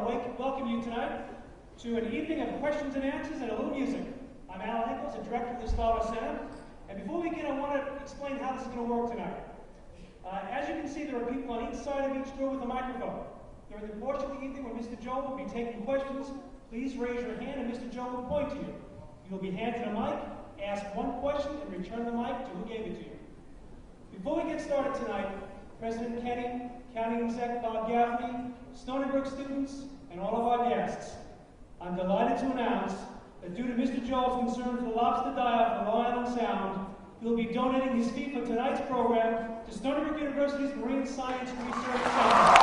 welcome you tonight to an evening of questions and answers and a little music. I'm Alan Nichols, the director of the Stony Center. And before we begin, I want to explain how this is going to work tonight. As you can see, there are people on each side of each door with a microphone. During the portion of the evening when Mr. Joe will be taking questions, please raise your hand and Mr. Joe will point to you. You will be handed a mic, ask one question, and return the mic to who gave it to you. Before we get started tonight, President Kenny, County Exec Bob Gaffney, Stony Brook students, and all of our guests, I'm delighted to announce that due to Mr. Joel's concern for the lobster die-off for Long Island Sound, he will be donating his fee for tonight's program to Stony Brook University's Marine Science Research Center.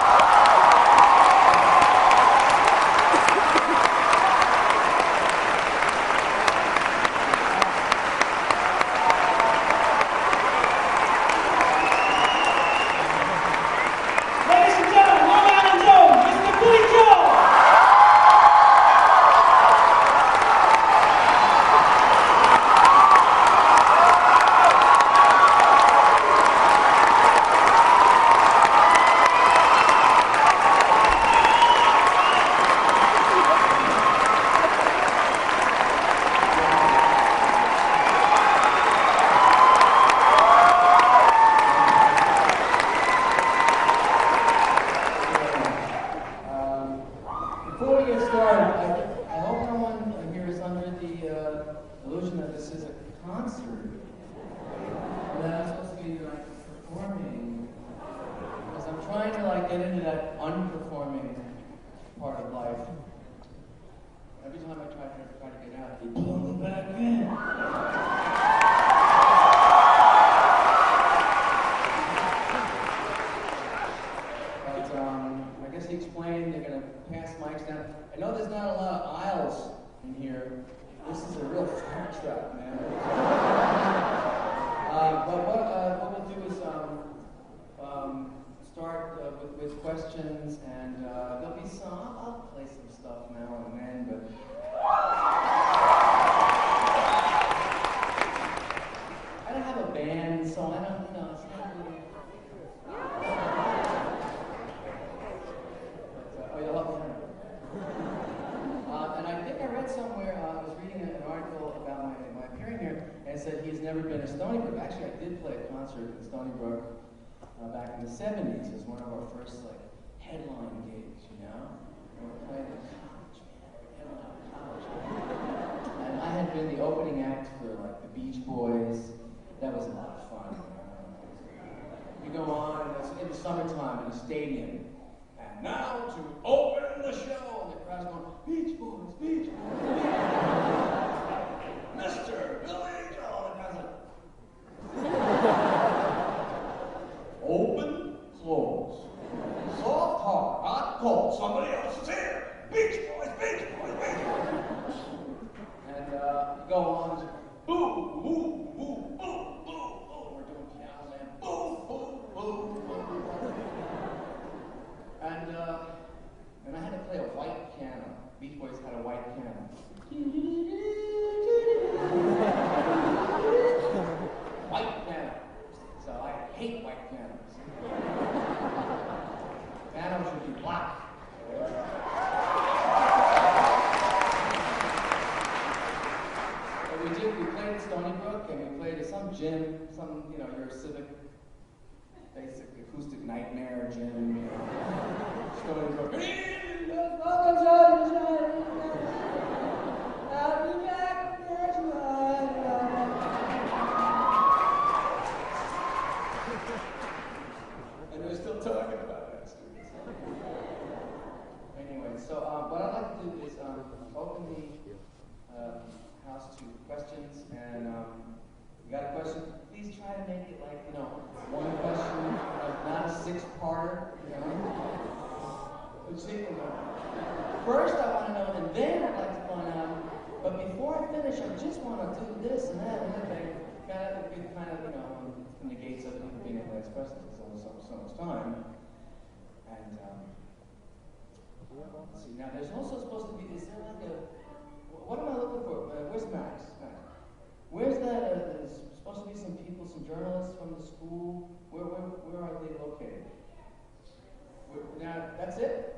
In Stony Brook back in the 70s. It was one of our first headline gigs, you know? We were playing at college, man. And I had been the opening act for the Beach Boys. That was a lot of fun. We go on, and it's in the summertime in a stadium. And now to open the show, and the crowd's going, Beach Boys, Beach Boys, Beach Boys. Mr. Billy Joel, and the crowd's like, open, close. Soft, hard, hot, cold. Somebody else is here. Beach Boys, Beach Boys, Beach Boys. And go on. Boo, boo, boo, boo, boo, boo. We're doing piano, man. Boo, boo, boo, boo. And I had to play a white piano. Beach Boys had a white piano. White piano. So I hate white pianos. Piano should be black. But we played at Stony Brook, and we played at some gym, your civic, basic acoustic nightmare gym, Stony Brook. And they're still talking about that, students. Anyway, so what I'd like to do is open the house to questions, and you got a question? Please try to make it one question, not a six-parter, First, I want to know, and then I'd like to find out, but before I finish, I just want to do this and that and that thing. Negates other people being able to express themselves so much time. And let's see, now there's also supposed to be, is there what am I looking for? Where's Max? Where's that, there's supposed to be some people, some journalists from the school. Where are they located? Now, that's it?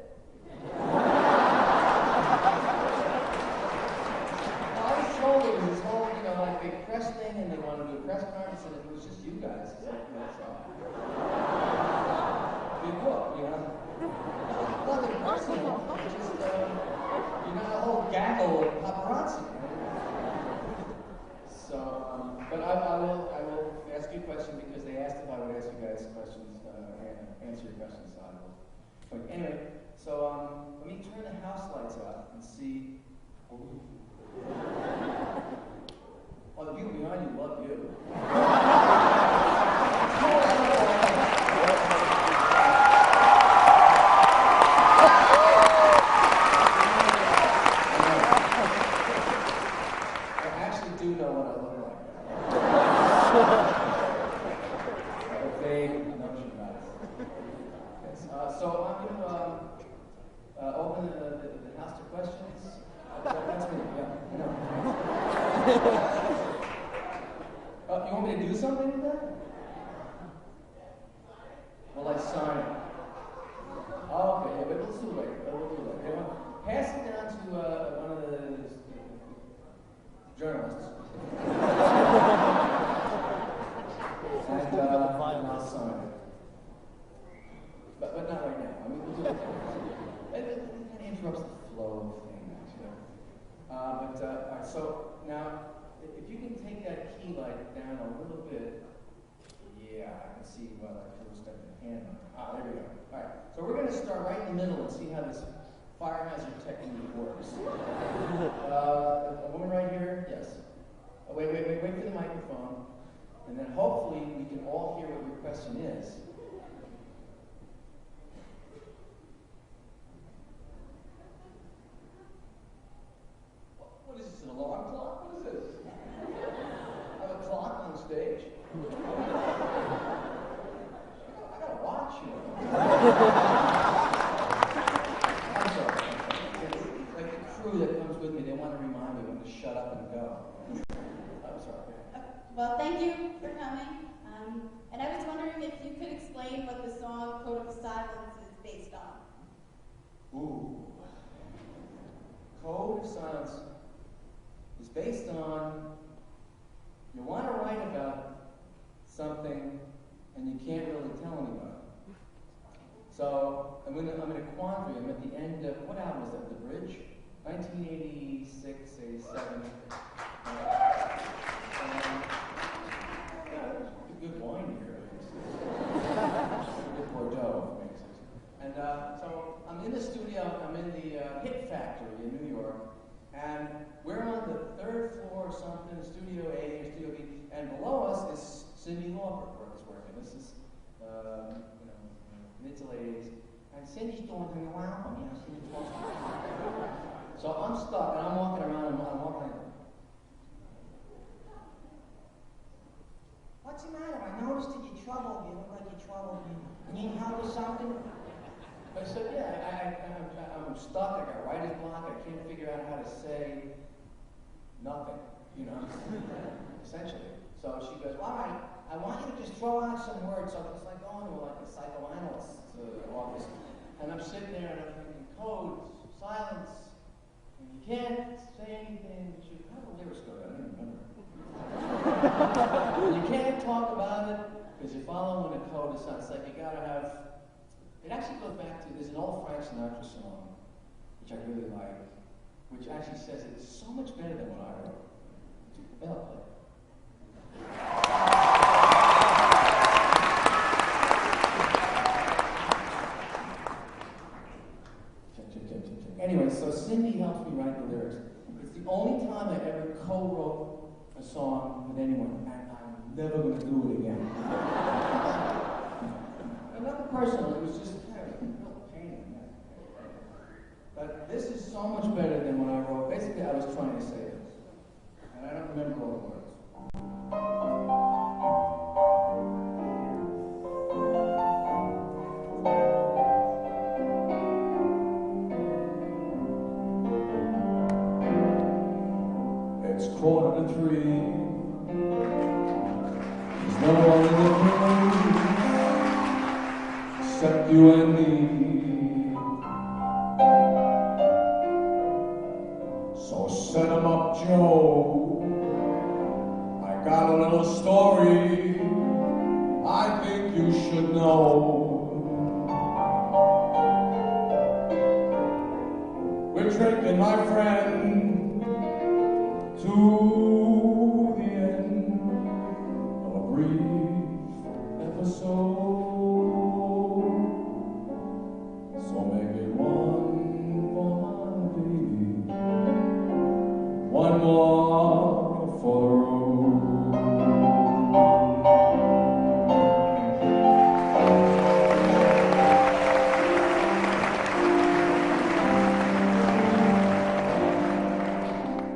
So, big book, you know. Nothing personal, just, you know, a whole gaggle of paparazzi. So, but I will ask you a question because they asked if I would ask you guys questions, answer your questions. So I will. But anyway, so let me turn the house lights out and see. Oh, the people behind you love you. You want me to do something with that? Will I sign it? Oh, okay, yeah, but we'll do it later. Pass it down to one of the journalists. And I'll sign it. But not right now. I mean, we'll do it later. It kind of interrupts the flow of things, you know. All right, so now, if you can take that key light down a little bit, yeah, I can see what I feel stuck in the hand on. There we go. All right, so we're going to start right in the middle and see how this fire hazard technique works. A woman right here, yes. Oh, wait for the microphone, and then hopefully we can all hear what your question is. What is this, an alarm clock? What is this? I have a clock on stage. I got a watch, you know. I'm sorry. It's like the crew that comes with me, they want to remind me when to shut up and go. I'm sorry. Well, thank you for coming. And I was wondering if you could explain what the song Code of Silence is based on. Ooh. Code of Silence is based on you want to write about something and you can't really tell anybody. So I'm in a quandary. I'm at the end of, what album was that, The Bridge? 1986, 87. Good wine here. Good Bordeaux. And so I'm in the studio, I'm in the Hit Factory in New York, and we're on the third floor or something, Studio A or Studio B, and below us is Cyndi Lauper is working. This is, mid to late 80s. And Cindy's doing her new album, Cindy's talking. So I'm stuck, and I'm walking around, I'm walking around. What's the matter? I noticed that you're troubled. You look like you're troubled. You need help with something? I said, yeah, I'm stuck. I got writer's block. I can't figure out how to say nothing, essentially. So she goes, well, all right, I want you to just throw out some words. So it's like going to like a psychoanalyst office. And I'm sitting there and I'm thinking, code, silence, and you can't say anything. How do the lyrics go? I don't even remember. You can't talk about it because you're following a code of silence. Like you gotta have. It actually goes back to, there's an old Frank Sinatra song, which I really like, which actually says it's so much better than what I wrote. I'll play. Anyway, so Cyndi helps me write the lyrics. It's the only time I ever co-wrote a song with anyone, and I'm never going to do it again. Nothing personal, it was just kind of a real pain in the neck. But this is so much better than what I wrote. Basically, I was trying to say this, and I don't remember all the words. It's 2:45. There's no one in the room except you and me. So set 'em up, Joe. I got a little story I I think you should know. We're drinking, my friend, to the end of a brief episode. So make it one for my baby, one more for the road.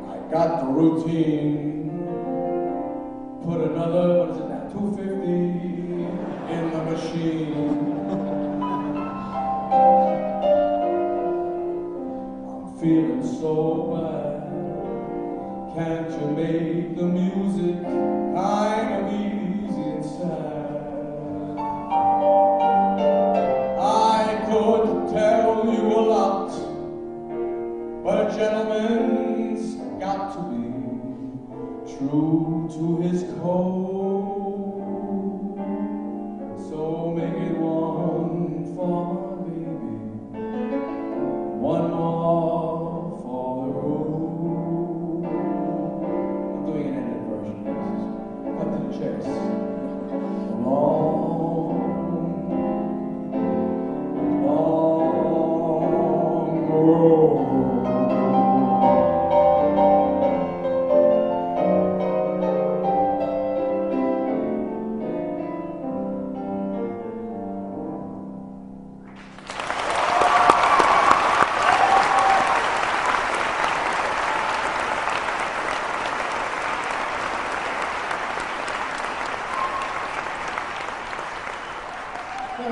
I got the routine, put another, what is it now, 250 in the machine. I'm feeling so bad. Can't you make the music kind of easy and sad? I could tell you a lot, but a gentleman's got to be true to his code. So make it one for my baby, one more for the road. I'm doing an ended version. Cut to the chase. Long, long road.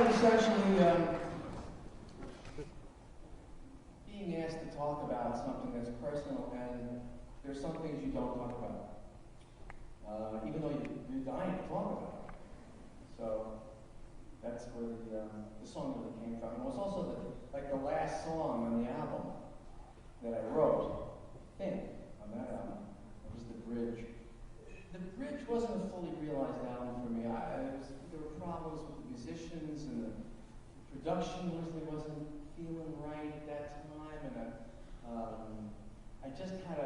Essentially, being asked to talk about something that's personal, and there's some things you don't talk about, even though you're dying to talk about it. So that's where the song really came from. It was also the last song on the album that I wrote. On that album, it was the bridge. The bridge wasn't a fully realized album for me. There were problems with the musicians, and the production wasn't feeling right at that time, and I just had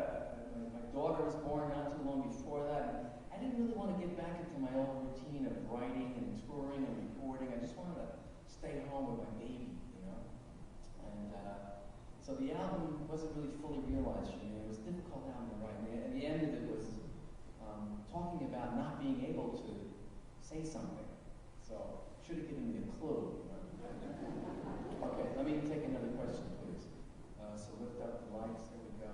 my daughter was born not too long before that, and I didn't really want to get back into my old routine of writing and touring and recording. I just wanted to stay home with my baby, you know. And so the album wasn't really fully realized for me. It was a difficult album to write, and the end of it was talking about not being able to say something. So should have given me a clue. Okay, let me take another question, please. So lift up the lights. There we go.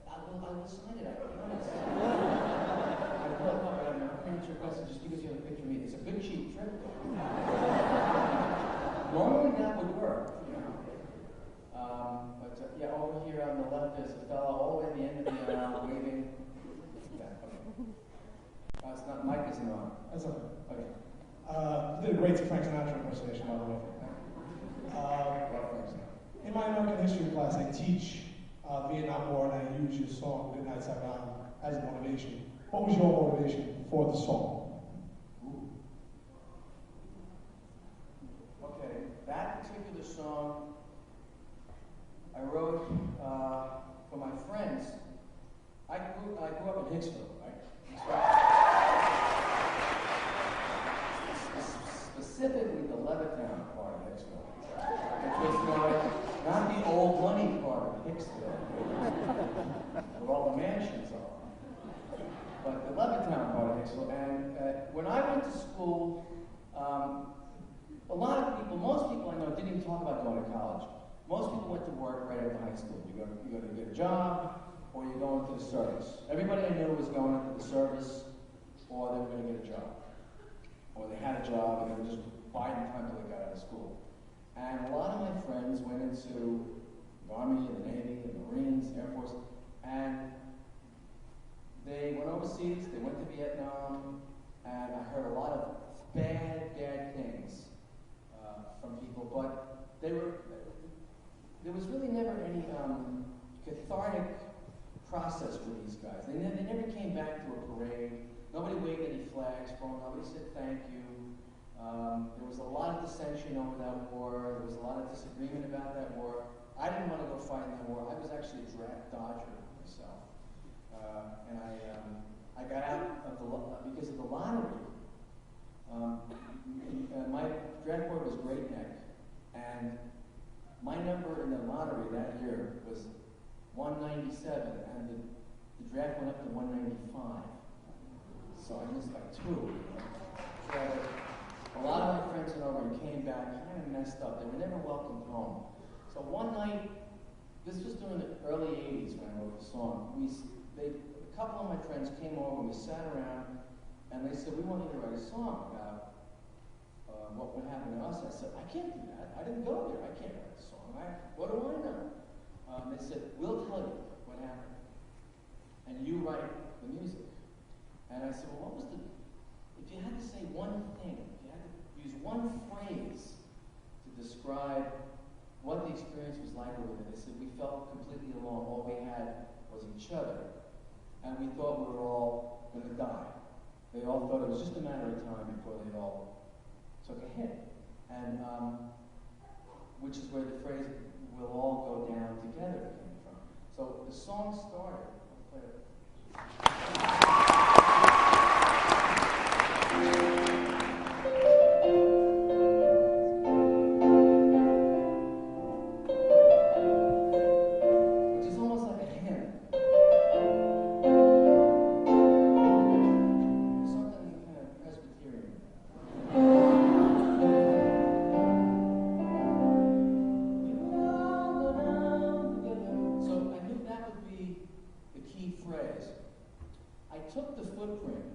I will sign it. I promise. I will, but I'm not answer your question just because you have a picture of me. It's a good cheap trick, though. Normally that would work, you know. But yeah, over here on the left is a fellow all the way at the end of the aisle waving. Yeah, okay. It's not, mic isn't on. That's okay. Okay. You did a great Frank Sinatra impersonation, by the way. In my American history class, I teach the Vietnam War, and I use your song, Goodnight Saigon, as a motivation. What was your motivation for the song? Ooh. Okay, that particular song I wrote for my friends. I grew up in Hicksville, right? Specifically the Levittown part of Hicksville, which was not the old money part of Hicksville, where all the mansions are, but the Levittown part of Hicksville. And when I went to school, a lot of people, most people I know, didn't even talk about going to college. Most people went to work right after high school. You go to get a job, or you go into the service. Everybody I knew was going into the service, or they were going to get a job. Or they had a job, and they were just biding time until they got out of school. And a lot of my friends went into the Army, and the Navy, and the Marines, Air Force, and they went overseas, they went to Vietnam, and I heard a lot of bad things from people, but there was really never any cathartic process for these guys. They never came back to a parade. Nobody waved any flags for them. Nobody said thank you. There was a lot of dissension over that war. There was a lot of disagreement about that war. I didn't want to go fight in that war. I was actually a draft dodger myself. And I got out of because of the lottery. My draft board was Great Neck, and my number in the lottery that year was 197, and the draft went up to 195. So I missed by 2. So a lot of my friends went over and came back kind of messed up. They were never welcomed home. So one night, this was during the early 80s when I wrote the song, a couple of my friends came over, we sat around, and they said, we want you to write a song about what would happen to us. I said, I can't do that. I didn't go there. I can't write a song. What do I know? They said, we'll tell you what happened. And you write the music. And I said, well, if you had to say one thing, if you had to use one phrase to describe what the experience was like over there, they said, we felt completely alone. All we had was each other. And we thought we were all going to die. They all thought it was just a matter of time before they all took a hit. And which is where the phrase, we'll all go down together came from. So the song started. I'll play it. Which is almost like a hymn. There's something kind of Presbyterian. So I knew that would be the key phrase. I took the footprint,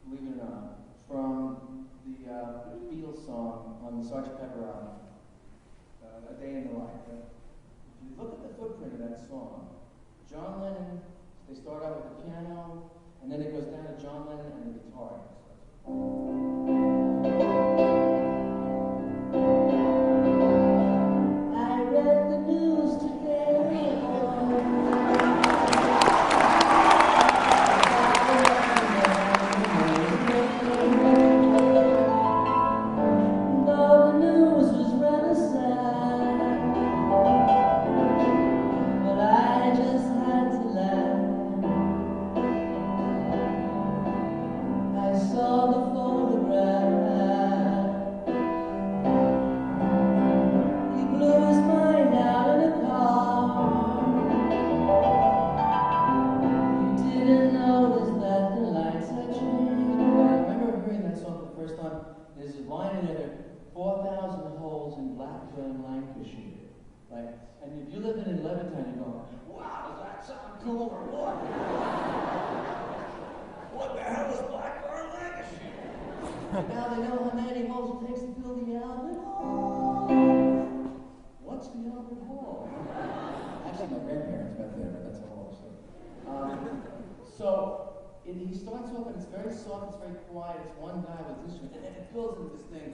believe it or not, from the Beatles song on the Sgt. Pepper album, A Day in the Life. If you look at the footprint of that song, John Lennon, they start out with the piano, and then it goes down to John Lennon and the guitar. I read the news today. Now they know how many holes it takes to build the Albert Hall. What's the Albert Hall? Actually, my grandparents met there, but that's a whole story. So he starts off and it's very soft, it's very quiet, it's one guy with this instrument, and then it builds into this thing.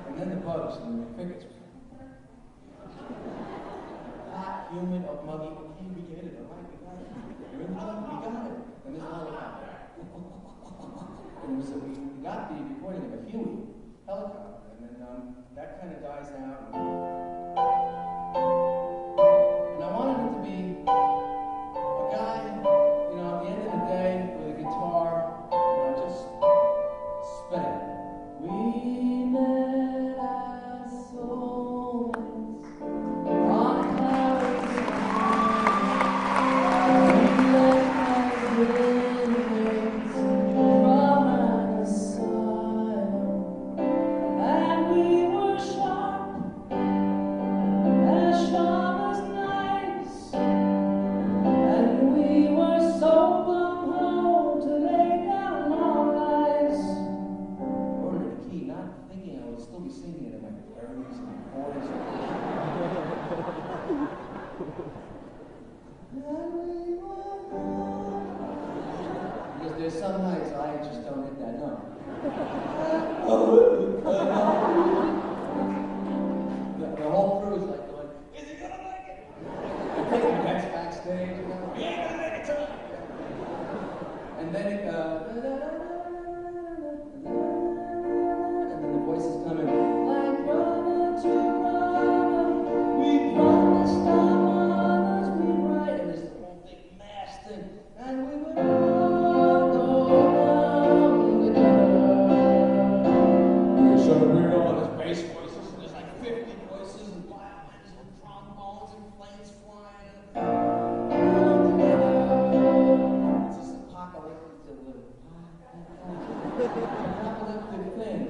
And then the bugs and the crickets. Hot, humid, muggy. Okay, we get it. All right, we got it. You're in the bug, we got it. And this helicopter. And we got the recording of a Huey helicopter, and then that kind of dies out. And I wanted it to be a guy, at the end of the day with a guitar, just spinning. We met our souls on clouds. We left our wings from out of sight, and we were sharp singing it in my 30s and 40s. Because there's some nights I just don't hit that note. The whole crew is like going, is he gonna make it? They're taking bets backstage, you know, he ain't gonna make it tonight. And then it goes, and then the voices come in, like brother to brother, we promised our mothers we'd write, and there's the whole big mass thing, and we would all go down together. So we're all this bass voices, and there's like 50 voices, and violins, and trombones, and planes flying, down together. It's this apocalyptic thing.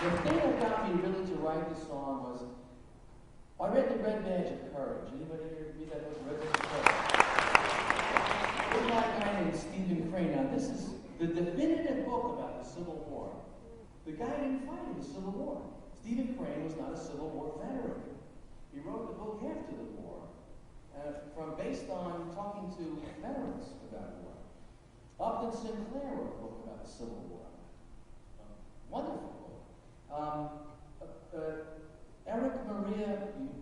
The thing that got me really to write this song was, I read The Red Badge of Courage. Anybody here read that book, Red Badge of Courage? Written by a guy named Stephen Crane. Now, this is the definitive book about the Civil War. The guy didn't fight in the Civil War. Stephen Crane was not a Civil War veteran. He wrote the book after the war, based on talking to veterans about the war. Upton Sinclair wrote a book about the Civil War. Wonderful book. Eric Maria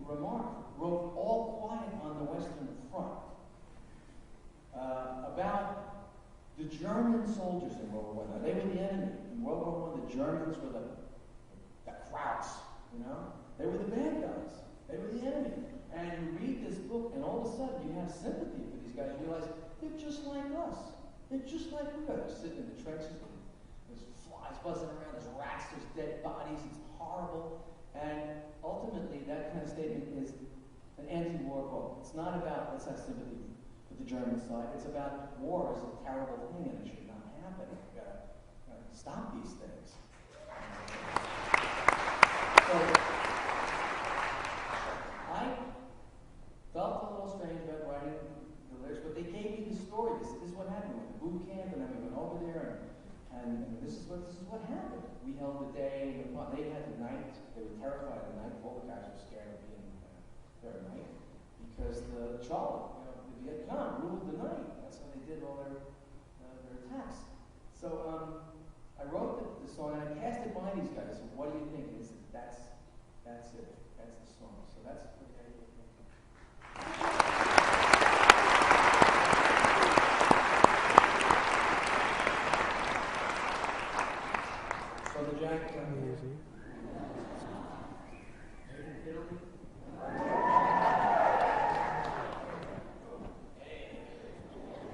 Remarque wrote All Quiet on the Western Front about the German soldiers in World War I. They were the enemy. In World War I, the Germans were the Krauts, you know? They were the bad guys. They were the enemy. And you read this book, and all of a sudden you have sympathy for these guys. You realize they're just like us. They're just like we are. They're sitting in the trenches. There's flies buzzing around. There's rats. There's dead bodies. It's horrible. And ultimately, that kind of statement is an anti-war book. It's not about, let's have sympathy for the German side. It's about war is a terrible thing and it should not happen. We've got to stop these things. So, I felt a little strange about writing the lyrics, but they gave me the story. This is what happened with the boot camp, and then we went over there, and this is what happened. We held the day, they had the night, they were terrified of the night, all the guys were scared of being there at night, because the Charlie, the Viet Cong ruled the night. That's how they did all their attacks. So I wrote the song, and I cast it by these guys. So what do you think? And that's it. That's the song. So that's okay. So the jacket.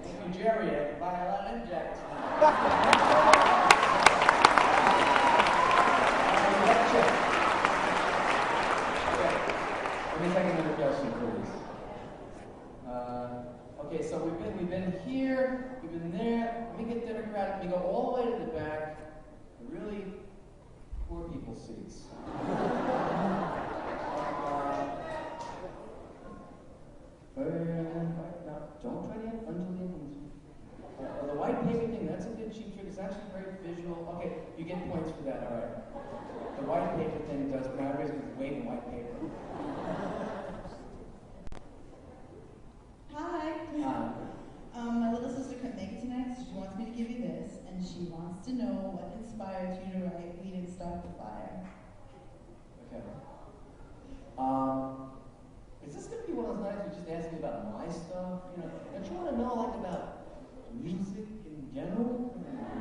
Thank you, Jerry. I can buy a lot of jackets. Let me take another question, please. Okay, so we've been here, we've been there. Let me get democratic. Let me go all the way to the back. The really poor people's seats. No, don't try to get until the end. The white paper thing, that's a good cheap trick. It's actually very visual. Okay, you get points for that, all right. The white paper thing does, but I raise with weight in white paper. Hi. My little sister couldn't make it tonight, so she wants me to give you this, and she wants to know what inspired you to write "We Didn't Start the Fire." Okay. Is this going to be one of those nights where you just ask me about my stuff? You know, don't you want to know like about music in general,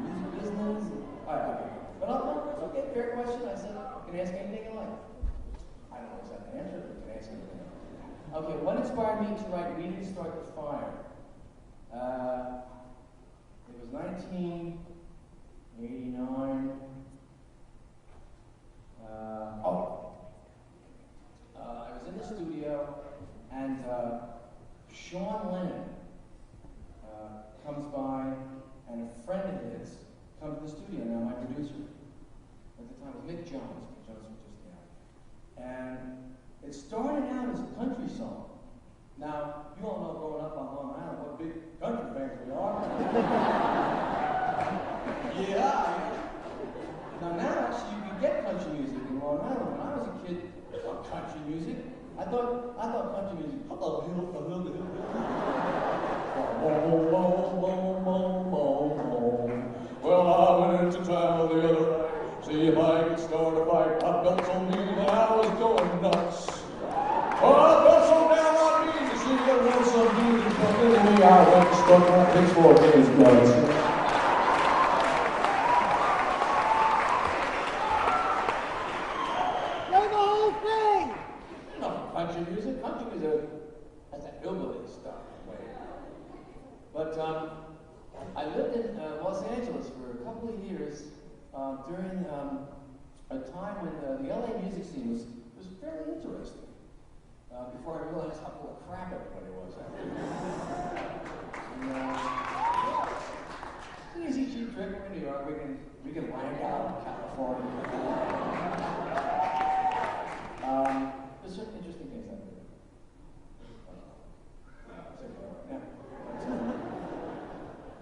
music business? All right, okay. But it's okay. Fair question. I said you can ask anything you like. I don't always have an answer, but you can ask anything. Okay, what inspired me to write "We Didn't Start the Fire"? It was 1989. I was in the studio, and Sean Lennon comes by, and a friend of his comes to the studio. Now, my producer at the time was Mick Jones. Mick Jones was just there. And it started out as a country song. Now, you all know growing up on Long Island what big country fans we are. Yeah. Now actually you can get country music in Long Island. When I was a kid, country music. I thought country music. Well, I went into town the other night, see if I could start a fight. I felt so mean that I was going nuts. Oh, I felt so downright mean to see there was some dude in front of me. I went and stuck my pitchfork in his guts. Country music, that's that hillbilly stuff. But I lived in Los Angeles for a couple of years during a time when the LA music scene was fairly interesting. Before I realized how full of crap everybody was. And, it's an easy cheap trick. We're in New York. We can rank out in California. There's certain interesting things out there.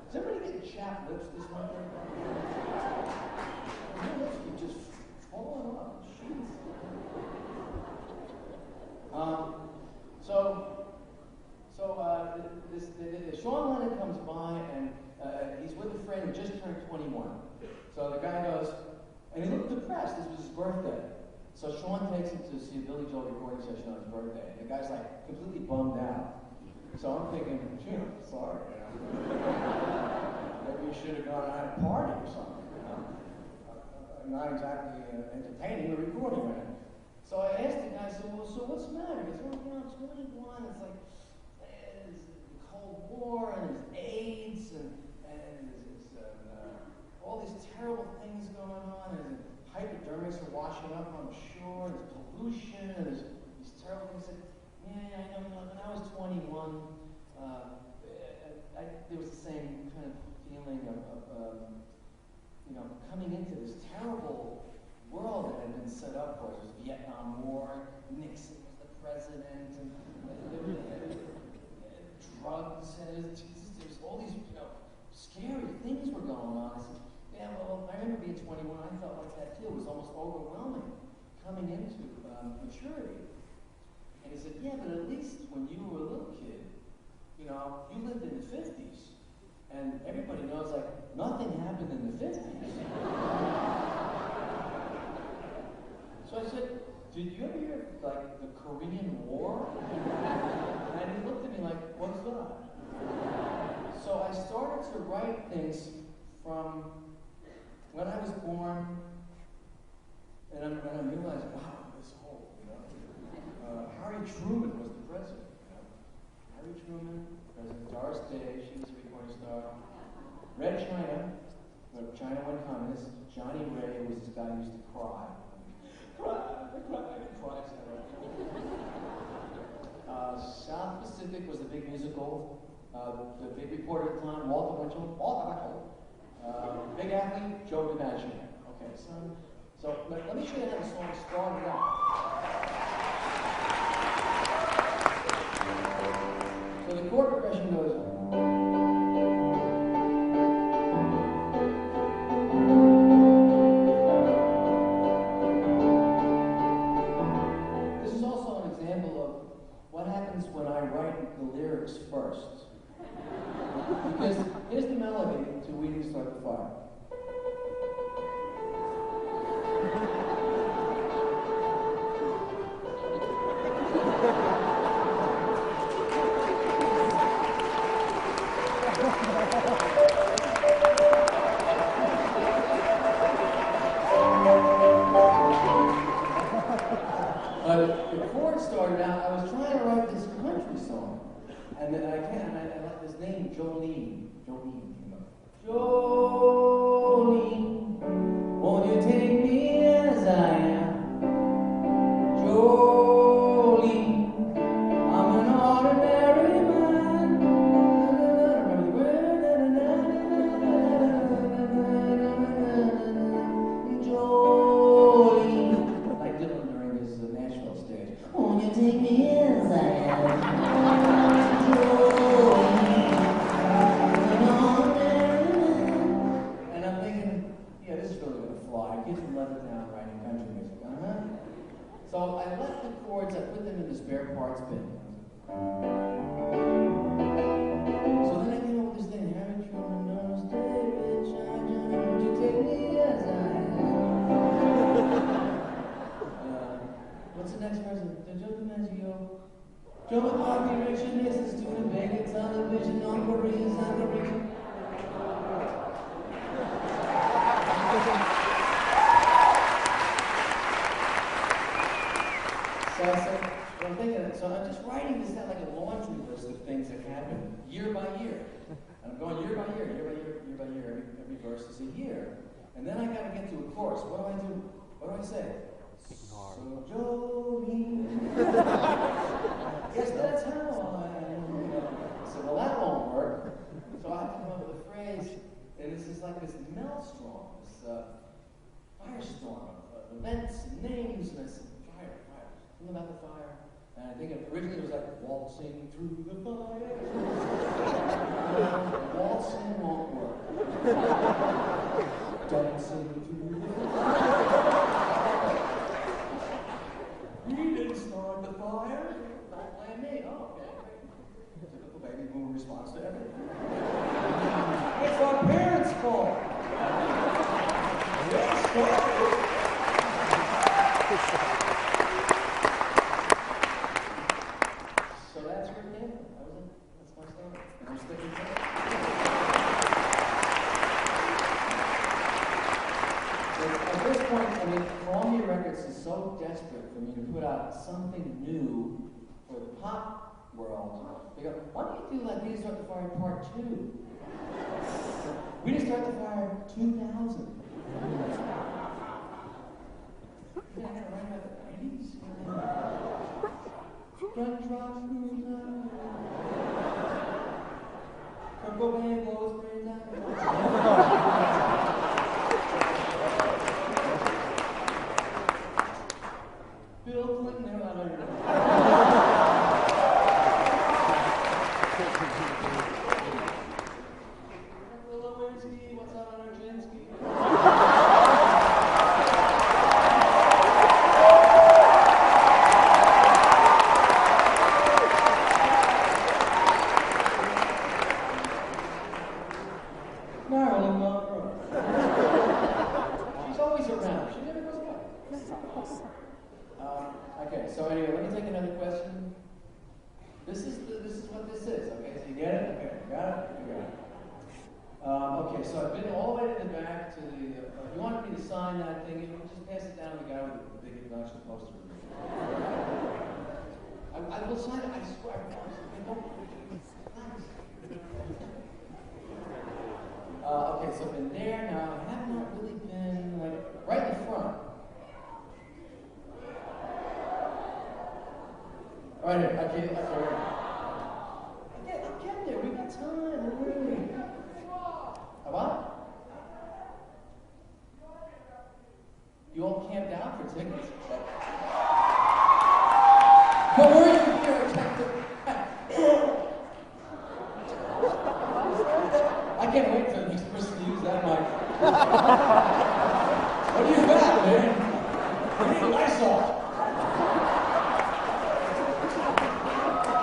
Is everybody getting chapped lips this winter? Your lips keep just falling off. Jeez. Sean Lennon comes by and he's with a friend who just turned 21. So the guy goes, and he looked depressed. This was his birthday. So Sean takes him to see a Billy Joel recording session on his birthday. And the guy's like completely bummed out. So I'm thinking, gee, I'm sorry, maybe you should have gone out and party or something, Not exactly entertaining the recording, right? So I asked the guy, so what's the matter? He goes, well, I'm 21, it's like, there's the Cold War, and there's AIDS, and there's all these terrible things going on, and hypodermics are washing up on the shore, there's pollution, and there's these terrible things. Yeah, I know, when I was 21, there was the same kind of feeling of coming into this terrible world that had been set up for us. There was Vietnam War, Nixon was the president, and drugs, and there's all these, scary things were going on. I said, yeah, well, I remember being 21, I felt like that too. It was almost overwhelming coming into maturity. And he said, yeah, but at least when you were a little kid, you lived in the 50s. And everybody knows, like, nothing happened in the 50s. So I said, did you ever hear, like, the Korean War? And he looked at me like, what's that? So I started to write things from when I was born, and I'm realizing, wow, this whole, Harry Truman was the president. Harry Truman, President Doris Day, she was a recording star. Red China, when China went communist. Johnny Ray was this guy who used to cry. Cry. South Pacific was the big musical. The big reporter at the time, Walter Winchell. Big athlete, Joe DiMaggio. Okay, so let me show you how the song started out. So the chord progression goes. This is also an example of what happens when I write the lyrics first. Because here's the melody to We Didn't Start the Fire. Before it started out, I was trying to write this country song. And then I like this name, Jolene. Jolene, won't you take me as I am? Jolene, I'm an ordinary man. Jolene, like Dylan during his Nashville stage. Won't you take me as I am? Richard Nixon's doing big in television on Koreans and Korean. So I'm just writing this down like a laundry list of things that happen year by year. And I'm going year by year, year by year, year by year. Every verse is a year. And then I got to get to a chorus. What do I do? What do I say? So Jolene. Yes, that's how I am. So well, that won't work. So I have to come up with a phrase, and this is like this maelstrom, this firestorm of events and names, and I said, fire. Something about the fire. And I think originally it was like waltzing through the fire. Waltzing won't work. Dancing through the fire. You didn't start the fire. Don't blame me. Oh, okay. Typical baby boomer response to everything. It's our parents' fault. They started. So that's your name. That's my story. And I'm sticking to it. At this point, I mean, Columbia Records is so desperate for me to put out something new for the pop world. They go, why don't you do like We Just Start the Fire Part 2? We Just Start the Fire 2000. Yeah, I gotta write about the 90s. Gun drops through the night. Kurt Cobain blows brains out. Bill Clinton, they're not on your Lewinsky, what's up on Orjinsky? Marilyn Monroe. She's always around. She never goes away. Okay, so anyway, let me take another question. This is what this is. Okay, so you get it? Okay, you got it? You got it. Okay, so I've been all the way to the back to the. You wanted me to sign that thing? You just pass it down to the guy with the big obnoxious poster. I will sign it. I swear. I don't. Okay, so I've been there now. I have not really been like right in the front. All right, here. Okay, right. I'm getting there. We got time. Really. What? You all camped out for tickets. But were you here? I can't wait for the next person to use that mic. What do you got, man? We need Lysol.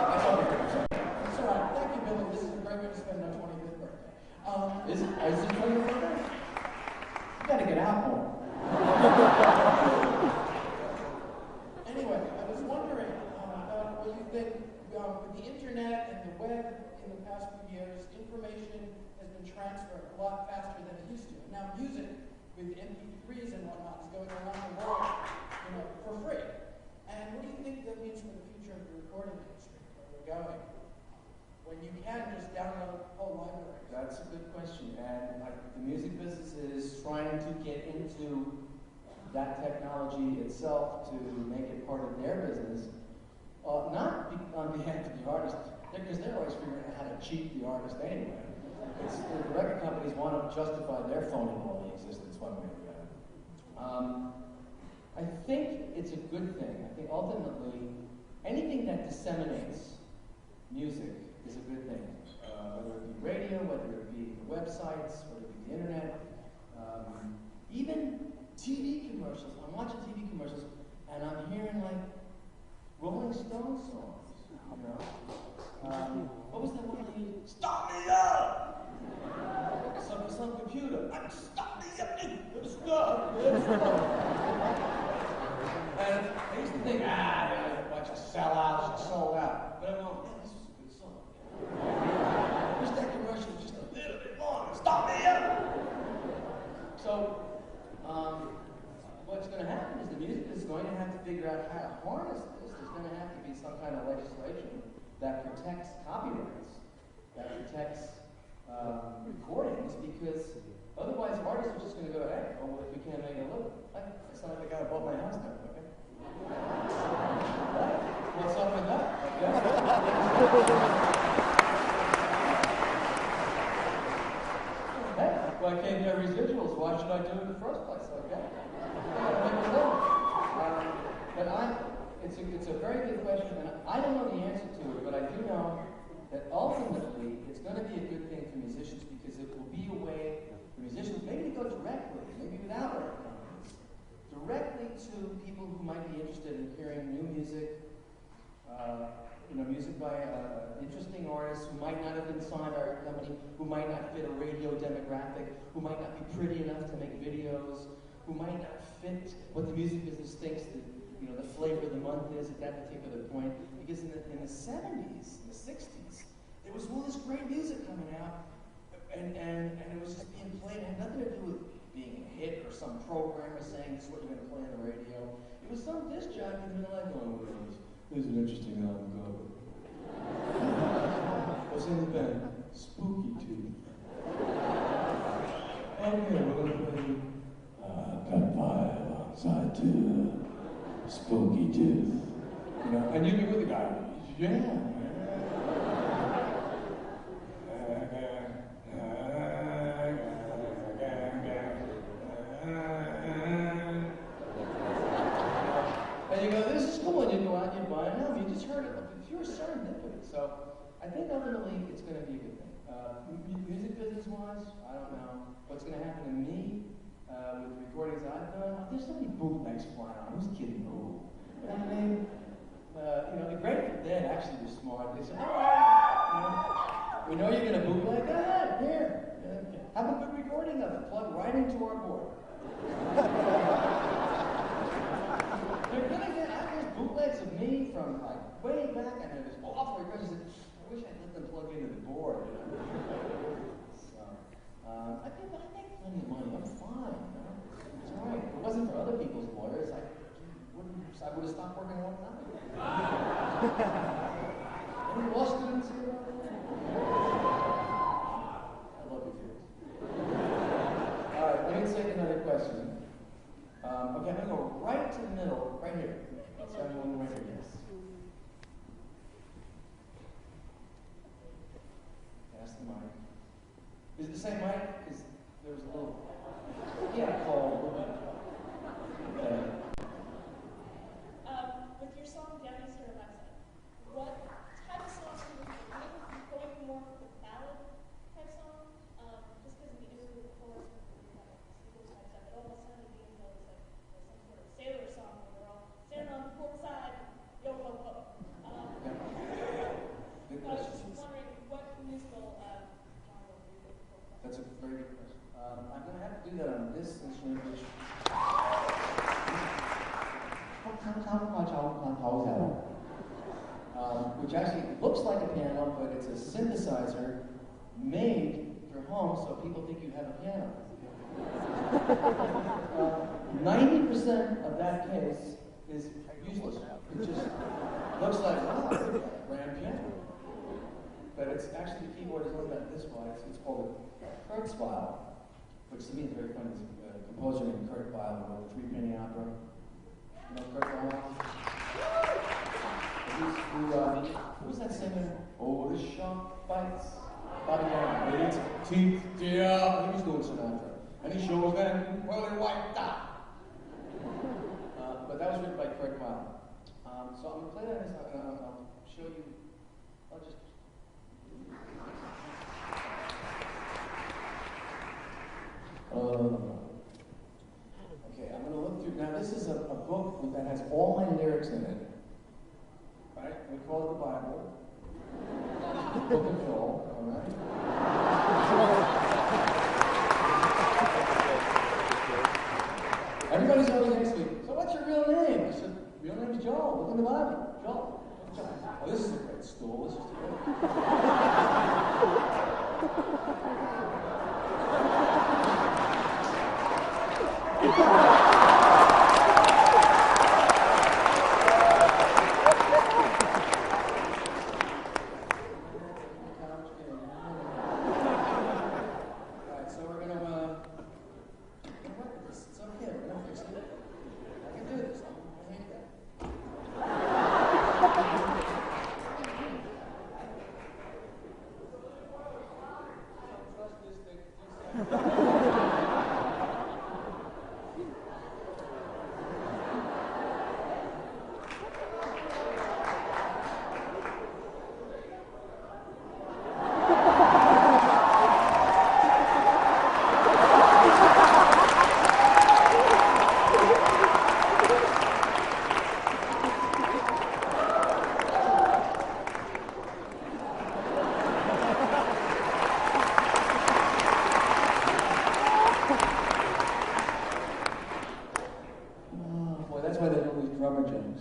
That's all right. Thank you, Billy. This is a great way to spend my 25th birthday. Is it 25th birthday? You gotta get out more. Anyway, I was wondering about what you think with the internet and the web in the past few years, information has been transferred a lot faster than it used to. Now music with MP3s and whatnot is going around the world, for free. And what do you think that means for the future of the recording industry, where we're going? When you can just download whole libraries. That's a good question. And the music business is trying to get into that technology itself to make it part of their business. Not on behalf of the artist, because they're always figuring out how to cheat the artist anyway. The record companies want to justify their phony quality existence one way or the other. I think it's a good thing. I think ultimately, anything that disseminates music is a good thing. Whether it be radio, whether it be the websites, whether it be the internet, even TV commercials. I'm watching TV commercials and I'm hearing like Rolling Stones songs, what was that one? Start me up! Some computer. Start me up! Let's go! And I used to think, they're a bunch of sellouts and sold out. But I'm going, kind of legislation that protects copyrights, that protects recordings, because otherwise artists are just going to go, hey, well, if we can't make a living, it's not like I got to bought my house now, okay? Right? What's up with that? Hey, well, I can't get residuals. Why should I do it in the first place? Okay? But it's a very good question, and I don't know the answer to it, but I do know that ultimately it's going to be a good thing for musicians, because it will be a way for musicians maybe to go directly, maybe without record companies, directly to people who might be interested in hearing new music, music by interesting artists who might not have been signed by a record company, who might not fit a radio demographic, who might not be pretty enough to make videos, who might not fit what the music business thinks the flavor of the month is at that particular point. Because in the 70s, in the 60s, there was all this great music coming out, and it was just being played. It had nothing to do with being a hit or some programmer saying this is what you're going to play on the radio. It was some disc jockey in the middle of going, "There's an interesting album cover." What's in the band? Spooky Tooth. Okay, we're going to play Cut 5 on side 2. Spooky Tooth. And you'd be with the guy. Yeah. And you go, this is cool, and you go out and you buy an album. You just heard it. You're serendipity. So I think ultimately it's going to be a good thing. Music business-wise, I don't know. What's going to happen to me with recordings I've done? There's so many bootlegs flying on. Who's kidding who? You know what I mean? The Grateful Dead actually was smart. They said, all right, we know you're going to bootleg. Go ahead, here. Have a good recording of it. Plug right into our board. They're going to get, there's bootlegs of me from like way back, and there's awful records. I wish I'd let them plug into the board. So, I make plenty of money. I'm fine. It's all right. If it wasn't for other people's lawyers, I would have stopped working a long time ago. Any law students here? I love you, kids. All right, let me take another question. Okay, I'm going to go right to the middle, right here. Let's have one right here, yes. Pass the mic. Is it the same mic? Because there was a little... Yeah, call. Okay. With your song Down Easter Alexa, what type of songs are you going more for the ballad type song? Just because it was the chorus and those type stuff, it almost sounded to me as though it was like some sort of sailor song where we're all standing on the port side, yo ho ho. Good I was question. just wondering what musical genre were you looking for? That's a very good question. I'm going to have to do that on this instrument, which actually looks like a piano, but it's a synthesizer made for home, so people think you have a piano. 90% of that case is useless. It just looks like, wow, grand piano. But it's actually, the keyboard is only about this wide. It's called a Kurzweil, which to me is very funny. There's a composer named Kurt Weill who wrote the 3-penny opera. You know Kurt Weill? Who was that singer? Oh, the shark bites. Bobby Darin. With its teeth, dear. He was doing Sinatra. And he shows them pearly white dot. But that was written by Kurt Weill. So I'm going to play that and I'll show you. I'll just. Okay, I'm going to look through. Now, this is a book that has all my lyrics in it. Right? We call it the Bible. Book of Joel, all right? Everybody's always next week. So what's your real name? I said, real name is Joel. Look in the Bible. Joel. Oh, this is a great stool. This is great.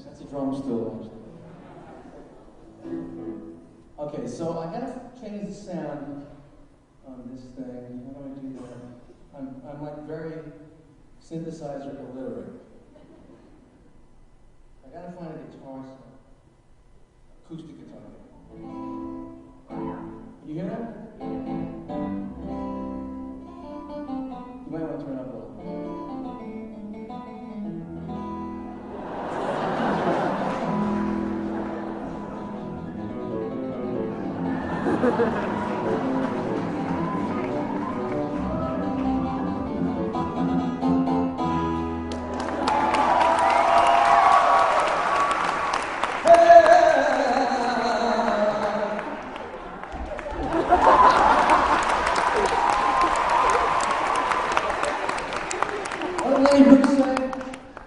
That's a drum stool, actually. Okay, so I gotta change the sound on this thing. How do I do that? I'm like very synthesizer illiterate. I gotta find a guitar sound. Acoustic guitar. You hear that? You might want to turn it up a little.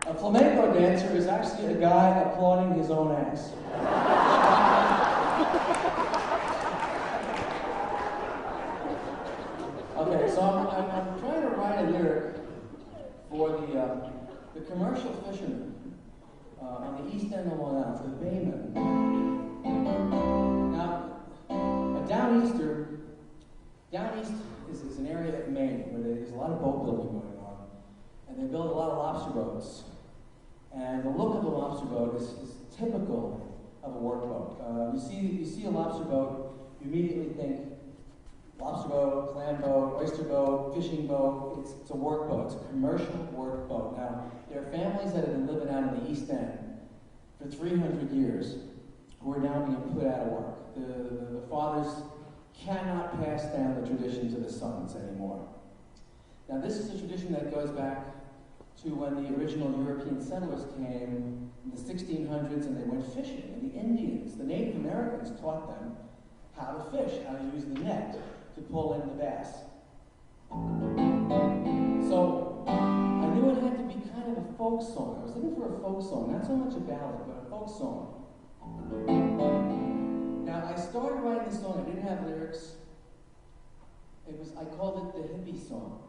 A flamenco dancer is actually a guy applauding his own ass. Okay, so I'm trying to write a lyric for the commercial fishermen on the east end of Long Island, the baymen. Now, down east is an area of Maine where there's a lot of boat building going on, and they build a lot of lobster boats. And the look of the lobster boat is typical of a workboat. You see a lobster boat, you immediately think lobster boat, clam boat, oyster boat, fishing boat. It's a workboat. It's a commercial workboat. Now, there are families that have been living out in the East End for 300 years who are now being put out of work. The fathers cannot pass down the tradition to the sons anymore. Now, this is a tradition that goes back to when the original European settlers came in the 1600s and they went fishing. And the Indians, the Native Americans, taught them how to fish, how to use the net to pull in the bass. So I knew it had to be kind of a folk song. I was looking for a folk song, not so much a ballad, but a folk song. Now I started writing this song, I didn't have lyrics. I called it the hippie song.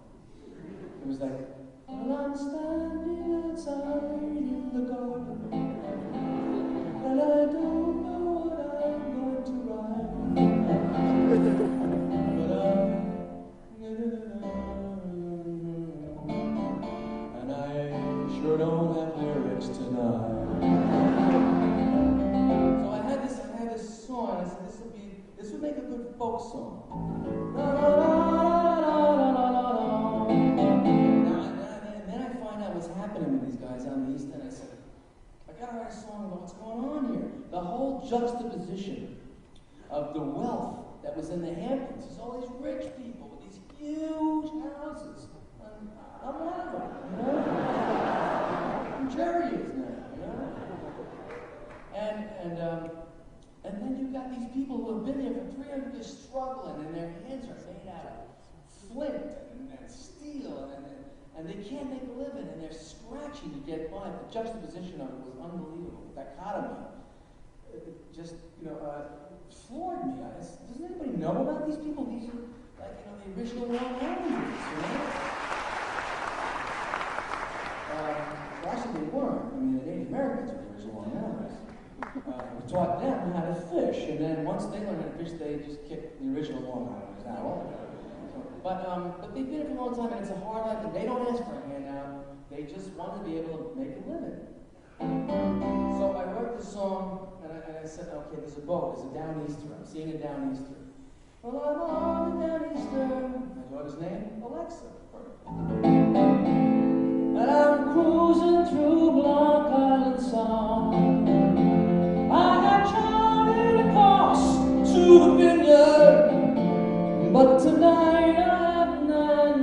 It was like, well, I'm standing outside in the garden, and I don't know what I'm going to write. And I sure don't have lyrics tonight. So I had this song, and I said this would make a good folk song. What's happening with these guys on the East End. I said, I gotta write a song about what's going on here. The whole juxtaposition of the wealth that was in the Hamptons. There's all these rich people with these huge houses. I'm one of them, you know? And Jerry is now, you know? And then you've got these people who have been there for 300 years struggling, and their hands are made out of flint and steel, and they can't make a living, and they're scratching to get by. The juxtaposition of it was unbelievable. The dichotomy, it just, floored me. Doesn't anybody know about these people? These are, like, the original Long Islanders, you know? Well, actually, they weren't. I mean, the Native Americans were the original Long Islanders. We taught them how to fish, and then once they learned how to fish, they just kicked the original Long Islanders out altogether. But they've been here for a long time, and it's a hard life, and they don't ask for a handout. They just want to be able to make a living. So I wrote this song, and I said, okay, there's a boat, there's a downeaster. I'm seeing a downeaster. Well, I'm on a downeaster. My daughter's name? Alexa. And I'm cruising through Block Island Sound. I got charted across to the vineyard, but tonight I have none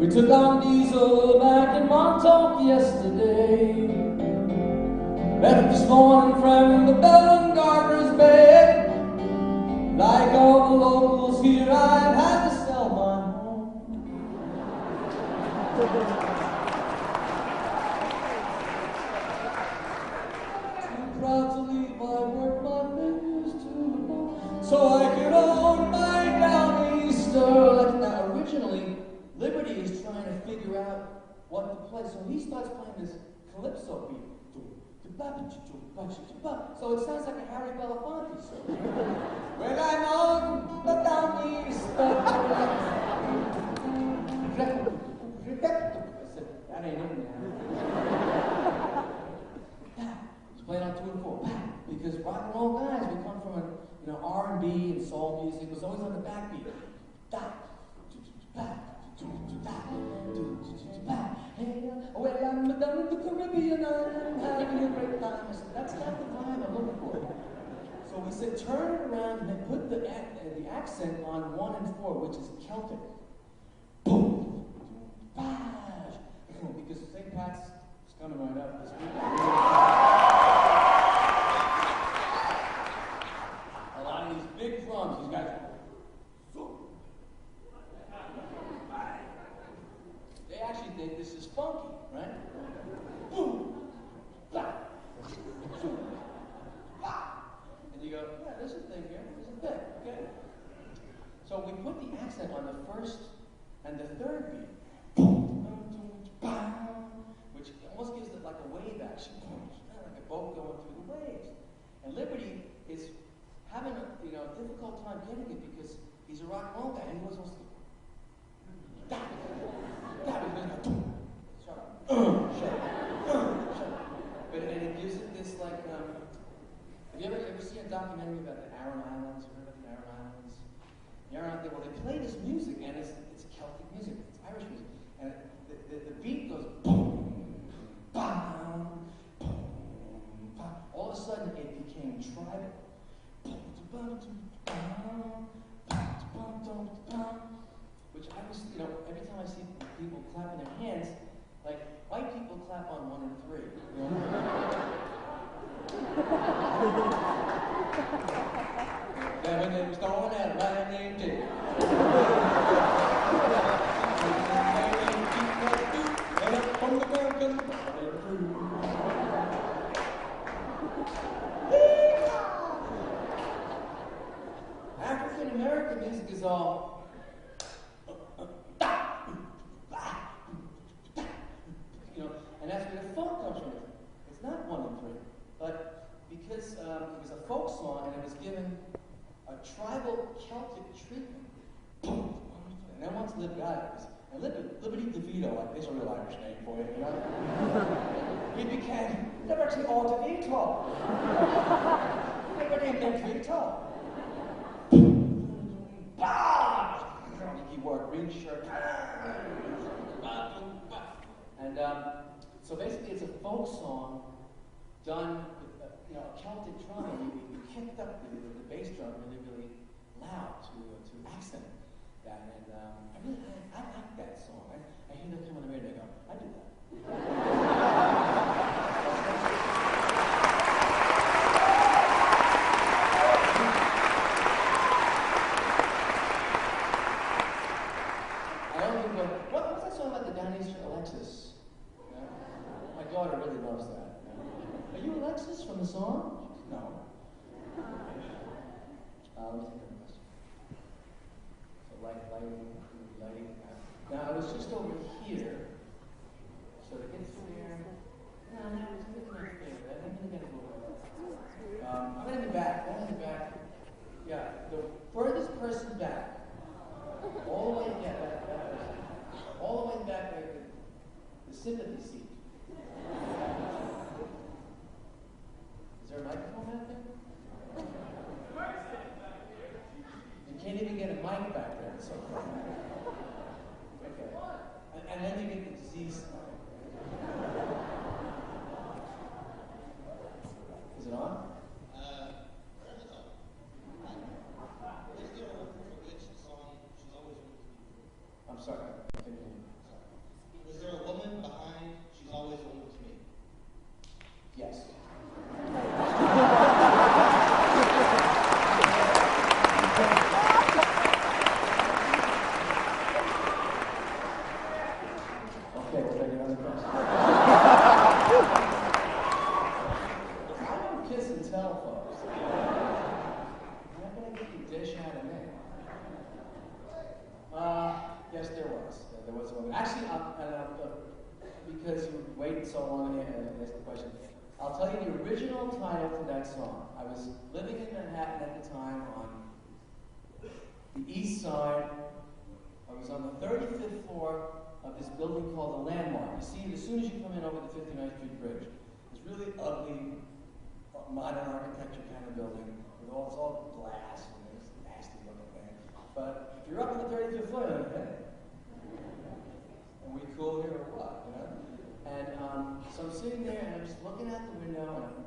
We took on diesel back in Montauk yesterday. Left this morning from the Bell and Gardner's Bay. Like all the locals here, I've had to sell my home. Too proud to leave my work, my fingers to the bone, so I could own my Downeaster. Now, originally, Liberty is trying to figure out what to play, so he starts playing this calypso beat. So it sounds like a Harry Belafonte song. When I'm on the Downeaster. I said, that ain't it now. He's playing on 2 and 4. Because rock and roll guys, we come from R&B and soul music. It was always on the backbeat. Hey, well, I'm down in the Caribbean, I'm having a great time. I said, that's not the vibe I'm looking for. So we said, turn it around and put the accent on 1 and 4, which is Celtic. Boom, because St. Pat's is coming right up this week. A lot of these big drums, these guys. They actually think this is funky, right? Boom, blah, boom, blah. And you go, yeah, there's a thing here, there's a thing, okay? So we put the accent on the first and the third beat, which almost gives it like a wave action, like a boat going through the waves. And Liberty is having a difficult time getting it because he's a rock and roll guy and he was supposed to. Shut up. But and it gives it this like. Have you ever seen a documentary about the Aran Islands? Heard about the Aran Islands? The Aran Islands. Well, they play this music and it's Celtic music. It's Irish music, and the beat goes boom, bam, boom, bam. All of a sudden, it became tribal. Which I was, every time I see people clapping their hands, like white people clap on 1 and 3. Seven names Stone and a man named Dick. And up from the mountain, African American music is all. And that's where the folk comes from. It's not 1 and 3, but because it was a folk song and it was given a tribal Celtic treatment. And then once Lib got it, and Liberty DeVito, like there's a real Irish name for it, he became Liberty DeVito. Liberty DeVito. He wore a green shirt. And so basically, it's a folk song done with a Celtic drum, and you kicked up the bass drum really, really loud to accent that. And I like that song. I hear that come on the radio. I go, I do that. What's that song about the Downeaster Alexis? My daughter really loves that. Are you Alexis from the song? No. Let me take another question. So lighting. Now I was just over here. So to get fair. No, that was not fair. I'm going to go I'm in the back. Yeah, the furthest person back. All the way back. All the way back there. The sympathy seat. Is there a microphone out there? You can't even get a mic back there. So okay. And then you get the disease. Is it on? I'm sorry. wait so long and ask the question. I'll tell you the original title to that song. I was living in Manhattan at the time on the east side. I was on the 35th floor of this building called the Landmark. You see it as soon as you come in over the 59th Street Bridge. This really ugly, modern architecture kind of building with it's all glass and it's a nasty looking thing. But if you're up on the 35th floor, you're like, hey, are we cool here or what? You know? And so I'm sitting there and I'm just looking out the window and I'm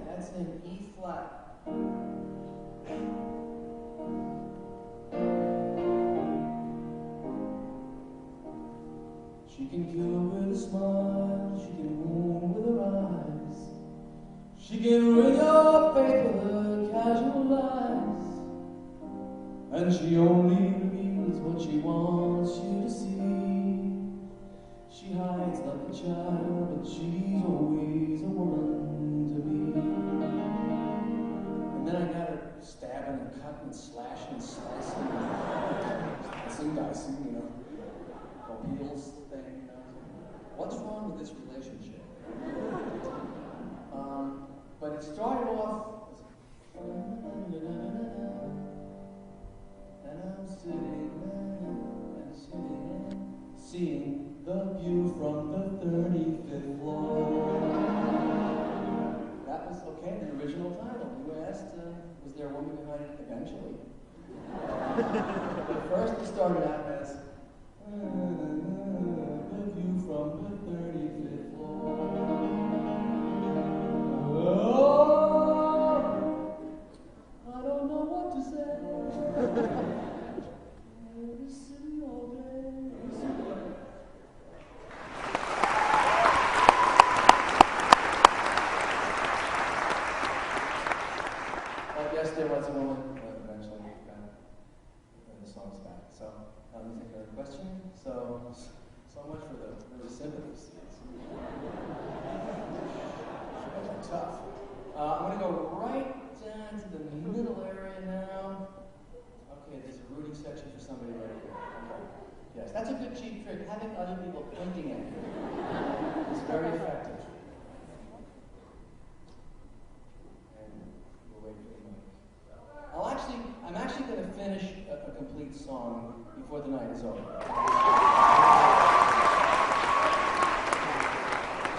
that's in E flat. She can kill with a smile, she can wound with her eyes, she can ruin your faith with her casual lies, and she only reveals what she wants you to see. She hides like a child, but she's always a woman to me. And then I got her stabbing and cutting and slashing and slicing and dicing, you know, appeals thing, you know. What's wrong with this relationship? But it started off as and I'm sitting and seeing the view from the 35th floor. That was okay, the original title. You asked, was there a woman behind it eventually? But first it started out as the view from the 35th floor. Oh, I don't know what to say. The city all day. But yes, there was a woman eventually the song's back. So let me take another question. So much for the sympathy scenes. Tough. I'm going to go right down to the middle area now. Okay, there's a rooting section for somebody right here. Okay. Yes, that's a good cheap trick. Having other people pointing at you is very effective. And we'll wait for the mic. I'm actually going to finish a complete song before the night is over.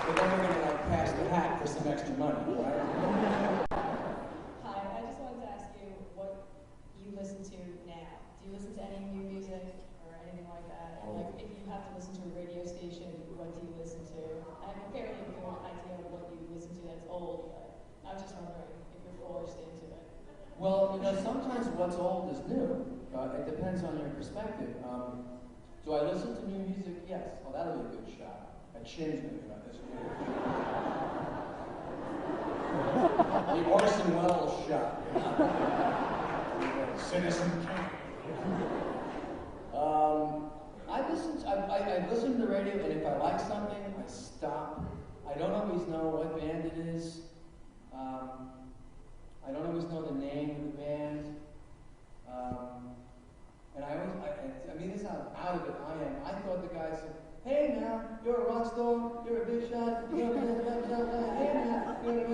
But then we're going to pass the hat for some extra money, right? Hi, I just wanted to ask you what you listen to now. Do you listen to any new music or anything like that? And like, if you have to listen to a radio station, what do you listen to? I have a fairly good idea of what you listen to that's old, but I was just wondering if you're forced into it. Well, you know, sometimes what's old is new. It depends on your perspective. Do I listen to new music? Yes. Well, that'll be a good shot. I changed it about this year. The Orson Welles shot. Citizen Kane. I listen to the radio, and if I like something, I stop. I don't always know what band it is. I don't always know the name of the band. And I mean, this is how out of it I am. I thought the guy said, hey now, you're a rock star, you're a big shot, hey now, you're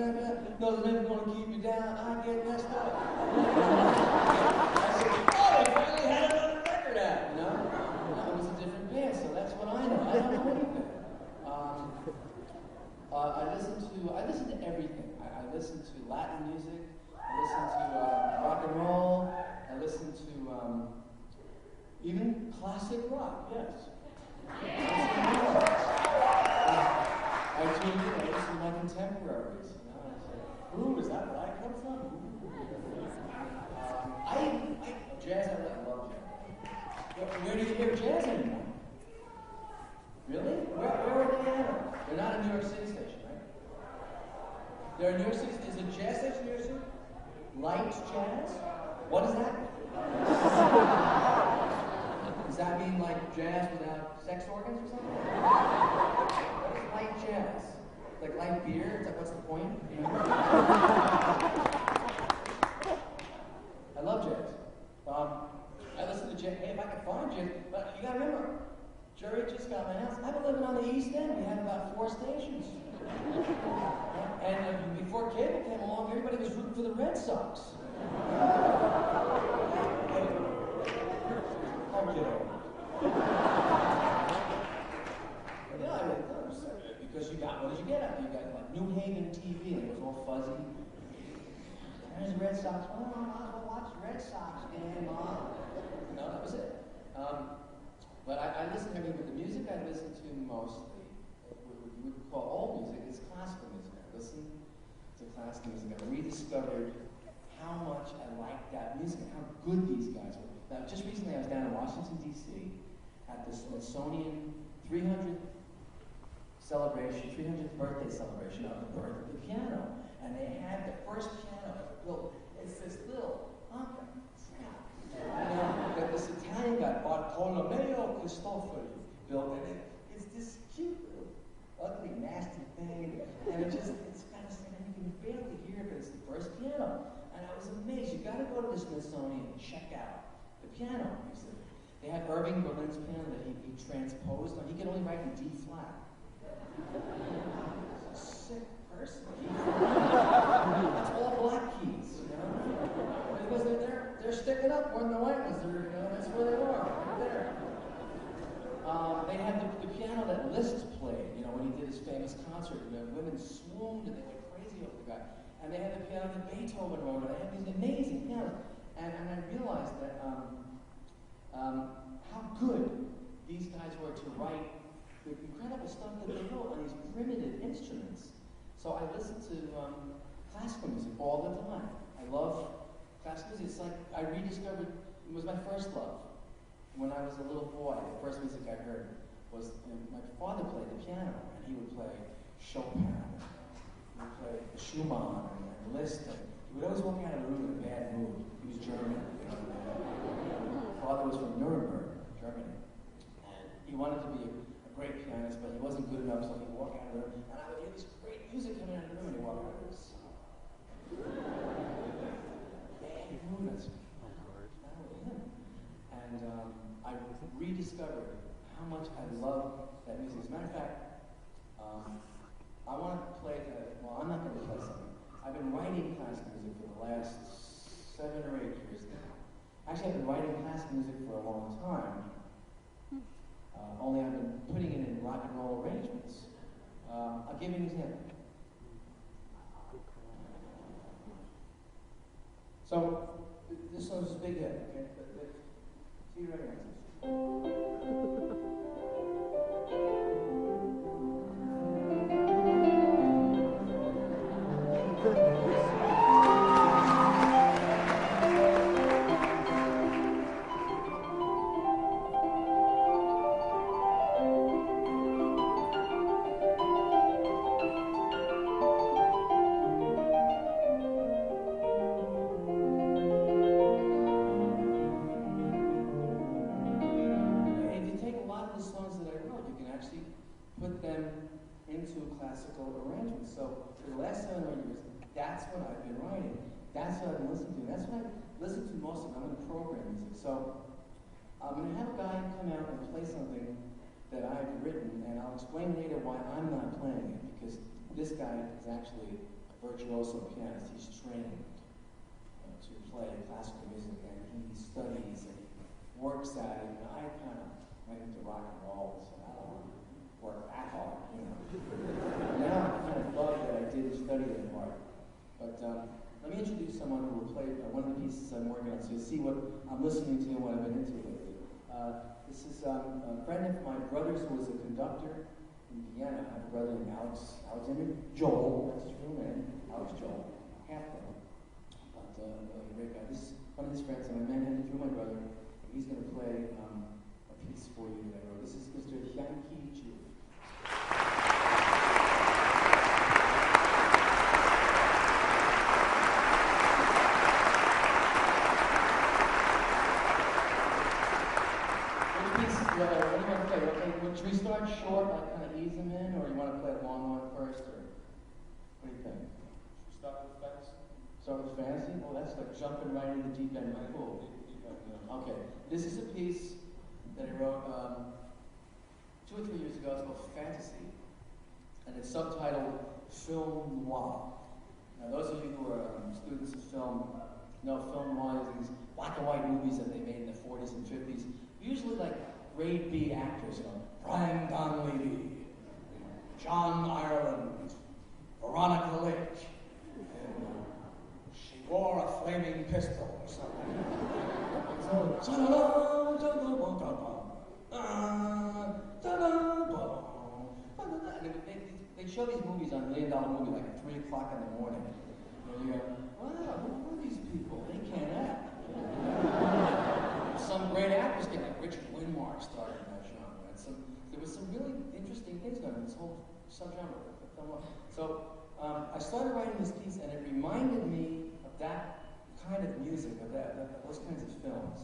nothing's ever gonna keep you down, I get messed up. I said, oh, they finally had another record out, you know? It was a different band, so that's what I know. I don't know anything. I listen to everything. I listen to Latin music, I listen to rock and roll, I listen to even classic rock, yes. I tuned in, I listened to my contemporaries. You know, I said, ooh, is that where I come from? Jazz, I love jazz. Where do you hear jazz anymore? Really? Where are they at? They're not a New York City station, right? They're a New York City. Is a jazz station in New York City? Light jazz? What does that mean? Does that mean like jazz without sex organs or something? What is light jazz? Like light beer? It's like, what's the point? You know? I love jazz. I listen to jazz. Hey, if I can find jazz, but you gotta remember, Jerry just got my house. I've been living on the East End. We had about 4 stations. And before cable came along, everybody was rooting for the Red Sox. I'll get over it. Yeah, I mean, because you got, what did you get out? You got like New Haven TV, and it was all fuzzy. There's the Red Sox. Oh, I might as well watch the Red Sox game, Mom. No, that was it. But I listen, I mean, the music I listen to mostly, what you would call old music, is classical music. I listen to classical music. I rediscovered how much I liked that music, how good these guys were. Now, just recently I was down in Washington, D.C. at the Smithsonian 300th birthday celebration of the birth of the piano. And they had the first piano built. It's this little this Italian guy, Bartolomeo Cristofori, built it. It's this cute little ugly, nasty thing, and it's kind of something you can barely hear, but it's the first piano. And I was amazed. You got to go to the Smithsonian and check out the piano. They had Irving Berlin's piano that he transposed. He could only write in D flat. He's a sick person. That's all black keys, you know. Because they're sticking up more than the white ones. That's where they are, right there. They had the piano that Liszt played, when he did his famous concert, and the women swooned and they went crazy over the guy. And they had the piano that Beethoven wrote. They had these amazing pianos. And I realized that how good these guys were to write the incredible stuff that they wrote on these primitive instruments. So I listen to classical music all the time. I love classical music. It's like I rediscovered, it was my first love. When I was a little boy, the first music I heard was, my father played the piano, and he would play Chopin, he would play Schumann, and Liszt, and he would always walk out of the room in a bad mood. He was German. My father was from Nuremberg, Germany. And he wanted to be a great pianist, but he wasn't good enough, so he'd walk out of the room, and I would hear this great music coming out of the room, and he'd walk out of this. Bad mood, that's not with him. And I rediscovered how much I love that music. As a matter of fact, I want to play, I'm not going to play something. I've been writing classical music for the last 7 or 8 years now. Actually, I've been writing classical music for a long time. Only I've been putting it in rock and roll arrangements. I'll give you an example. So, this song's a big hit, okay? But see you right here. Classical arrangements. So for the last 7 or 8 years, that's what I've been writing. That's what I've been listening to. That's what I listen to most of. I'm going to program music. So I'm going to have a guy come out and play something that I've written, and I'll explain later why I'm not playing it, because this guy is actually a virtuoso pianist. He's trained to play classical music, and he studies and he works at it. And I kind of went into rock and roll, so I don't want to work that hard, Now I kind of love that I didn't study that hard. But let me introduce someone who will play one of the pieces I'm working on, so you see what I'm listening to and what I've been into lately. This is a friend of my brother's who was a conductor in Vienna. I have a brother named Alexander Joel. That's his real name, Alex Joel. Half brother. But a great guy. This is one of his friends, and I met him through my brother. And he's going to play a piece for you that I wrote. This is Mr. Hyangki Ju. Should we start short, like kind of ease them in, or you want to play a long one first, or what do you think? Should we start with fantasy? Start with fantasy? Well, that's like jumping right in the deep end of the pool. Okay, this is a piece that I wrote 2 or 3 years ago. It's called Fantasy, and it's subtitled Film Noir. Now, those of you who are students of film know film noir is these black and white movies that they made in the 40s and 50s, usually like grade B actors, Brian Donlevy, John Ireland, Veronica Lake, and she wore a flaming pistol or something. They show these movies on $1 Million Movie like at 3 o'clock in the morning. And you go, wow, who are these people? They can't act. Some great actors get like Richard Widmark started in that genre. And there was some really interesting things going on in this whole subgenre. So I started writing this piece, and it reminded me of that kind of music, of those kinds of films.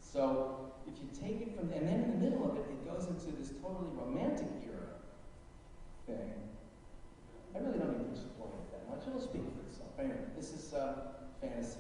So if you take it from, and then in the middle of it, it goes into this totally romantic era thing. I really don't need to explain it that much. It'll speak for itself. Anyway, this is Fantasy.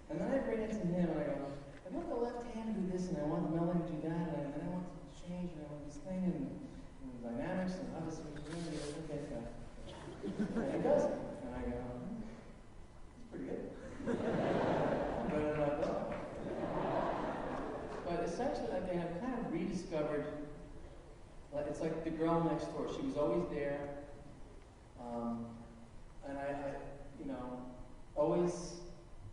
And then I bring it to him and I go, I want the left hand to do this and I want the melody to do that and then I want to change and I want this thing and dynamics and obviously he goes, okay, so. And he does it. And I go, it's pretty good. Better than I thought. But essentially, I have kind of rediscovered, it's like the girl next door. She was always there. And I always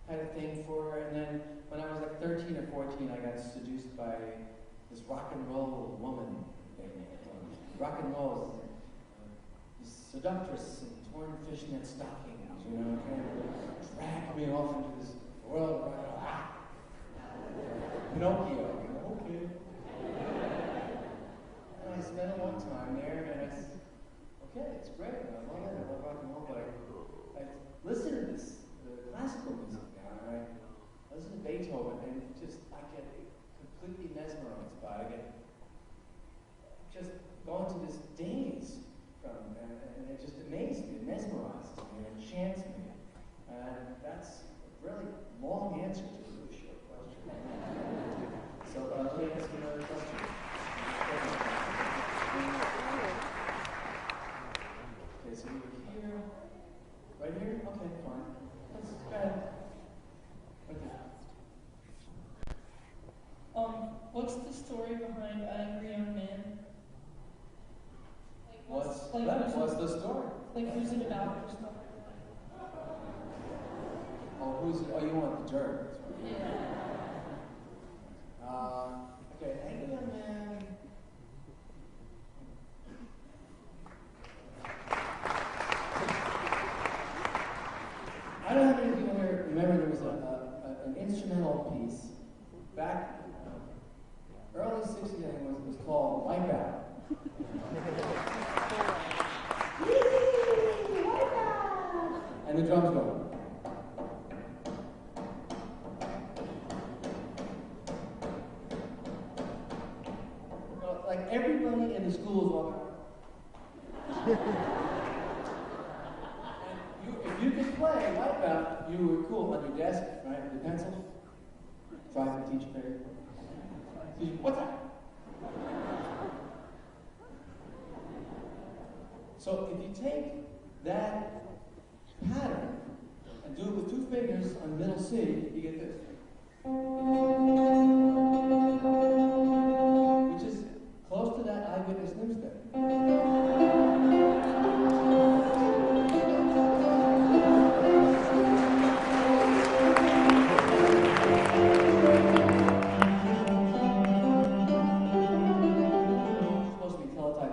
had a thing for her. And then when I was like 13 or 14, I got seduced by this rock and roll woman. Rock and roll is seductress in torn fishnet stockings, kind of dragged me off into this world where Pinocchio, okay. And I spent a long time there, and it's okay, it's great, I love it, I love rock and roll, but I listen to this classical music now, and I listen to Beethoven, and I get completely mesmerized by it. I get just going to this daze from, and it just amazes me, it mesmerizes me, it enchants me. And that's a really long answer to a really short question. So let me ask you another question. Okay, so we were here, right here? Okay, fine. Let's go ahead. Okay. What's the story behind Angry Young Man? What's the story? Like, who's it about or something? Oh, you want the dirt? Yeah. Okay, Angry Young Man. I don't know how many people here remember there was an instrumental piece back early 60s, I think it was called Wipeout. And the drums go. Like everybody in the school is walking. If you could play Wipeout, you were cool on your desk, right? With a pencil. Try to teach period. What's that? So if you take that pattern and do it with 2 fingers on middle C, you get this. Which is close to that Eyewitness News thing.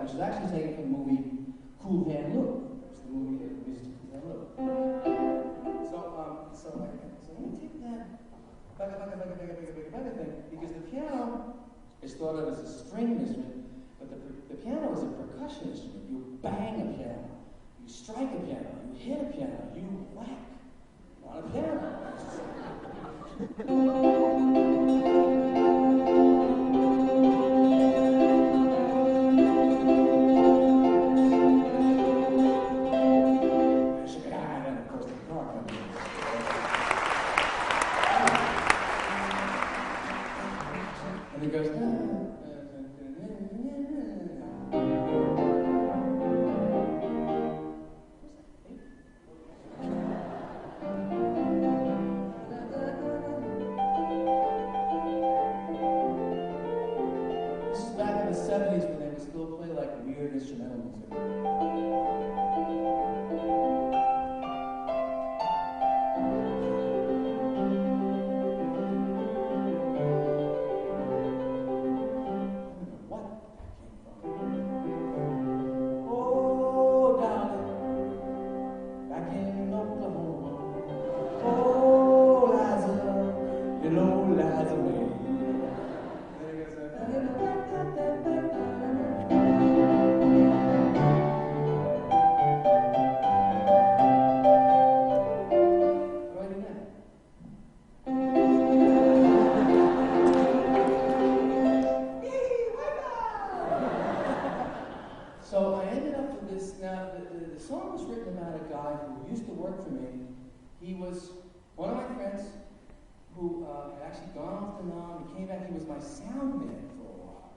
Which is actually taken from the movie Cool Hand Luke. It's the movie that was Cool Hand Luke. So let me take that back thing, because the piano is thought of as a string instrument, but the piano is a percussion instrument. You bang a piano, you strike a piano, you hit a piano, you whack on a piano. And it goes, this is back in the 70s when they would still play like weird instrumental music. my sound man for a while.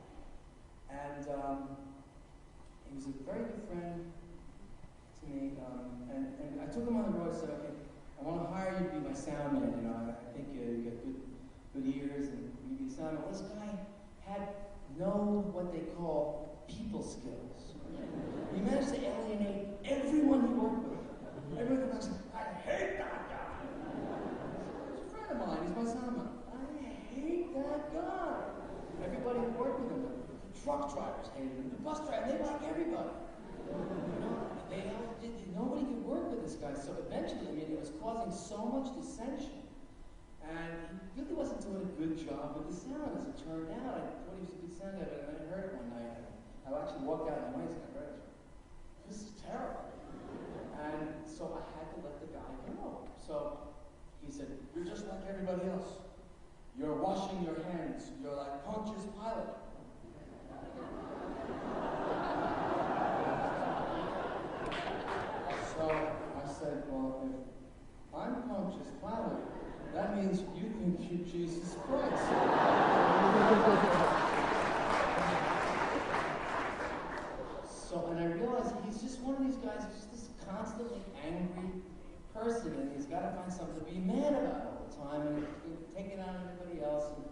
And he was a very good friend to me. And I took him on the road and said, okay, I want to hire you to be my sound man. You know, I think you got good ears and you be a sound man. Well, this guy had what they call people skills. He managed to alienate everyone he worked with. Everyone was like, I hate that guy. He's a friend of mine. He's my sound man. I hate that guy. Everybody who worked with him, the truck drivers hated him, the bus drivers, they like everybody. Nobody could work with this guy. So eventually, I mean, it was causing so much dissension. And he really wasn't doing a good job with the sound, as it turned out. I thought he was a good sound guy, but then I heard it one night. I actually walked out in the noise and I heard it. This is terrible. And so I had to let the guy go. So he said, you're just like everybody else. You're washing your hands. You're like Pontius Pilate. So I said, well, if I'm Pontius Pilate, that means you think you're Jesus Christ. And I realized he's just one of these guys who's just this constantly angry person, and he's got to find something to be mad about all the time, and take it out on everybody else. And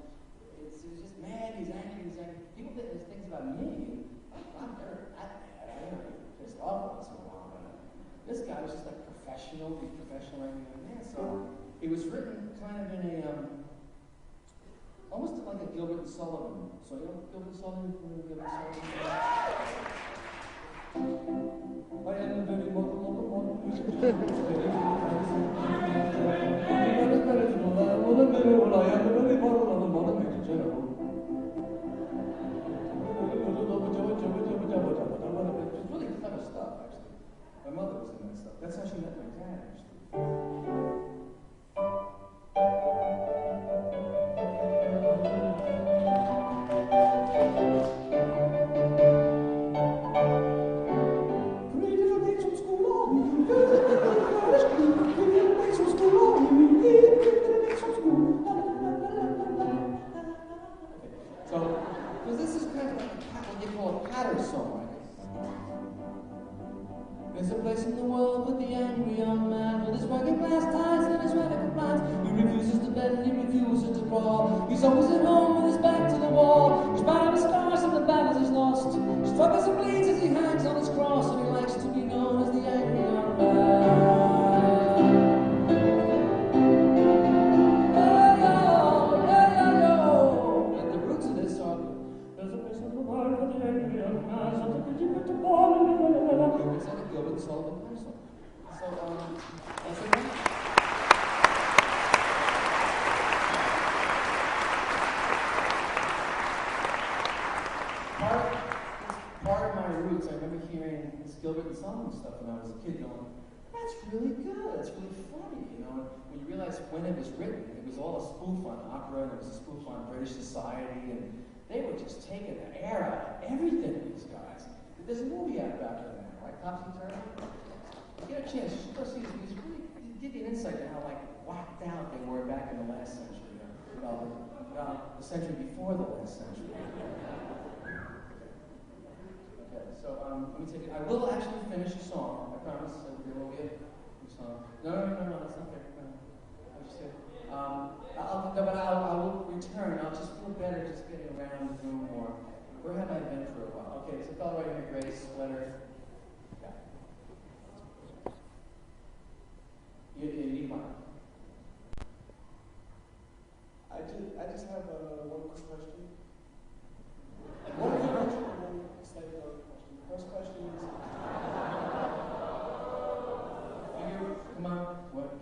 it's just mad, he's angry. People think there's things about me, and I'm never that mad. I never get pissed off once in a while. But this guy was just like professional, he's professional angry man. So it was written kind of in a, almost like a Gilbert and Sullivan. So you know Gilbert and Sullivan? I am very It's really clever stuff, actually. My mother was in that stuff. That's how she met my dad, actually. There's a place in the world with the angry young man with his working class ties and his radical plans. He refuses to bend, he refuses to crawl. He's always at home with his back to the wall. He's proud of his scars and the battles he's lost. Struggles and bleeds as he hangs on his cross, and he likes to be known as the angry young man. And the roots of this song, there's a place in the world with the angry young man, something that you get to fall in. It's like a Gilbert and Sullivan person. So, that's it. Part of my roots, I remember hearing this Gilbert and Sullivan stuff when I was a kid going, that's really good, that's really funny, you know. When you realize when it was written, it was all a spoof on opera, and it was a spoof on British society, and they were just taking the air out of everything, these guys. There's a movie out about it now, right? Topsy Turvy? If you get a chance, you should go see these. Really give you an insight to how whacked out they were back in the last century, the century before the last century. Okay, so let me take it. I will actually finish a song. I promise. There will be a song. No, that's not fair. No. I just said. But I will return. I'll just feel better just getting around the room more. Where have I been for a while? Okay, it's a fellow right here, Grace, Leonard. Yeah. You need mine. I just have one quick question. One quick question and one slightly other question. The first question is... Come on,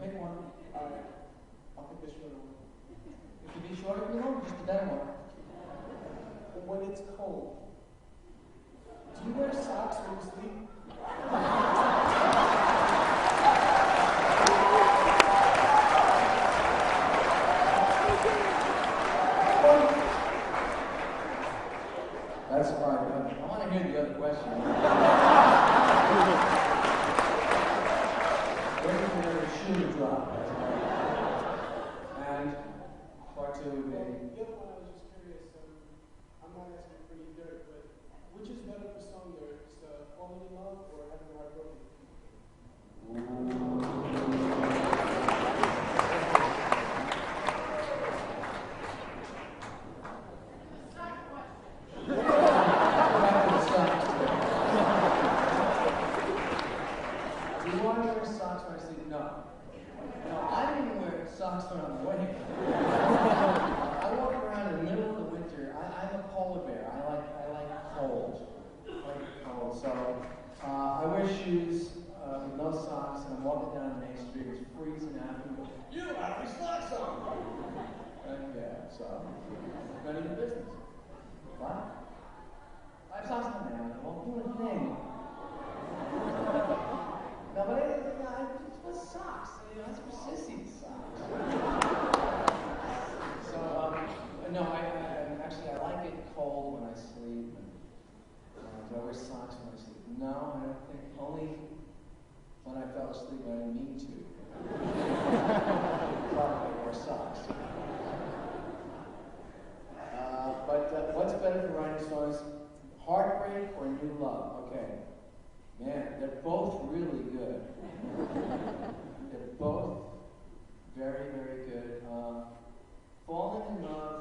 pick one. Alright, I'll pick the shorter one. It could be shorter if you want, just the better one. When it's cold, do you wear socks when you sleep? That's hard. I want to hear the other question. Waiting for the shoe to drop. And part two would be... The other one I was just curious. wait. I walk around in the middle of the winter. I'm a polar bear. I like cold. I like cold. So I wear shoes with no socks, and I'm walking down Main Street. It's freezing out. People go, "You have any socks on?" Yeah. So none of your business. What? I have socks on now. I won't do anything. No, but it's with socks. You know, that's for sissies. Socks. So, no, actually I like it cold when I sleep. And, do I wear socks when I sleep? No, I don't think. Only when I fell asleep, I didn't mean to. Probably wear socks. But what's better for writing songs? Heartbreak or new love? Okay. Man, they're both really good. They're both very, very good. Falling in love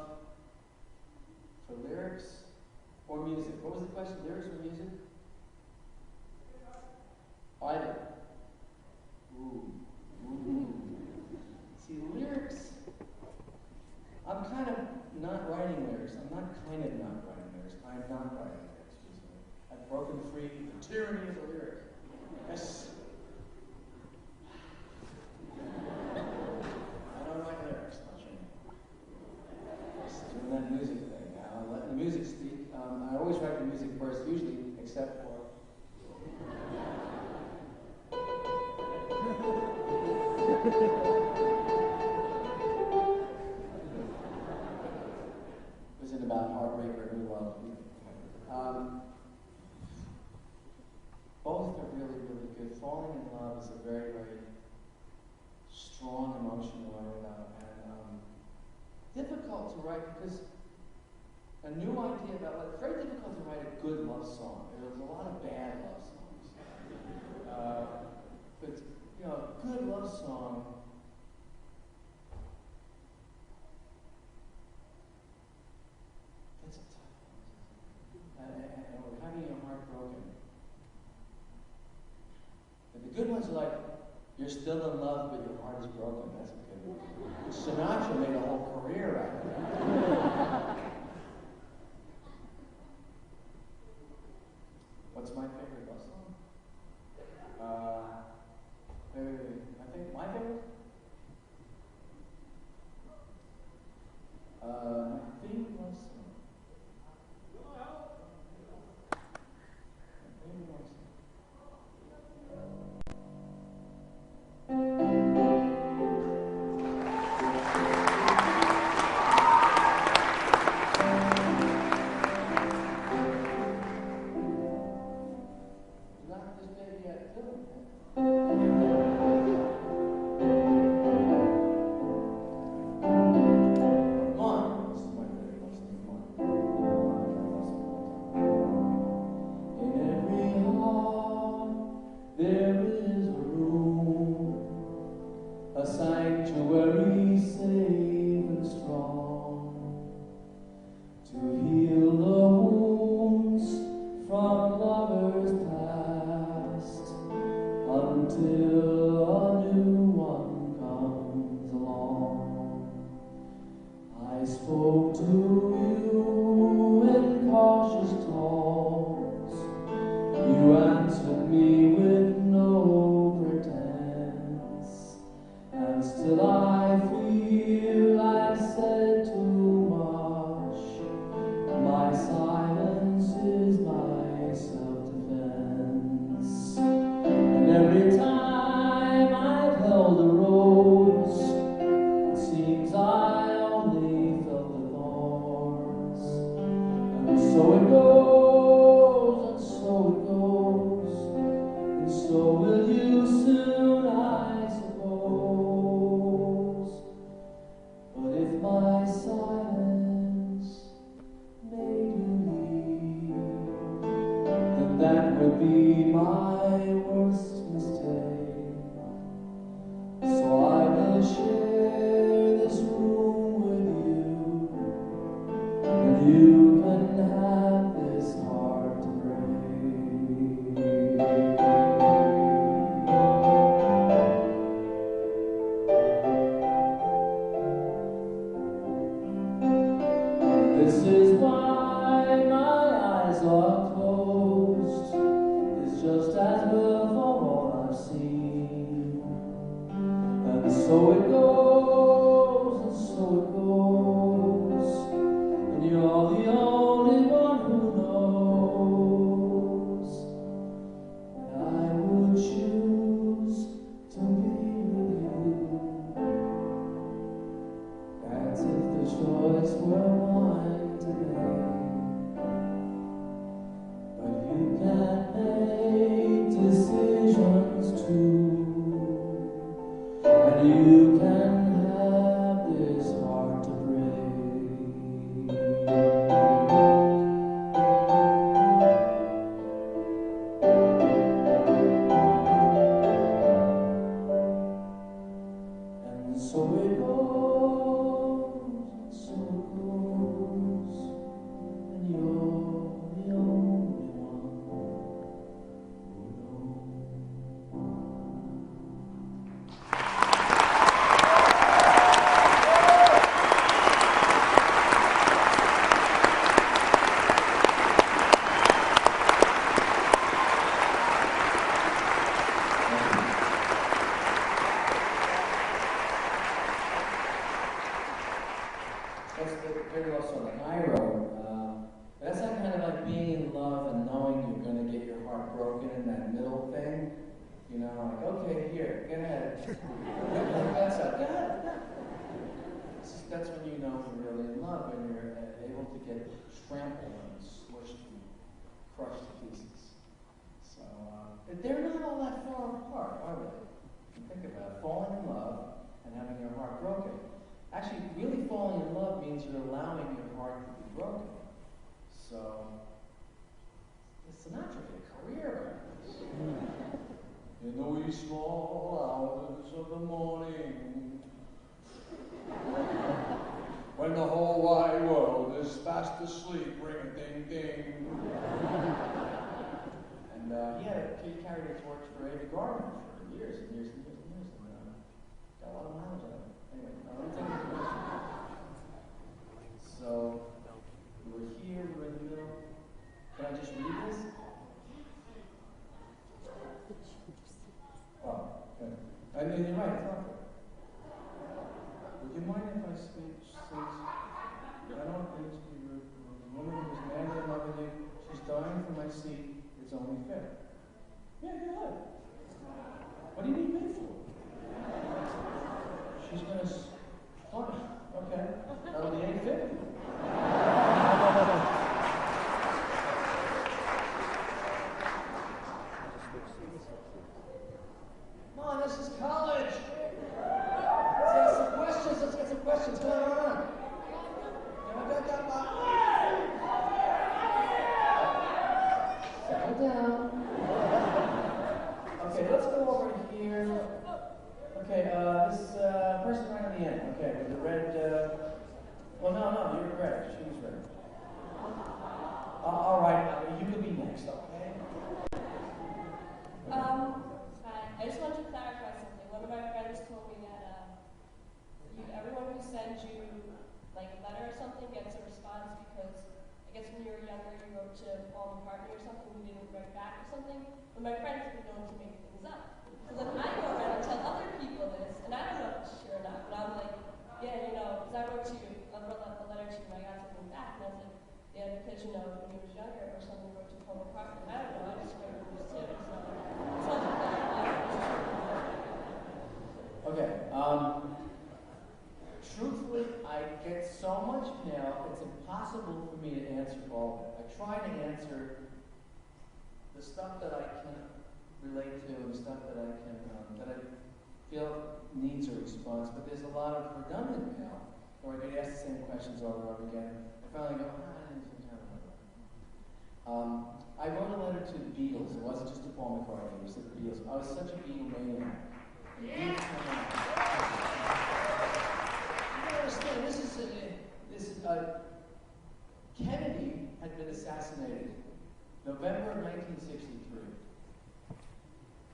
for lyrics or music? What was the question? Lyrics or music? Either. Ooh. See, lyrics, I'm kind of not writing lyrics. I'm not kind of not writing lyrics. I'm not writing lyrics. I've broken free from the tyranny of the lyric. Yes. I don't write lyrics, not sure. Just doing that music thing now. Let the music speak. I always write the music first, usually, except for. Was it about heartbreak or new love? Both are really, really good. Falling in love is a very, very strong emotion to write about, and difficult to write because a new idea about love. It's very difficult to write a good love song. There's a lot of bad love songs, but you know, a good love song. That's a tough one. And having your heart broken. And the good ones are like, you're still in love, but your heart is broken. That's a good one. Sinatra made a whole career out of that. What's my favorite love song? I think my favorite? My favorite love song. This is why my eyes are closed. It's just as before all I've seen. And so it goes, and so it goes. And you're the only one who knows. And I would choose to be with you. As if the choice were mine to make. But you can't make decisions too. And you can have this heart to break. And so it goes, and so it goes, and you're the only one who knows. That's the very well song that I wrote. That's that kind of like being in love and knowing you're going to get your heart broken in that middle thing. You know, like, okay, here, get ahead. That's up. Go ahead. That's when you know you're really in love, when you're able to get trampled and smushed and crushed to pieces. So, they're not all that far apart, are they? You think about it. Falling in love and having your heart broken. Actually, really falling in love means you're allowing your heart to be broken. So, Sinatra had a career out of this. In the wee small hours of the morning, when the whole wide world is fast asleep, ring-a-ding-ding. And he carried his torch for Ava Gardner for years and years and years and years, and got a lot of mileage out of it. Anyway, let me take it to the So, we're here, we're in the middle. Can I just read this? Oh, okay. I mean, you're right, it's not fair. Would you mind if I speak, please? I don't mean to be rude. The woman who is madly in love with you, she's dying for my seat. It's only fair. Yeah, go ahead. What do you need me for? She's gonna fine. Okay. That'll be $8.50. Come on, this is college. Let's ask some questions. Let's get some questions going on. Settle down. Okay, let's go over here. Okay, this person right at the end. Okay, with the red. Well, no, you're red. She was red. All right, you could be next. Okay. Hi. I just wanted to clarify something. One of my friends told me that everyone who sends you like a letter or something gets a response because I guess when you were younger you wrote to Paul McCartney or something who didn't write back or something. But my friends have been known to make things up. So then I go around and tell other people this, and I don't know if it's true or not, but I'm like, yeah, because I wrote to you, I wrote a letter to you and I got something back, and I was like, yeah, because when he was younger or something, wrote to Paul McCartney. I don't know, I just wrote rumors too, so Okay. Truthfully, I get so much mail, it's impossible for me to answer all of it. I try to answer the stuff that I can relate to and stuff that I can, that I feel needs a response, but there's a lot of redundant mail, or I get asked the same questions over and over again. I finally go, I didn't think I I wrote a letter to the Beatles. It wasn't just to Paul McCartney, it was to the Beatles. I was such a Beatle maniac. You gotta understand, Kennedy had been assassinated November of 1963.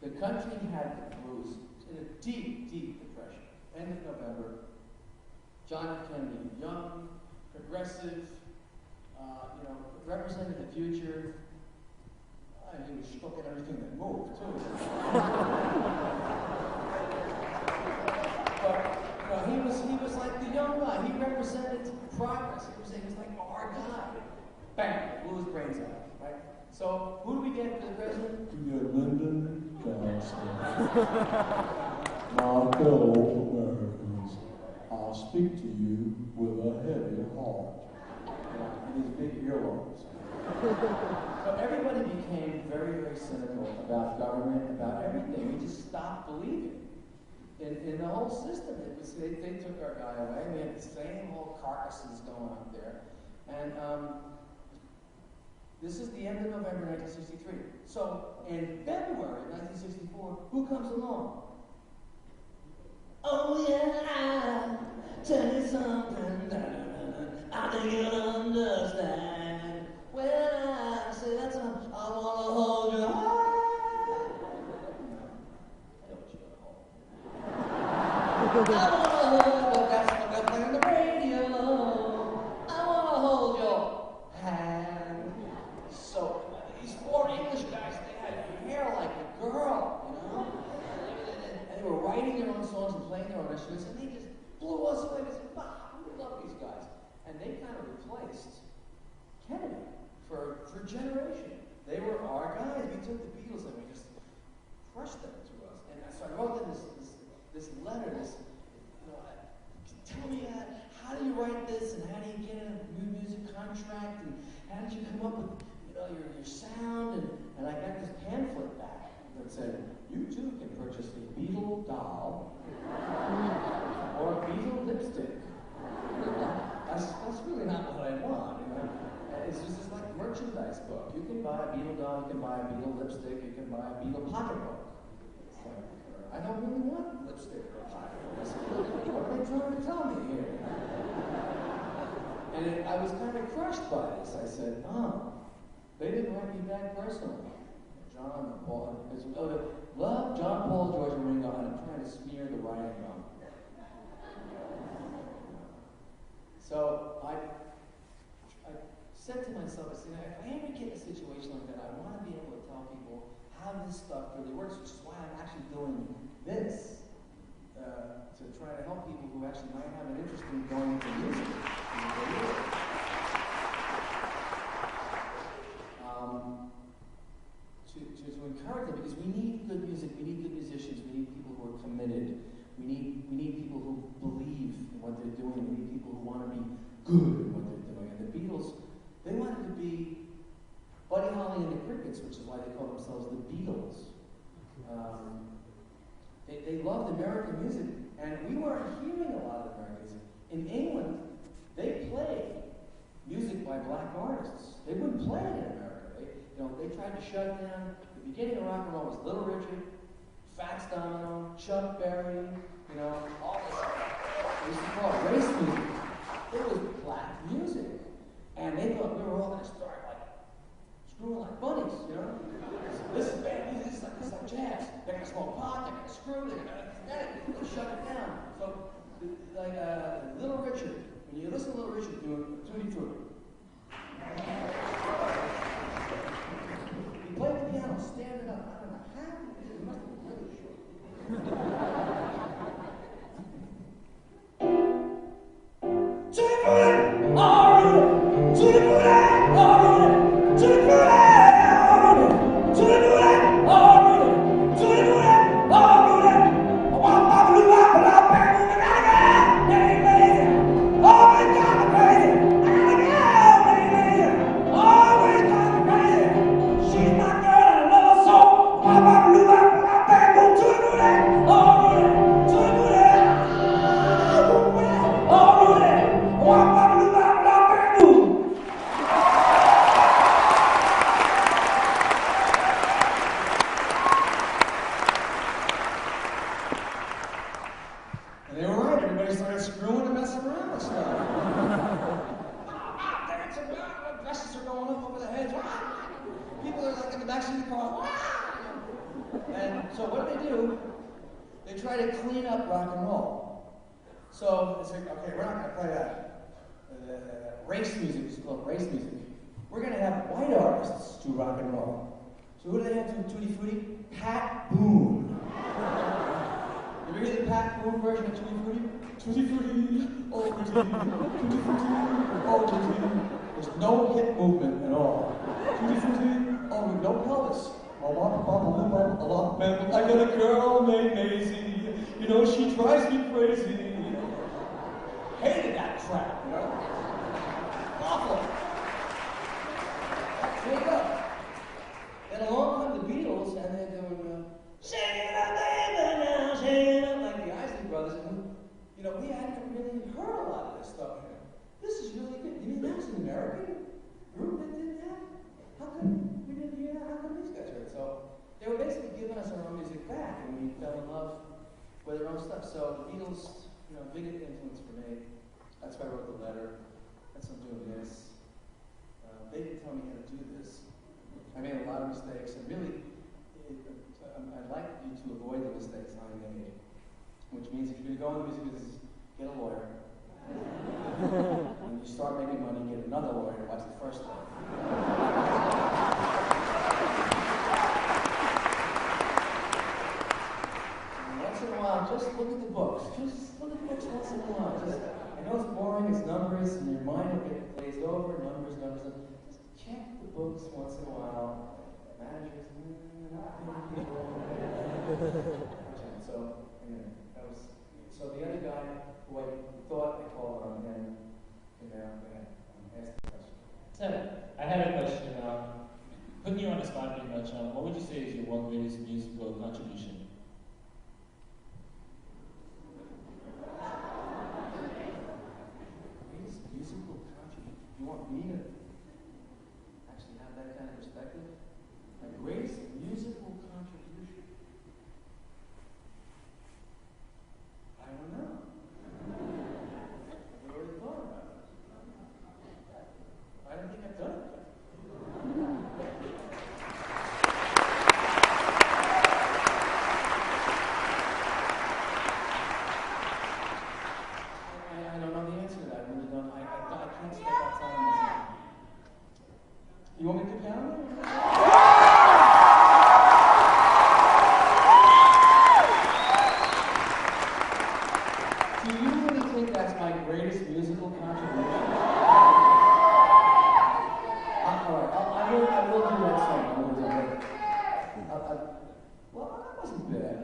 The country had the blues in a deep, deep depression. End of November. John F. Kennedy, young, progressive, represented the future. And he was stuck in everything that moved, too. But he was like the young guy. He represented progress. He was like our guy. Bang, blew his brains out, right? So who do we get for the president? We get Lyndon Johnson. My fellow Americans, I'll speak to you with a heavy heart. And these big earlobes. So everybody became very, very cynical about government, about everything. We just stopped believing in the whole system. It was, they took our guy away. We had the same old carcasses going up there. And this is the end of November 1963. So in February 1964, who comes along? Oh yeah, I'll tell you something, I think you'll understand. When I say that's I wanna hold your heart. I know what you're gonna hold. I wanna hold your, that's what they're playing on the radio. I wanna hold your hand. So these four English guys, they had hair like a girl, you know? And they were writing their own songs and playing their own instruments, and they just blew us away. They said, wow, we love these guys. And they kind of replaced Kennedy for a generation. They were our guys. We took the Beatles and we just crushed them to us. And so I wrote them this letter, tell me how do you write this, and how do you get a new music contract, and how did you come up with your sound, and I got this pamphlet back that said, you too can purchase a Beatle doll or a Beatle lipstick. That's really not what I want, you know. It's just like a merchandise book. You can buy a Beatle doll, you can buy a Beatle lipstick, you can buy a Beatle pocketbook. I don't really want lipstick or a pocketbook. What are they trying to tell me here? And I was kind of crushed by this. I said, they didn't write me back personally. John, Paul, love, John, Paul, George, and Ringo, and I'm trying to smear the writing on. So I said to myself, I said, if I ever get in a situation like that, I want to be able to tell people how this stuff really works, which is why I'm actually doing this, to try to help people who actually might have an interest in going into music. To encourage them, because we need good music, we need good musicians, we need people who are committed, we need people who believe in what they're doing, we need people who want to be good in what they're doing. And the Beatles, they wanted to be Buddy Holly and the Crickets, which is why they call themselves the Beatles. They loved American music, and we weren't hearing a lot of American music. In England, they played music by black artists. They wouldn't play it in America. They tried to shut down. The beginning of rock and roll was Little Richard, Fats Domino, Chuck Berry, all this stuff. They used to call it race music. It was black music. And they thought we were all going to start screwing like bunnies, This is bad music, this is like jazz. They're going to smoke pot, they're going to screw, they're going to shut it down. So, Little Richard, when you listen to Little Richard doing Tutti Frutti, he played the piano standing up. I don't know how he did it. He must have been really short. race music. It's called race music. We're going to have white artists do rock and roll. So who do they have to Tutti Frutti? Pat Boone. You ever hear the Pat Boone version of Tutti Frutti? Tutti Frutti, oh Tutti, Tutti Frutti, oh Tutti. There's no hip movement at all. Tutti Frutti, oh no pelvis. I got a girl named Maisie. You know, she drives me crazy. Hated that crap, you know? Awful. There you go. Then along come the Beatles, and they're doing, shake it up, baby, now, shake it up, like the Isley Brothers. And, you know, we hadn't really heard a lot of this stuff here. This is really good. You mean that was an American group that did that? How come we didn't hear that? How come these guys heard it? So they were basically giving us our own music back, and we fell in love with our own stuff. So the Beatles, you know, big influence for me. That's why I wrote the letter. That's why I'm doing this. They didn't tell me how to do this. I made a lot of mistakes, and really, I'd like you to avoid the mistakes I made. Which means if you're going to go in the music business, get a lawyer. When you start making money, get another lawyer to watch the first one. And once in a while, just look at the books. Just look at the books once in a while. I know it's boring, it's numbers, and your mind will get glazed over, numbers. Just check the books once in a while. Managers, not many people. So, anyway, that was. So the other guy who I thought I called on him, you know, asked the question. So, I have a question. Putting you on the spot pretty much, what would you say is your one greatest musical contribution? Greatest musical contribution? You want me to actually have that kind of perspective? My greatest musical contribution? I don't know. I've already thought about it. I don't think I've done it yet. I don't know the answer to that. I really don't. I can't step outside of myself. You want me to piano? Do you really think that's my greatest musical contribution? All right, I will do that song. I will do that. Well, that wasn't bad.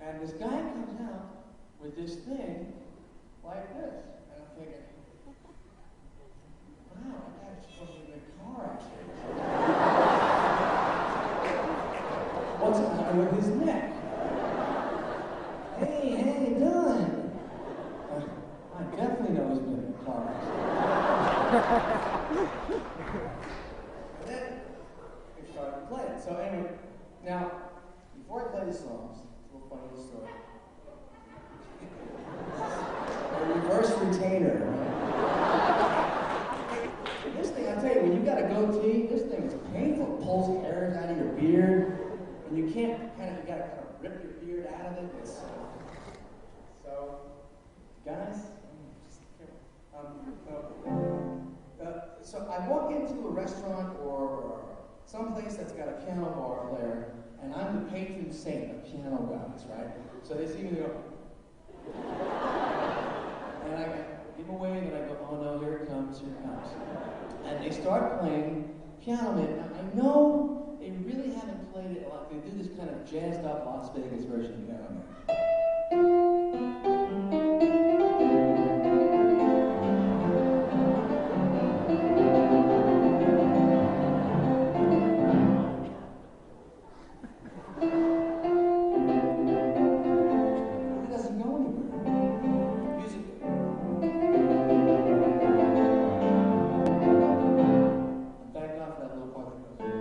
And this guy comes out with this thing like this. And I'm thinking, wow, that guy's supposed to be in a car accident. What's the matter with his neck? Hey, how you doing? I definitely know he's been in a car accident. And then we started to play it. So anyway, now, before I play the songs, it's a little funny little story. A reverse retainer. This thing, I tell you, when you got a goatee, this thing is painful. It pulls the hairs out of your beard, and you can't you gotta kind of rip your beard out of it. It's, so, guys, just so I walk into a restaurant or someplace that's got a piano bar player, and I'm the patron saint of piano guys, right? So they see me, they go, and I go, give them away, then I go, oh no, here it comes, here it comes. And they start playing Piano Man. Now, I know they really haven't played it a lot. They do this kind of jazzed up Las Vegas version of Piano Man. It doesn't go anywhere. Music. Thank God for that little part that goes.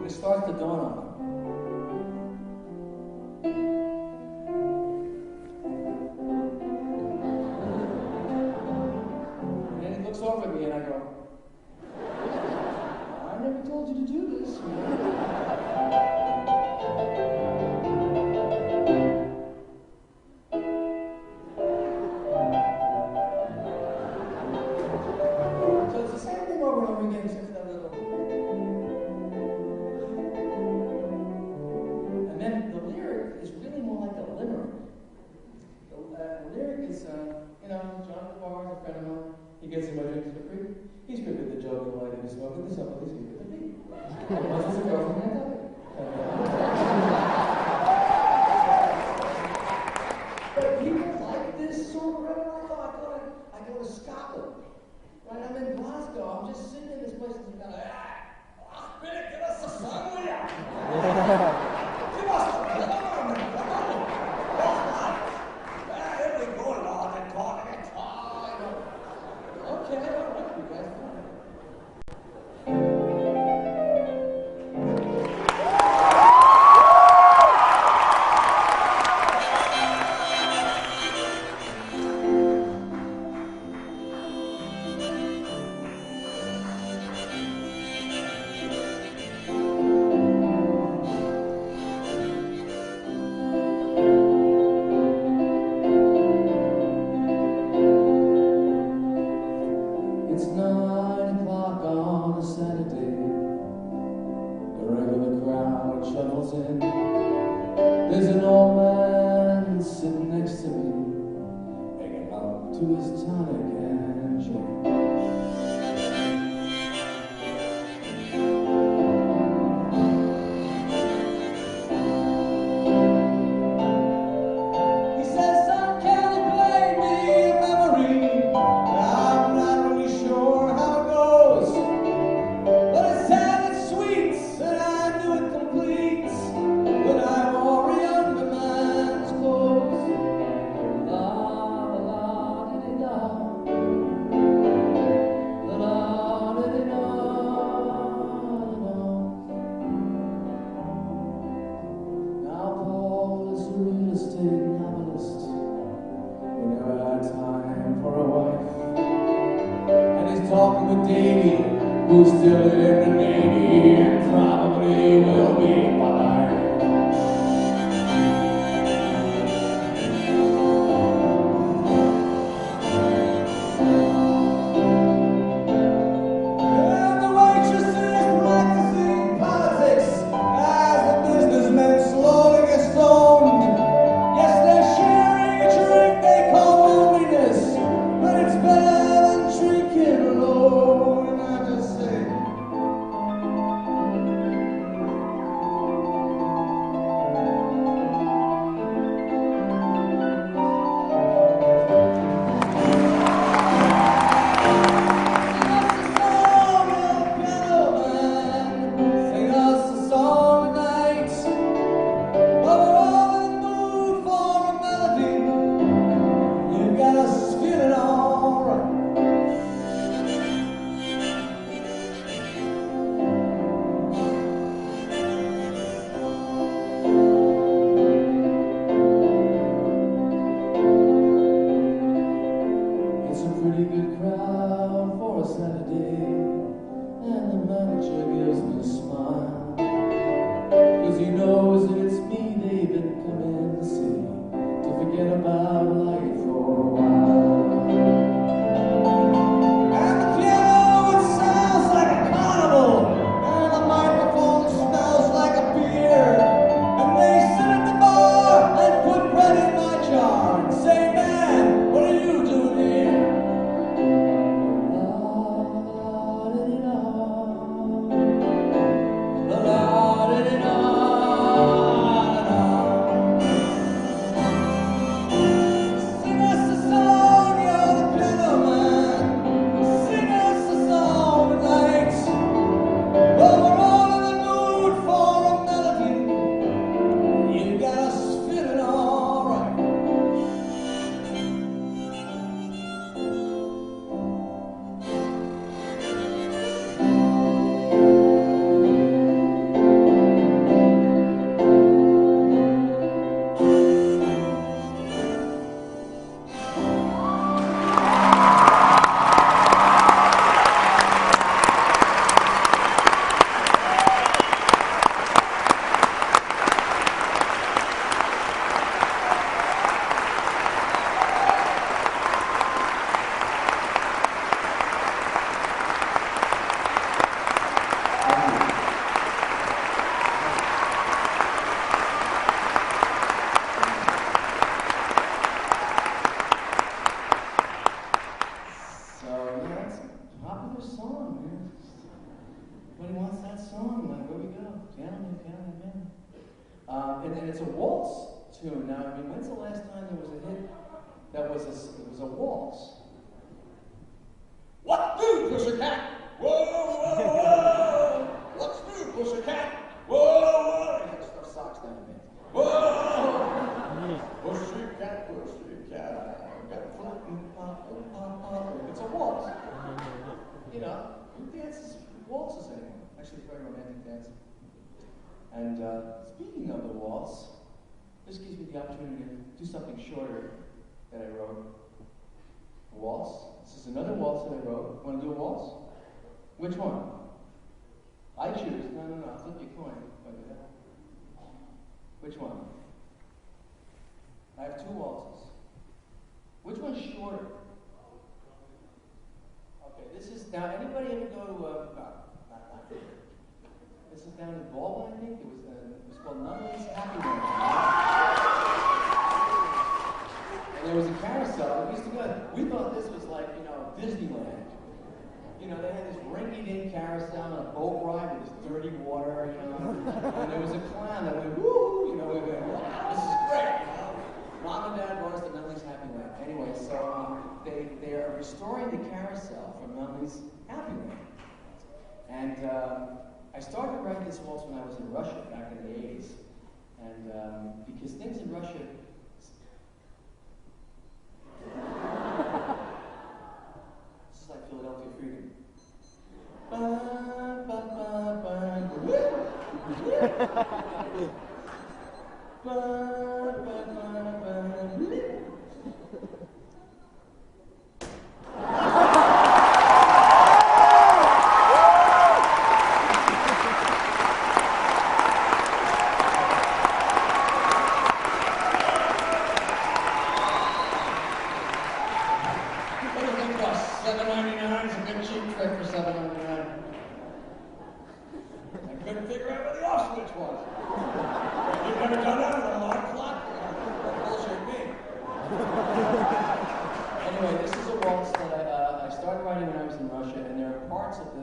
It starts to dawn on me. And then he looks over at me and I go, I never told you to do this. So it's the same thing over and over again, except for that little. And then the lyric is really more like a limerick. The lyric is, John DeVar is a friend of mine. He gets in my drinks for free. He's good with the joke and the light and the smoke and the summer. He's good with the beat. Once it's a girlfriend, I tell But people like this sort of rhetoric. I go to Scotland. Right, I'm in Glasgow. I'm just sitting in this place and kind of, give us a song, will ya? Give us a song, here we go, Lord, and God, and okay, all right, you guys. It's 9 o'clock on a Saturday. The regular crowd shuffles in. There's an old man sitting next to me, hanging out to his tonic and gin. He says, "Son, can you play me a memory? I'm not really sure how it goes, but it's sad, it's sweet, and I knew it complete when I wore a younger man's clothes." La la la di da, la la di da, Now Paul is a real estate novelist who never had time for a wife. And he's talking with Davy, who's still in the Navy and probably will be fine. And the waitress is practicing politics as the businessmen slowly get stoned. Yes, they're sharing a drink they call loneliness, but it's better than drinking alone. And I just say, sing us a song tonight. Well, we're all in the mood for a melody. You've got us feeling all right. It's a pretty good crowd for a Saturday, and the manager gives me a smile, 'cause he knows that it's me they've been coming to see, to forget about life for a while. And the piano, it sounds like a carnival, and the microphone smells like a beer, and they sit at the bar and put bread in my jar and say, a waltz tune. Now, I mean, when's the last time there was a hit that was a waltz? What's new, pussycat? Whoa, whoa, whoa! What's new, pussycat? Whoa, whoa! I had to stuff socks down a bit. Whoa! Pussycat, pussycat, got foot and pop and pop. It's a waltz. You know, who dances waltzes anymore? Actually, it's a very romantic dance. And speaking of the waltz, this gives me the opportunity to do something shorter that I wrote. A waltz. This is another waltz that I wrote. Want to do a waltz? Which one? I choose. No, I'll flip your coin. Want to do that? Which one? I have two waltzes. Which one's shorter? Okay, this is now. Anybody ever go to not here. This is down in Baldwin, I think. It was called Nunley's Happy Land. And there was a carousel. We used to go. We thought this was like, Disneyland. They had this rinky-dink carousel and a boat ride with this dirty water, And there was a clown that went, woo, we went, this is great, Mom and Dad brought us to Nunley's Happy Land. Anyway, so they are restoring the carousel from Nunley's Happy Land. And I started writing this waltz when I was in Russia back in the 80s. And because things in Russia... This is like Philadelphia Freedom. $7.99 is a good cheap trick for $7.99. I couldn't figure out where the off switch was. You've never done that with an alarm clock? Bullshit me. Anyway, this is a waltz that I started writing when I was in Russia, and there are parts of I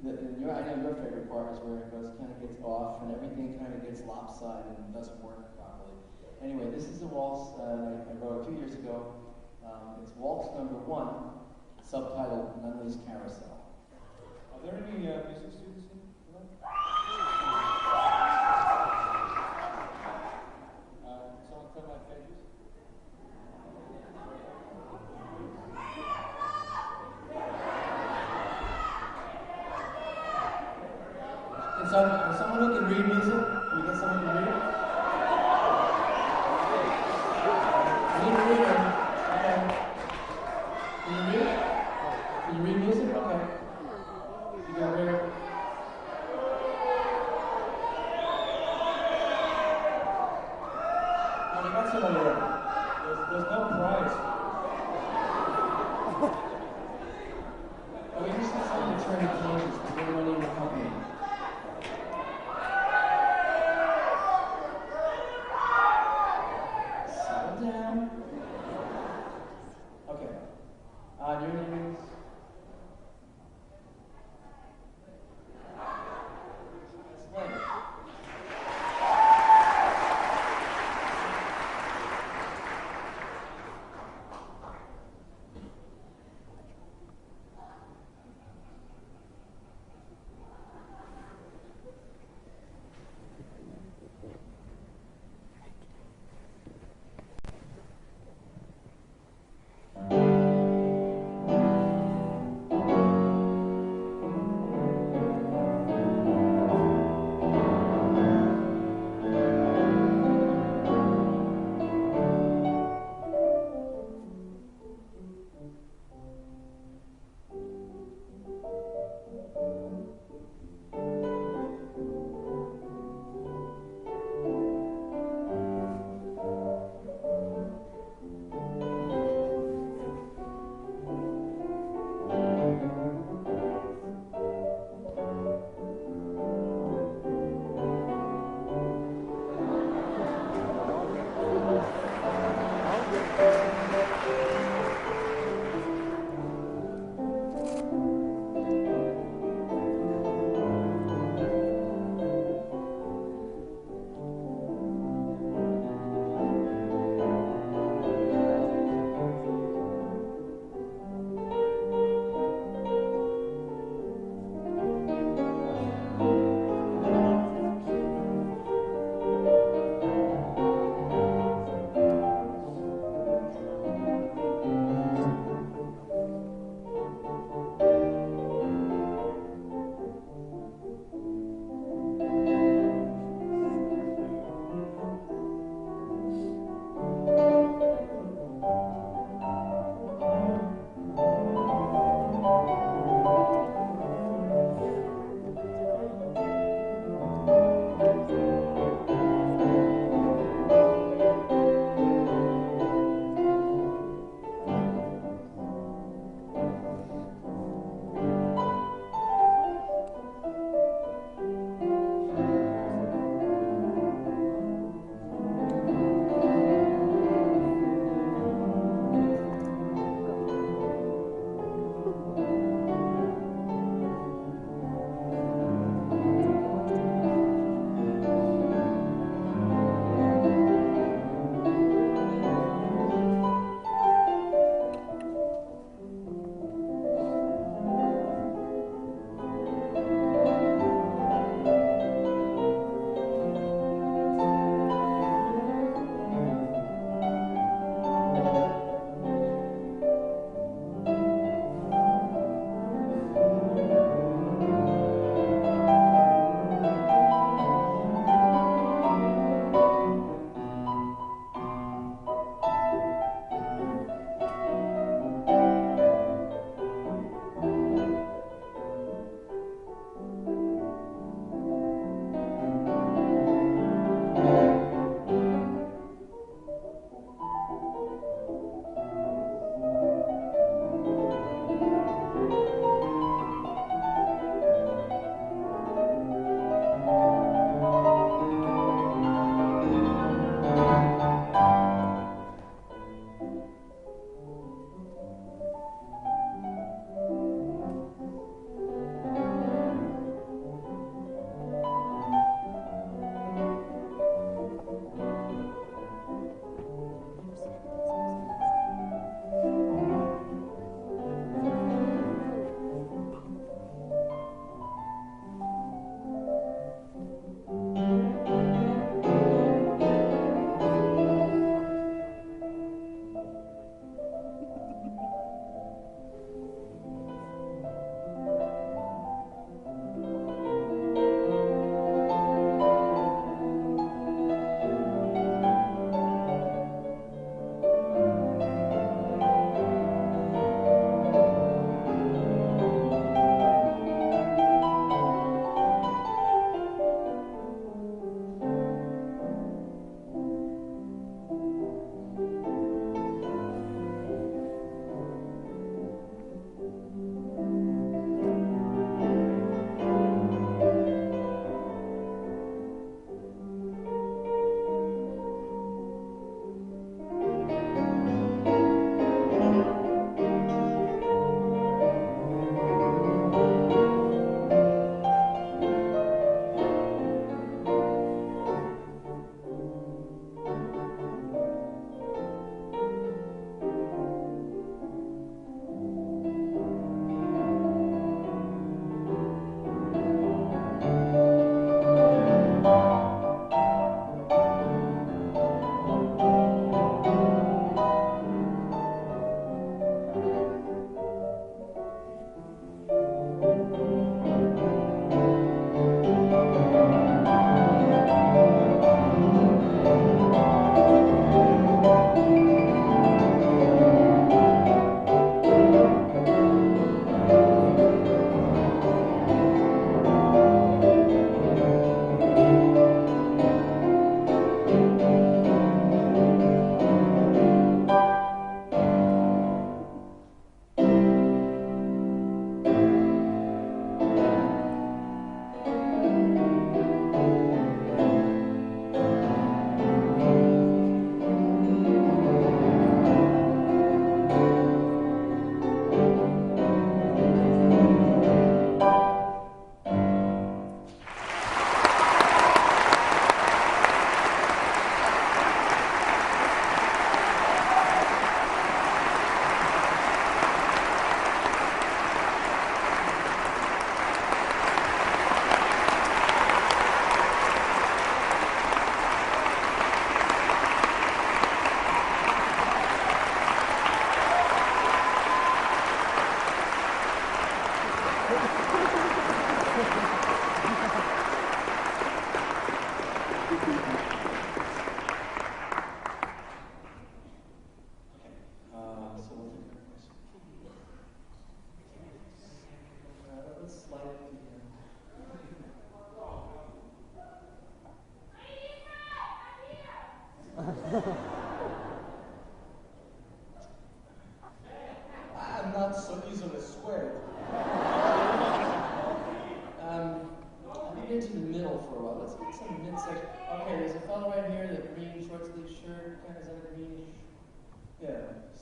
know your favorite part is where it kind of gets off, and everything kind of gets lopsided and doesn't work properly. Anyway, this is a waltz I wrote a few years ago. It's waltz number 1. Subtitled Nunley's Carousel. Are there any music students in tonight? Someone turn my pages? Someone who can read music? Can we get someone who can read? I need a reader. Okay. Can you read? Can you read music? Okay. You got a reader? Oh, we got somebody there. There's no prize. Oh, we just need someone to turn the pages because we don't need a company. Settle down. Okay. You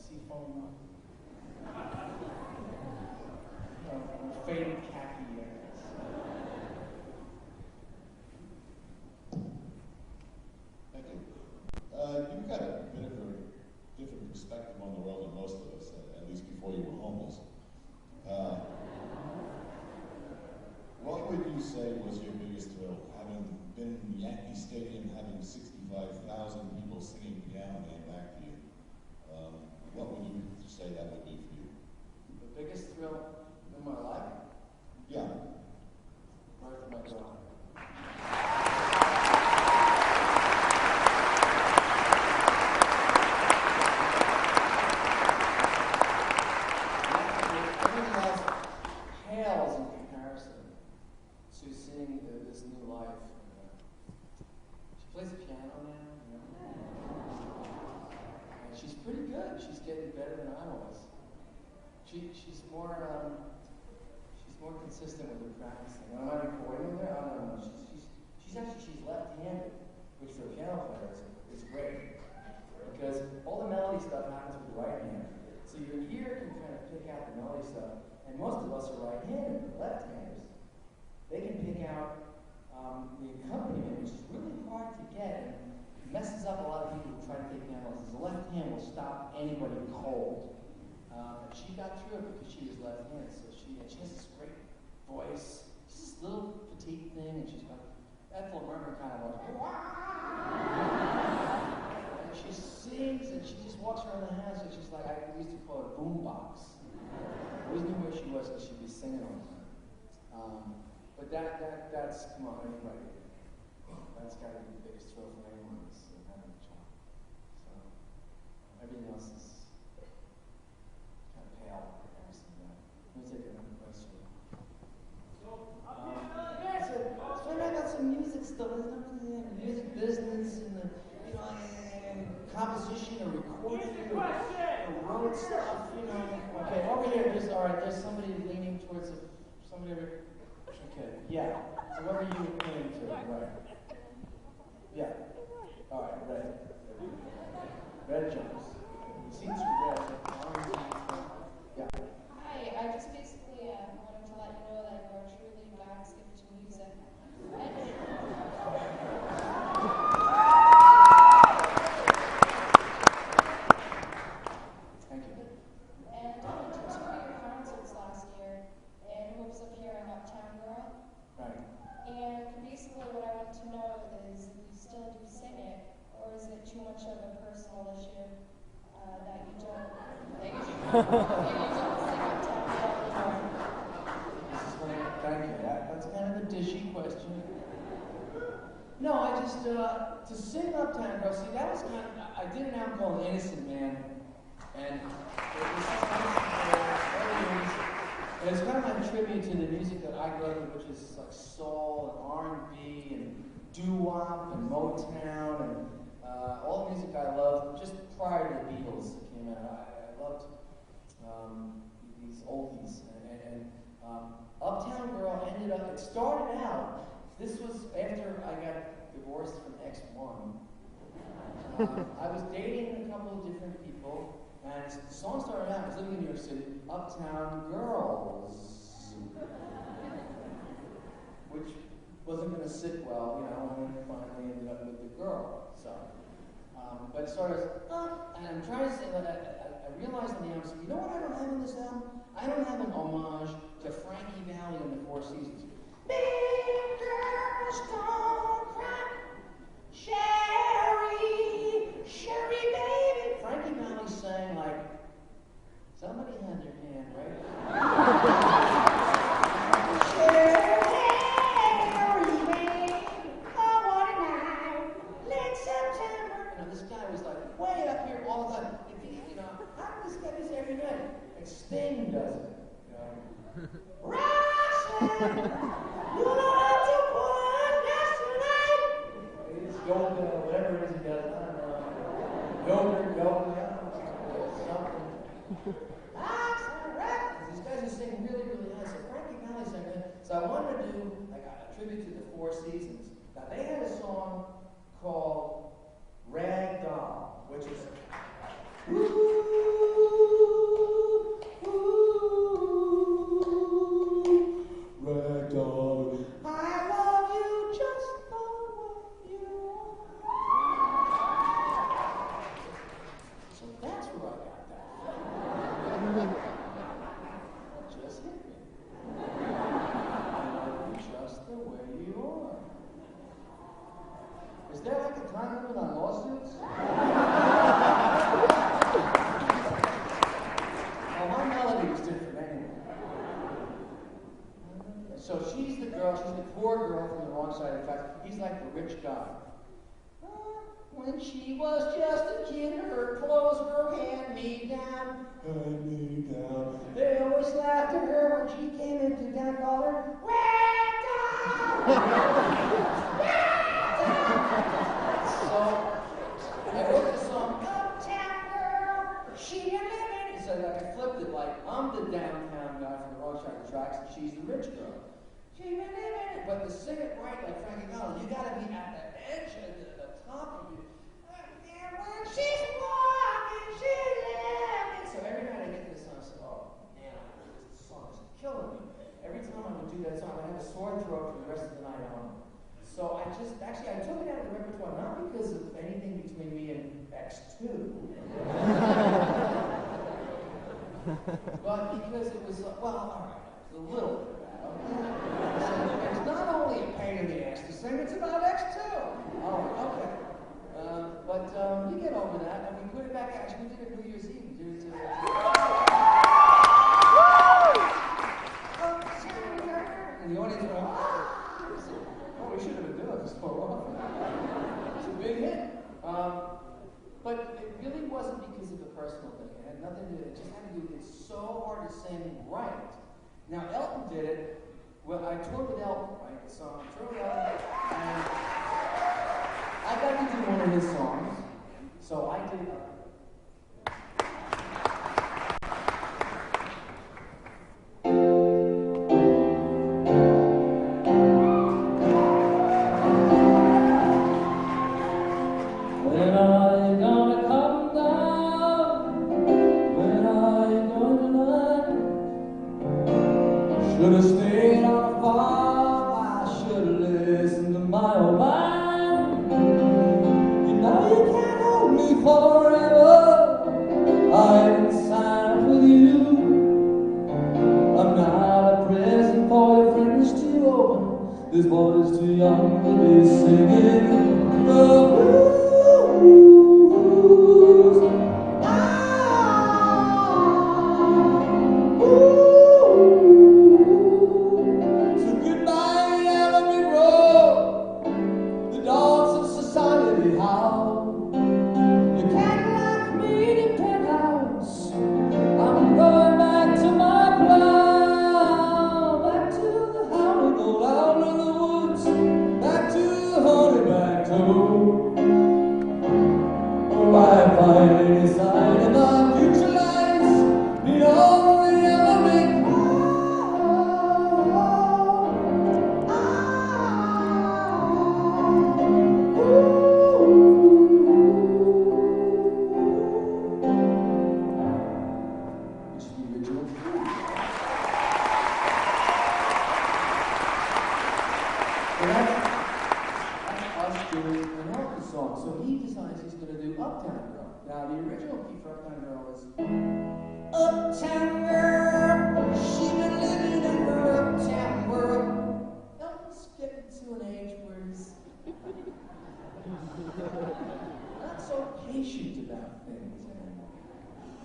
seafoam, faded khaki areas. Thank you. You've got a bit of a different perspective on the world than most of us, at least before you were homeless. What would you say was your biggest thrill, having been in Yankee Stadium, having 65,000 people singing piano and back to you? What would you say that would be for you? The biggest thrill in my life? Yeah. Birth of my daughter. Everything else pales in comparison to seeing this new life. She plays the piano now, you know. And she's pretty good. She's getting better than I was. She's more consistent with her practicing. When I'm recording with her, I don't know. She's left-handed, which for a piano player is great because all the melody stuff happens with the right hand. So your ear can kind of pick out the melody stuff, and most of us are right-handed, left-handers. They can pick out the accompaniment, which is really hard to get and messes up a lot of people who try to take piano lessons. The left hand will stop anybody cold. She got through it because she was left-handed, so she has this great voice. She's this little petite thing, and she's got Ethel Merman kind of like, and she sings, and she just walks around the house, and she's like, I used to call her boombox. I always knew where she was because she'd be singing all the time. But that's, come on, anybody. That's got to be the biggest thrill for anyone is having a child. So, everything else is kind of pale in comparison to that. Let me take another question. So I got some music stuff. There's not really the music business and the, you know, and composition or recording or road stuff, you know. Okay, over here, there's somebody leaning towards somebody over here. Okay, yeah. So what were you leaning to? Right. Yeah. All right, red. Red jumps. The seats are red. Yeah. Hi, I just basically wanted to let you know that you are truly God's gift to music. Thank you. And I went to 2 of your concerts last year in hopes of hearing Uptown Girl. Right. And basically what I want to know is if you still do sing it, or is it too much of a personal issue that you don't sing Uptown Girl anymore? Thank you. That's kind of a dishy question. No, I just, to sing Uptown Girl, see, that was kind of, I did an album called Innocent Man, and it was kind of my tribute to the music that I grew up with, which is like soul and R&B and doo-wop and Motown and all the music I loved just prior to the Beatles that came out. I loved these oldies. And Uptown Girl ended up, it started out, this was after I got divorced from X1. I was dating a couple of different people. And the song started out, I was living in New York City, Uptown Girls, which wasn't going to sit well, you know, when I finally ended up with the girl. So, but it started as, and I'm trying to say that I realized in the album, you know what I don't have in this album? I don't have an homage to Frankie Valli and the Four Seasons. Big girls don't cry, Sherry baby. Frankie Valli sang like, somebody had their hand, right? Sherry baby, oh what a night, late September. You know, this guy was like way up here all the time. You know, how does this guy do this every night? Like Sting does it. You know? Roxanne, you know how to put gas tonight. It's yoga, whatever it is he does. I don't know. Yoga, something. These guys are singing really, really high. So Frankie Valli sang that. So I wanted to do like a tribute to the Four Seasons. Now they had a song called Rag Doll, which is So she's the girl, she's the poor girl from the wrong side of the tracks. He's like the rich guy. When she was just a kid, her clothes were hand-me-down. Hand-me-down. They always laughed at her when she came into town, called her Ragdoll! So I wrote this song, Uptown Girl, she a living. So I flipped it like I'm the downtown guy from the wrong side of the tracks, and she's the rich girl. She a living. But to sing it right like Frankie Collins, you gotta be at the edge of the top of it. And when she's walking, she's living. So every night I get to this song, I say, oh man, this song is killing me. Every time I would do that song, I have a sore throat for the rest of the night on. So I took it out of the repertoire, not because of anything between me and X2, but because it was, well, all right, it was a little bit of that. Okay? So it's not only a pain in the ass to sing, it's about X2. Oh, okay. But you get over that, and we put it back, actually, we did it New Year's Eve. And the audience went, oh, we should have been doing this for a while. It's a big hit. But it really wasn't because of the personal thing. It had nothing to do, it just had to do with it's so hard to sing right. Now, Elton did it. Well, I toured with Elton, right? So I toured with Elton, and I got to do one of his songs. So I did. Should have stayed on a farm, I should have listened to my old mind. You know you can't hold me forever, I ain't signed with you. I'm not a present for your friends to open, this boy's too young to be singing the blues.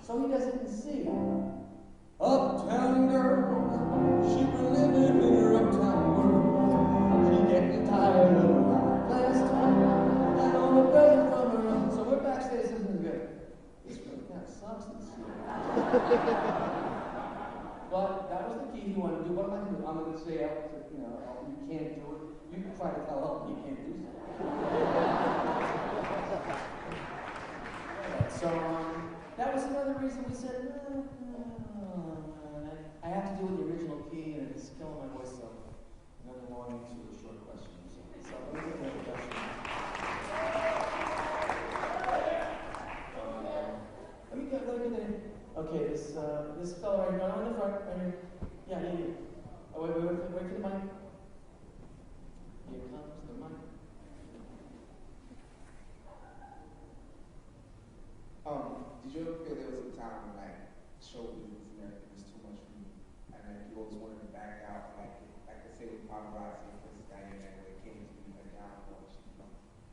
So he doesn't see. Uptown girl, she been living in her uptown world. She getting tired of her last time, and on the present from her. So we're backstage listening to good. This really kind of sucks this year. But that was the key he wanted to do. What am I going to do? I'm going to say, you know, you can't do it. You can try to tell Elton you can't do something. So, that was another reason we said, I have to do with the original key, and it's killing my voice, so another long answer to a short question. So let me get another question. Let me get there. Okay, this fellow right now in the front, right here. Yeah. Oh, wait for the mic. Here comes the mic. Did you ever feel there was a time when like show business and everything was too much for you, and then you always wanted to back out, like I say with paparazzi, because Diana, when it came to be a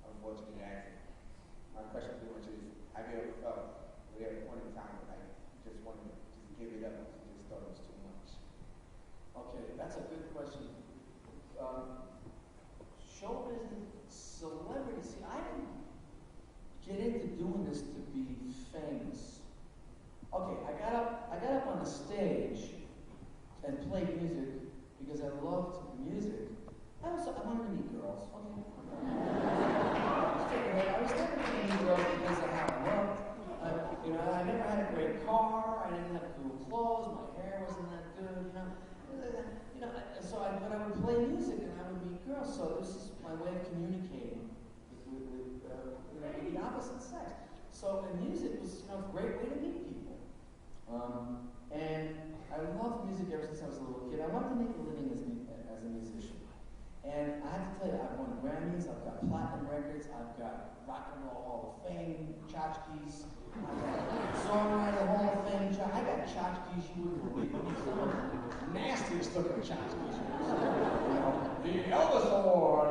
unfortunate accident. My question pretty much is, have you ever felt there at a point in time like you just wanted to just give it up, because you just thought it was too much? Okay, that's a good question. show business, celebrity. See, I didn't get into doing this to be famous. Okay, I got up on the stage and played music because I loved music. I wanted to meet girls. Okay. I was never going to meet girls because of how I looked. I never had a great car. I didn't have cool clothes. My hair wasn't that good. So I would play music and I would meet girls. So this is my way of communicating with the opposite sex. So music was a great way to meet people. And I loved music ever since I was a little kid. I wanted to make a living as a musician. And I have to tell you, I've won Grammys, I've got platinum records, I've got Rock and Roll Hall of Fame tchotchkes, I've got Songwriter Hall of Fame I got tchotchkes you wouldn't believe. Some of the nastiest looking tchotchkes. The Elvis Award,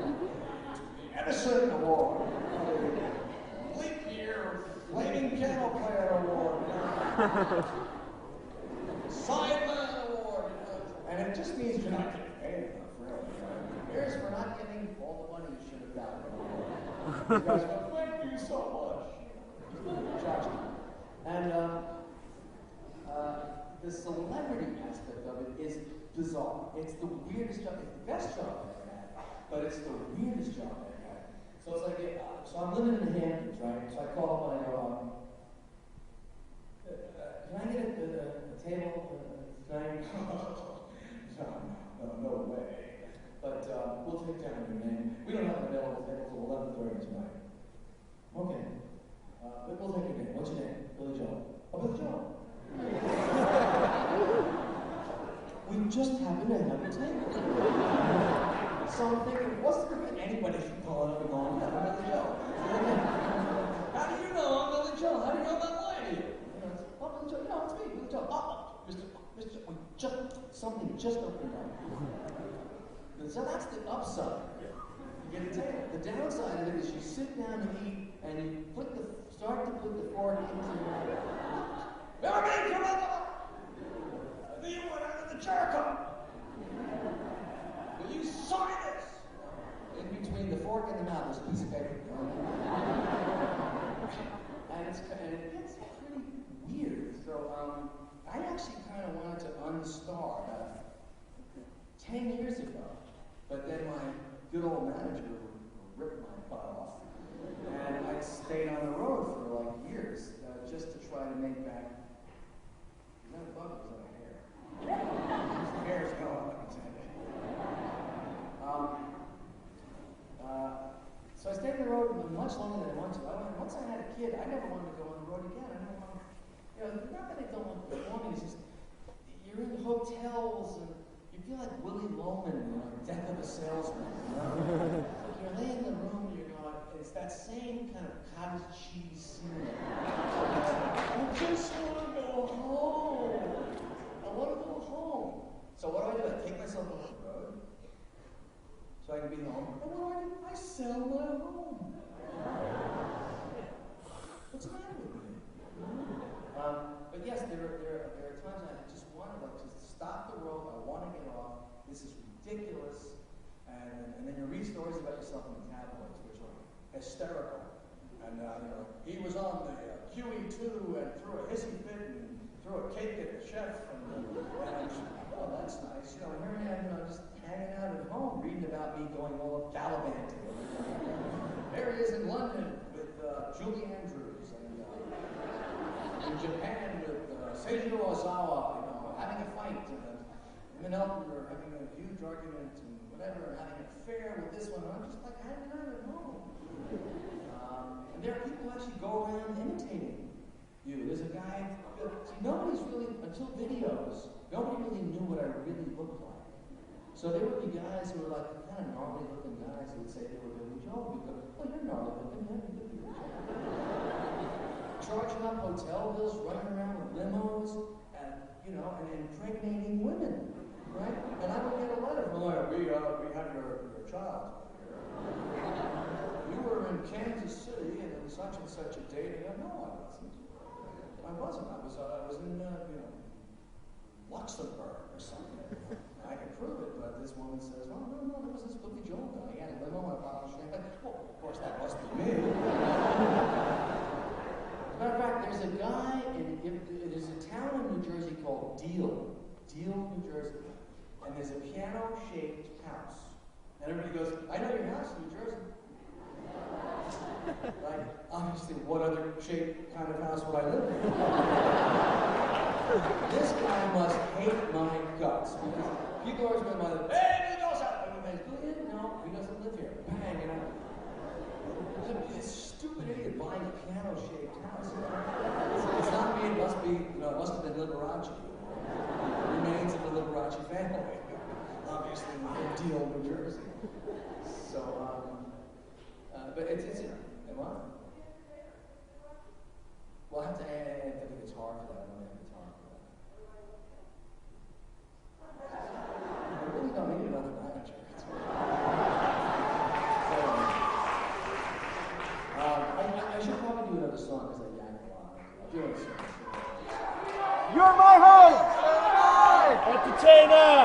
the Edison Award, the Leap Year Flaming Piano Player Award, Sideman Award, and it just means you're not getting paid enough, really. Here's for not getting all the money you should have gotten. You guys go, thank you so much. And the celebrity aspect of it is bizarre. It's the weirdest job. It's the best job I've ever had, but it's the weirdest job I've ever had. So it's like, so I'm living in the Hamptons, right? So I call up and I go, can I get a table tonight? No way. But we'll take down your name. We don't have an available table till 11:30 tonight. Okay. But we'll take your name. What's your name? Billy Joel. Oh, Billy Joel. We just happen to have a table. So I'm thinking, what's the difference? Anybody can call it up and go, yeah, I'm Billy Joel. How do you know I'm Billy Joel? How do you know I'm lying to you? Oh, Billy Joel. No, it's me, Billy Joel. Mr. Something just opened up. So that's the upside. You get a table. The downside of it is you sit down and eat, and you start to put the fork into your mouth. Everybody, come on! You went out of the Jericho! Will you sign this? In between the fork and the mouth, there's a piece of paper. And it gets pretty weird. So, I actually kind of wanted to unstar about 10 years ago, but then my good old manager ripped my butt off. And I stayed on the road for like years, just to try to make back. Is that a bug or is that a hair? These hairs go up, let me tell you. So I stayed on the road much longer than I wanted to. Once I had a kid, I never wanted to go on the road again. I never wanted, not that I don't want to go on, it's just, you're in hotels and you feel like Willie Loman, Death of a Salesman. Like you're laying in the room and you're going, it's that same kind of cottage cheese scene. I just want to go home. I want to go home. So what do? I take myself off the road so I can be home. And what do? I sell my home. What's the matter with me? But yes, there are times I just want to stop the world. I want to get off. This is ridiculous. And then you read stories about yourself in the tabloids, which are hysterical. And he was on the QE2 and threw a hissy fit and threw a cake at the chef. And oh, that's nice. Here I am, just hanging out at home, reading about me going all gallivanting. There he is in London with Julie Andrews, and in Japan with Seijiro Ozawa, having a fight. Him and Elton are having a huge argument and whatever, and having an affair with this one. I'm just like hanging out at home. And there are people who actually go around imitating you. There's a guy, see, nobody's really, until videos, nobody really knew what I really looked like. So there would be guys who were like kind of gnarly looking guys who would say they were Billy Joel. We'd go, oh, you're gnarly looking, yeah, you're Billy Joel. Charging up hotel bills, running around with limos, and impregnating women, right? And I would get a letter from like, we have your child here. You were in Kansas City and in such and such a date. And no, I wasn't. I was in Luxembourg or something. I can prove it, but this woman says, well, called Deal, New Jersey. And there's a piano-shaped house. And everybody goes, I know your house in New Jersey. Like, obviously, what other shaped kind of house would I live in? This guy must hate my guts. Because people always go, hey, Billy Joel's out! And I'm like, no, he doesn't live here. Bang, you know. This stupid idiot buying a piano-shaped house. It's not me, it must have been Liberace. Remains of the Liberace family. Obviously, in Deal, New Jersey. So, but it's what? Well, I have to add the guitar for that. I don't have guitar for that. I really don't need another manager. I should probably do another song because I yank a lot. I'll do another song. You're my host! Entertainer!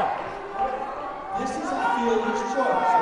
This is a fielder's choice.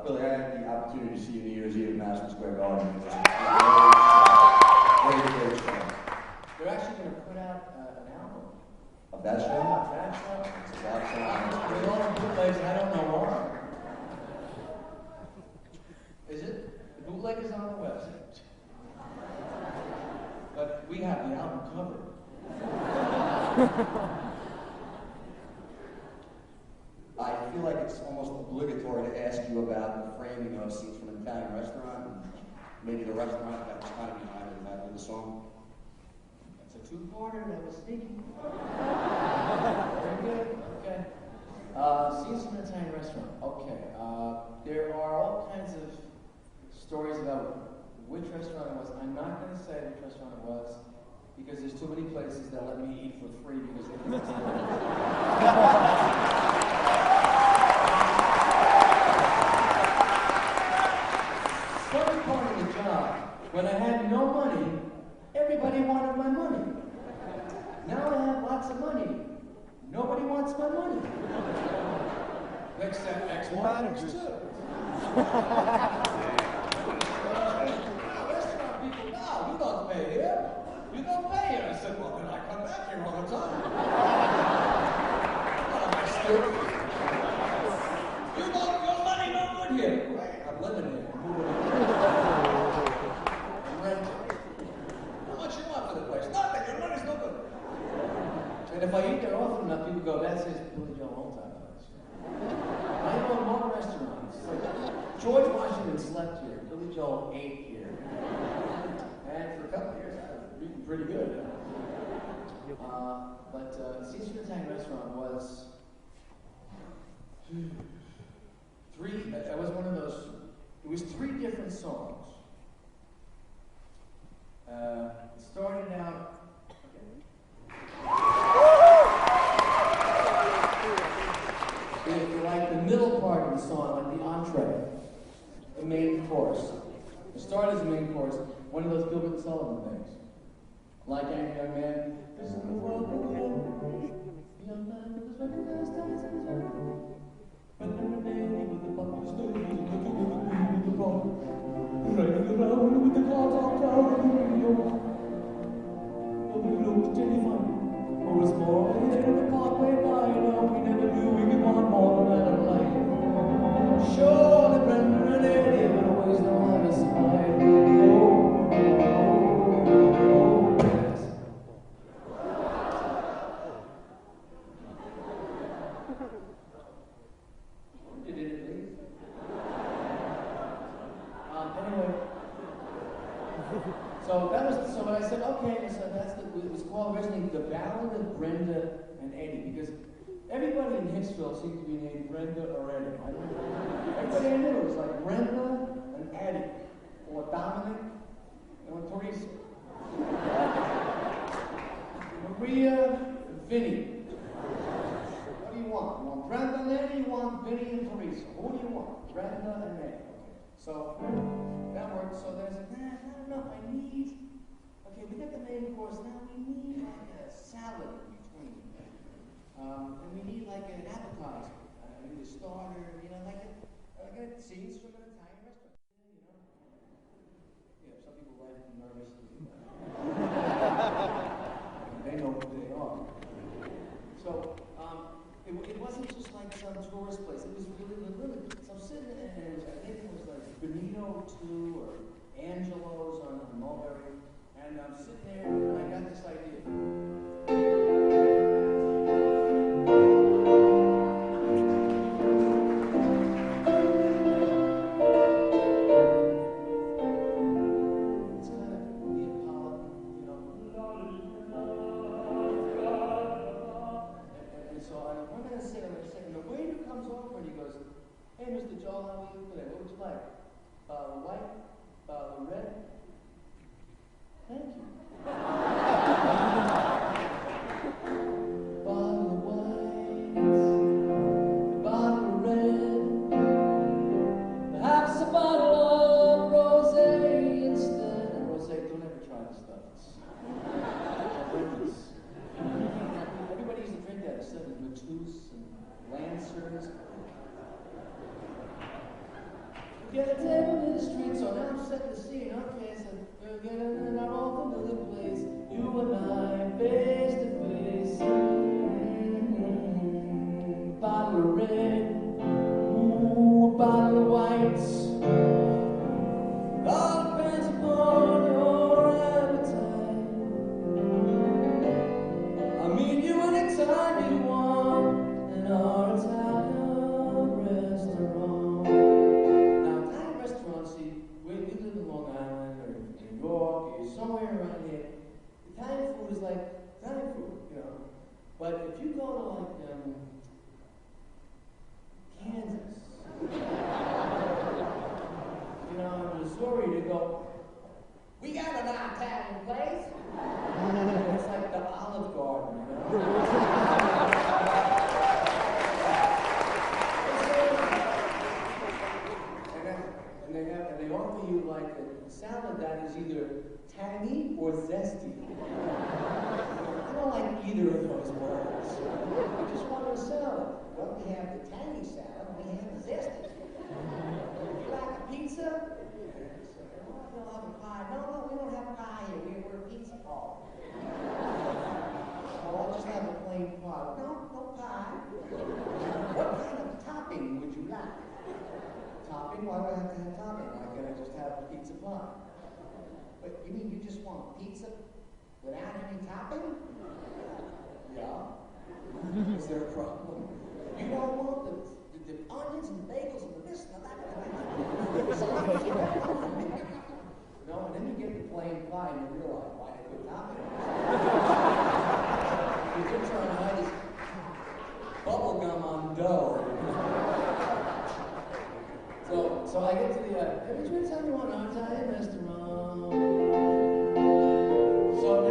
Billy, I had the opportunity to see you New Year's Eve at Madison Square Garden. It was great show. They're actually going to put out an album. Of that show? That show. It's that show. With all the bootlegs, I don't know why. Is it? The bootleg is on the website. But we have the album covered. I feel like it's almost obligatory to ask you about the framing of scenes from an Italian restaurant, and maybe the restaurant that was kind of behind it after the song. That's a two-parter. That was sneaky. Very good. Okay. Scenes from an Italian restaurant. Okay. There are all kinds of stories about which restaurant it was. I'm not going to say which restaurant it was because there's too many places that let me eat for free because they think it's Funny part of the job, when I had no money, everybody wanted my money. Now I have lots of money. Nobody wants my money. Except ex-managers too. Restaurant people, no, you don't pay here. You don't pay here. I said, well, then I come back here all the time. What am I, stupid? Your money no good here. Right, I'm living here. I'm renting. How much you want for the place? Nothing. Your money's no good. And if I eat there often enough, people go, that's his Billy Joe Home-Time place. I own more restaurants. George Washington slept here. Billy Joel ate here. And for a couple of years, I was eating pretty good. But Scenes from an Italian Restaurant was three. That was one of those. It was three different songs. It started out. Like the middle part of the song, like the entree, the main chorus. It started as the main chorus, one of those Gilbert and Sullivan things. Like any young man, this is the world of the young man with his record last dance in his record. But then the baby with the bucket stood, looking at the queen in the rock, riding around with the cars all down in New York. Oh, we looked terrified. Oh, it's more than the parkway by now. We never knew we could want more than that of life. Sure, the Brenda and Eddie, but always know how to survive. Yes. Did it leave? Anyway. So that was, so I said, okay, so that's the, it was called originally The Ballad of Brenda and Eddie, because everybody in Hicksville seemed to be named Brenda or Eddie. Everybody I knew was like Brenda and Eddie, or Dominic, or Teresa. Maria, Vinny. What do you want? You want Brenda and Eddie? You want Vinny and Teresa? Who do you want? Brenda and Eddie. So that worked. So there's not enough. I need. Okay, we got the main course. Now we need like a salad in between. And we need like an appetizer. We need a starter. You know, like scenes from an Italian restaurant. You know. Yeah, some people like nervously. They know who they are. So it wasn't just like some tourist place. It was really. So I'm sitting there, and I think it was like Benito 2 or Angelo's on Mulberry, and I'm sitting there, and I got this idea. It's kind of Neapolitan, you know. And so I'm going to sit, and the waiter comes over and he goes, "Hey, Mr. Joel, how are you today? What would you like? White? Red? Thank you." Bottle of white, bottle of red, perhaps a bottle of rosé instead. And rosé, don't ever try this stuff. It's horrendous. Everybody used to drink that instead of Matus and Lancers. Get a table in the street, so now I'm setting the scene. Okay, so we're getting in our old familiar place. You and I, face to face. Bottle of red, ooh, bottle of whites. All depends upon your appetite. I'll meet you anytime you want in our Italian restaurant. story, they go, we got an Italian place. It's like the Olive Garden, you know? and they offer you like a salad that is either tangy or zesty. I don't like either of those words. I just want a salad. Well, we have the tangy salad, we have the zesty. You like a pizza? Well, we'll have a pie. No, we don't have pie here. We're a pizza hall. Well, I'll just have a plain pie. No pie. What kind of topping would you like? Topping? Why do I have to have topping? Why can't I just have a pizza pie? But you mean you just want pizza without any topping? Yeah. Is there a problem? You don't want the onions and the bagels and the this and the that. No, and then you get the plain pie and you realize why they put topping on it. You're just trying to hide this bubble gum on dough. So I get to the, have you tried something on an Italian restaurant? So now I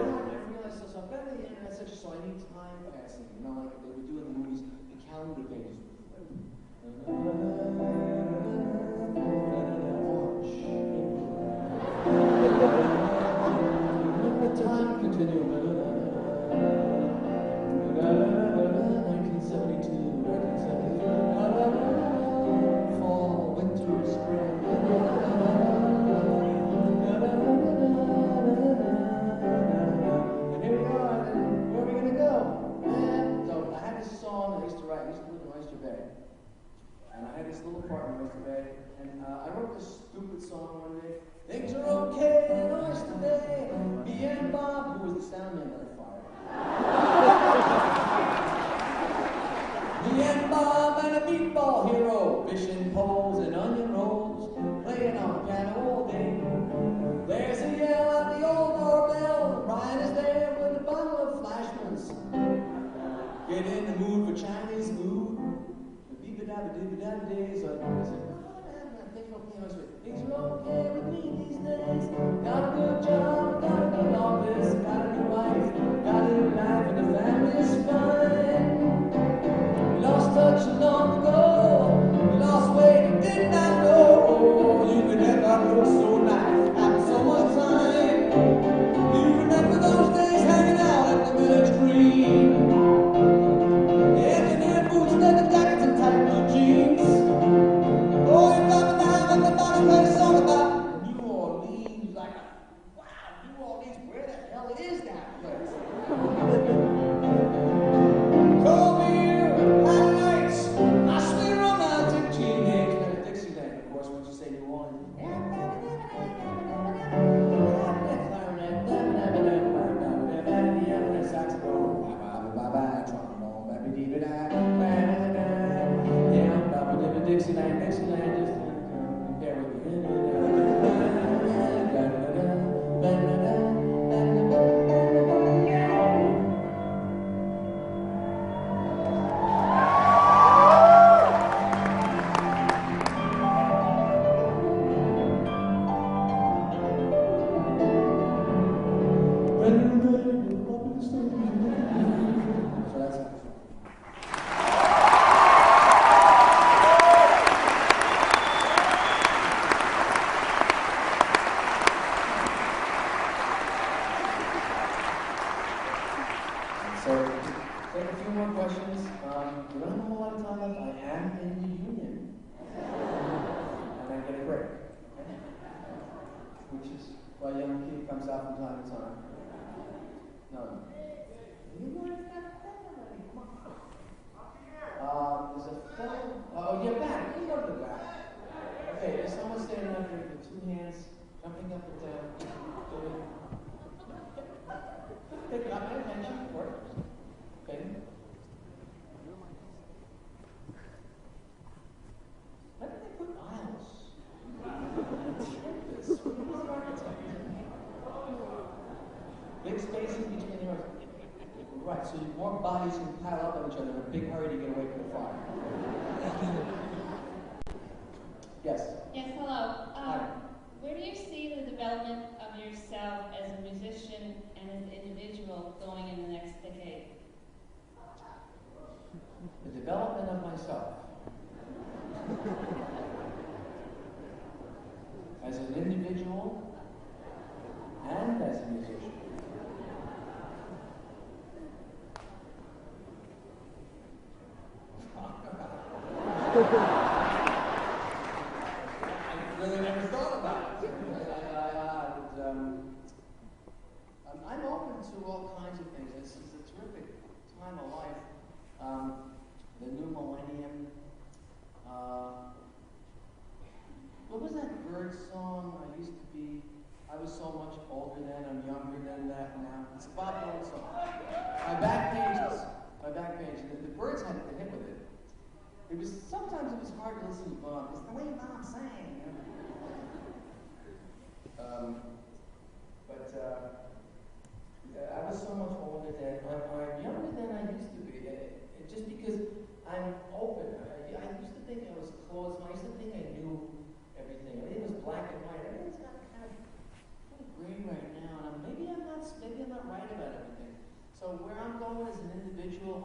realize, so I've got the internet search, so I need time passing. You know, like they would do in the movies, the calendar pages. The time continuum. 1972, 1973. Fall, winter, spring. And here we are, and where are we going to go? So I had this song I used to write. I used to live in Oyster Bay. And I had this little apartment in Oyster Bay. And I wrote this stupid song one day. Things are okay in Oyster Bay. Me and Bob, who was the sound man that I fired. Me and Bob and a meatball hero, fishing poles and onion rolls, playing on the piano all day. There's a yell at the old doorbell. Brian is there with a bottle of Flashman's. Get in the mood for Chinese food. Beep-a-dabba-dibba-dabba-day. So I said, things are okay with me these days. Got a good job, got a good office, got a good wife, got a new life, and the family's fine. Lost touch long ago, lost weight and did not know you could never look so nice after so much time. You remember those days hanging out at the village green, engineer boots, leather jackets, and tight blue jeans. Oh, you got me down at the box play a song about New Orleans. Like, wow, New Orleans, where the hell is that place? Cold beer, hot nights, my sweet romantic teenage. And a Dixieland, of course, once you say New Orleans. Clarinet, saxophone, trombone, Dixieland, just bear with me. So that's it. So, take a few more questions. We don't have a lot of time left. I am in the union. And I get a break. Okay? Which is why young kid comes out from time to time. No. You guys got family. Come on. There's a fellow. Oh, you're back. You go to the back. Okay, there's someone standing up here with two hands, jumping up and down. Okay, got my attention. Work. Okay. Why did they put aisles? This. Big spaces between the rows. Right, so more bodies can pile up on each other in a big hurry to get away from the fire. Yes. Yes, hello. Hi. Where do you see the development of yourself as a musician and as an individual going in the next decade? The development of myself. As an individual and as a musician. I really never thought about it. I'm open to all kinds of things. This is a terrific time of life. The new millennium. What was that bird song? I was so much older then, I'm younger than that now. It's a Bob Dylan song. My back pages. The Birds had the hit with it. Sometimes it was hard to listen to Bob, because the way Bob sang. I was so much older then. I'm younger than I used to be. Just because I'm open. I used to think I was closed. I used to think I knew everything. Everything was black and white. Everything's kind of gray right now. And maybe I'm not right about everything. So where I'm going as an individual,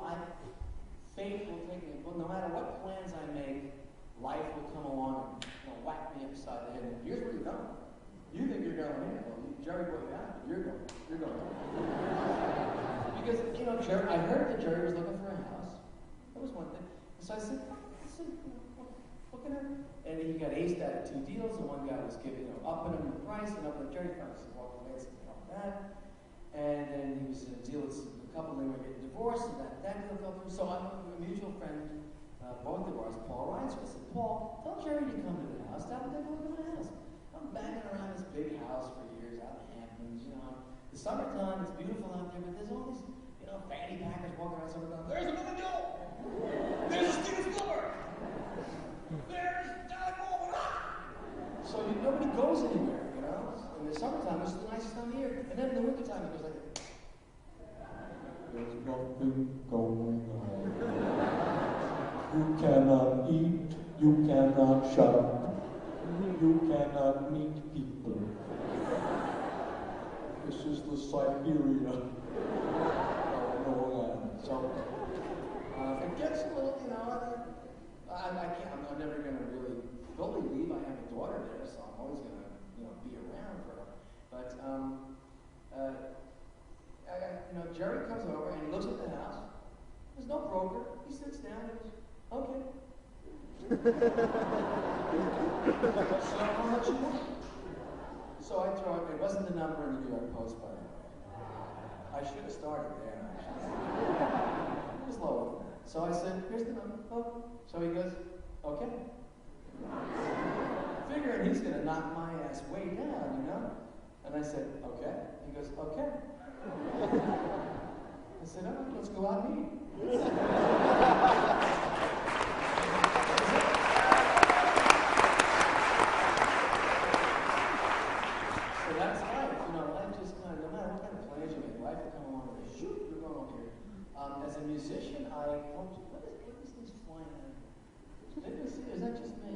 fate will take me. Well, no matter what plans I make, life will come along and whack me upside the head. And here's where you're going. You think you're going here. Well, Jerry brought you out, but you're going. Because, I heard that Jerry was looking for a house. That was one thing. And so I said, what can I do? And he got aced out of 2 deals, and one guy was upping him the price and upping the Jerry price. He walked away and said, that. And then he was in a deal with a couple, they were getting divorced, and that deal fell through. So I'm a mutual friend, both of ours, Paul Ryan. So I said, Paul, tell Jerry to come to the house. Stop and take a look at my house. I'm banging around this big house for years out in the Hamptons, The summertime, it's beautiful out there, but there's all these, fanny packers walking around summertime. There's another Joe! There's a Steve Spielberg! There's Doug Baldwin! So nobody goes anywhere, In the summertime, it's the nicest time of year. And then in the wintertime, it goes like this. There's nothing going on. You cannot eat, you cannot shop. You cannot meet people. This is the Siberia of Nolan. So it gets a little, I'm never going to really fully leave. I have a daughter there, so I'm always going to, be around for her. But Jerry comes over and he looks at the house. There's no broker. He sits down and goes, okay. So how much you want? So I throw it wasn't the number in the New York Post, by the way. I should have started there, actually. It was lower than that. So I said, here's the number. Oh. So he goes, okay. Figuring he's going to knock my ass way down, And I said, okay. He goes, okay. I said, all right, let's go out and eat. So that's life, life just no matter what kind of plans you make, life will come along and say, shoot, you're going over here. As a musician, what is this flying out? Is that just me?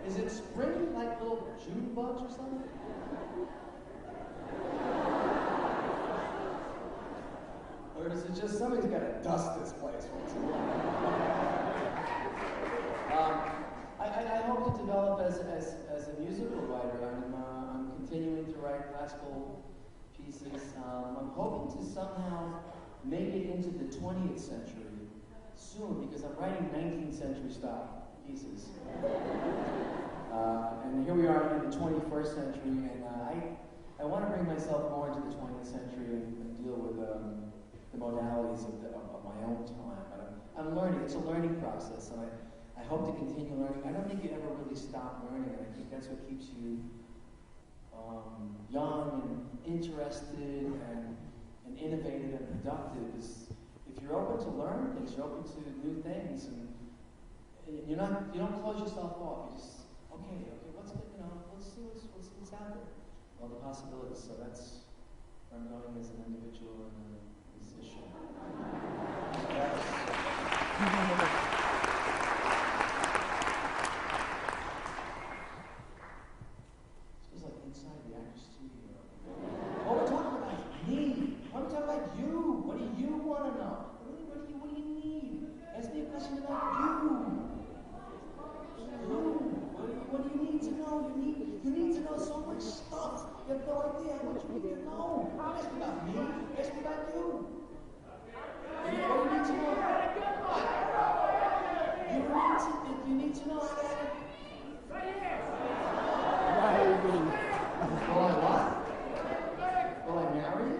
Is it spring like little June bugs or something? Or is it just somebody's got to dust this place once in a while? I hope to develop as a musical writer. I'm continuing to write classical pieces. I'm hoping to somehow make it into the 20th century soon, because I'm writing 19th century style pieces. And here we are in the 21st century, and I want to bring myself more into the 20th century and deal with the modalities of my own time. But I'm learning. It's a learning process, and I hope to continue learning. I don't think you ever really stop learning, and I think that's what keeps you young and interested and innovative and productive. Is if you're open to learn things, you're open to new things, and you don't close yourself off. You just okay, let's see what's out there. All the possibilities. So that's where I'm going as an individual and a musician. like you. What do you need to know? You need to know I got it. Will I what? Will I marry you?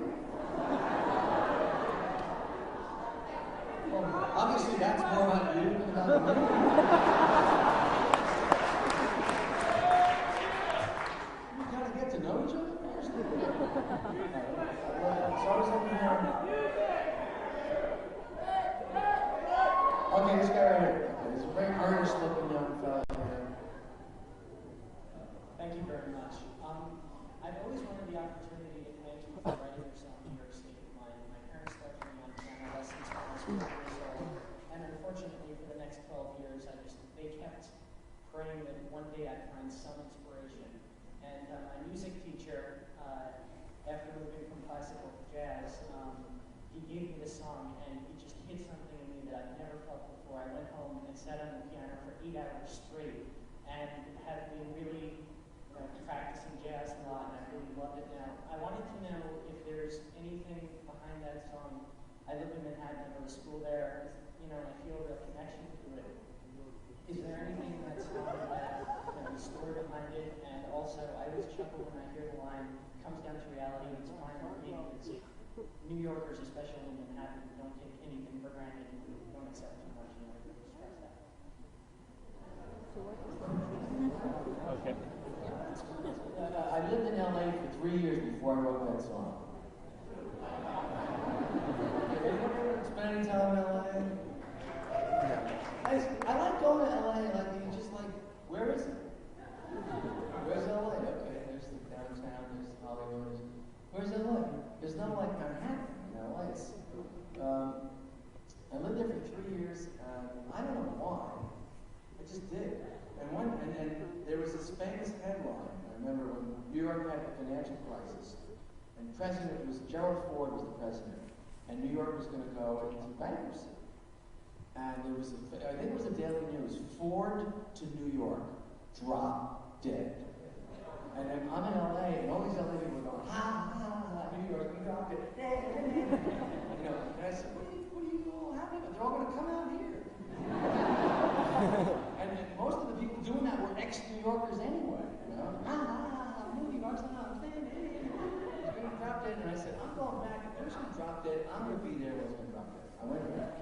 Well, obviously that's more about you than about me. We gotta get to know each other first. So I was over here. Okay, this guy right here. He's a very earnest looking young fellow here. Thank you very much. I've always wanted the opportunity to thank you for writing your song New York State. My parents started me on piano lessons when I was 4 years old, and unfortunately for the next 12 years, they kept praying that one day I'd find some inspiration. And my music teacher, after moving from classical to jazz, he gave me the song, and he just hit something in me that I've never felt before. I went home and sat on the piano for 8 hours straight, and had been really practicing jazz a lot, and I really loved it now. I wanted to know if there's anything behind that song. I live in Manhattan, I go to school there, I feel a real connection to it. Is there anything in that song that, the story behind it, and also I always chuckle when I hear the line, comes down to reality, it's fine with me, because New Yorkers, especially in Manhattan, don't take anything for granted, and we don't accept too much, and I really stress that. Okay. I lived in LA for 3 years before I wrote that song. Have you ever spent any time in LA? I like going to LA, you just where is it? Where's LA? Okay, there's the downtown, there's Hollywood. Where's LA? There's no Manhattan in LA. I lived there for 3 years, I don't know why. I just did. And there was this famous headline. I remember when New York had the financial crisis, and Gerald Ford was the president, and New York was going to go into bankruptcy. And there was I think it was the Daily News, Ford to New York, drop dead. And then I'm in LA, and all these LA people were going, New York, we dropped it. And I said, what are you all happy about? They're all going to come out here. And most of the people doing that were ex-New Yorkers anyway, New York's not we dropped it, and I said, I'm going back. If there's going to drop dead, I'm going to be there when it's going to drop dead. I went back.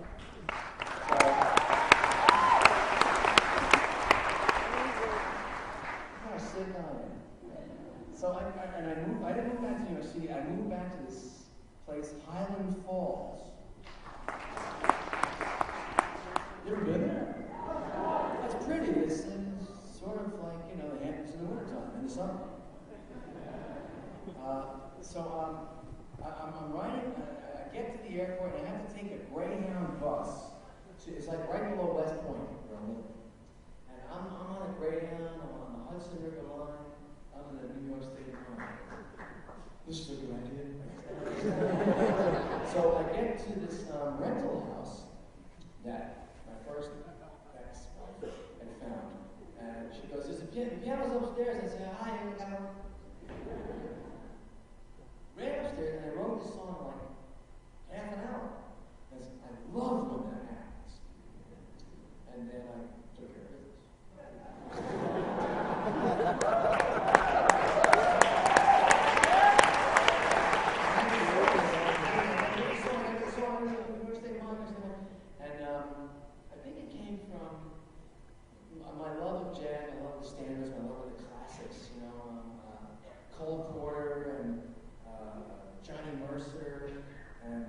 How sick I am. So I didn't move back to New York City. I moved back to this place, Highland Falls. You ever been there? It's pretty. It's sort of like, the Hamptons in the wintertime, in the summer. I'm riding, I get to the airport, and I have to take a Greyhound bus. It's like right below West Point, where I live. And I'm on a Greyhound, I'm on the Hudson River line, I'm in the New York State line. This is a good idea. So I get to this rental house that my first ex-wife had found. And she goes, the piano's upstairs. I said, hi, Howard. Ran upstairs, and I wrote this song in half an hour. I love when that happens. And then I took care of business. I think it came from my love of jazz, my love of the standards, my love of the classics, Cole Porter and Johnny Mercer and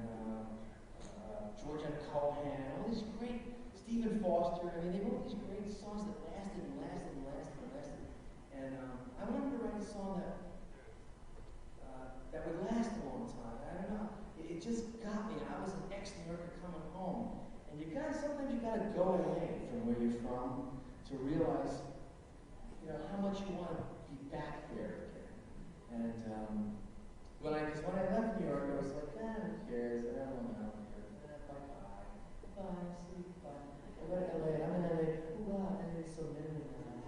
Georgia Cohan, all these great, Stephen Foster. They wrote these great songs that lasted and lasted and lasted and lasted. And I wanted to write a song that would last a long time. I don't know. It just got me. I was an ex-New Yorker coming home. And sometimes you gotta go away from where you're from to realize, how much you want to be back there again. And when I left New York, I was like, who cares? I don't want to know here. Bye, see, bye. I go to LA, I'm in LA. Oh wow, LA's so minimal now.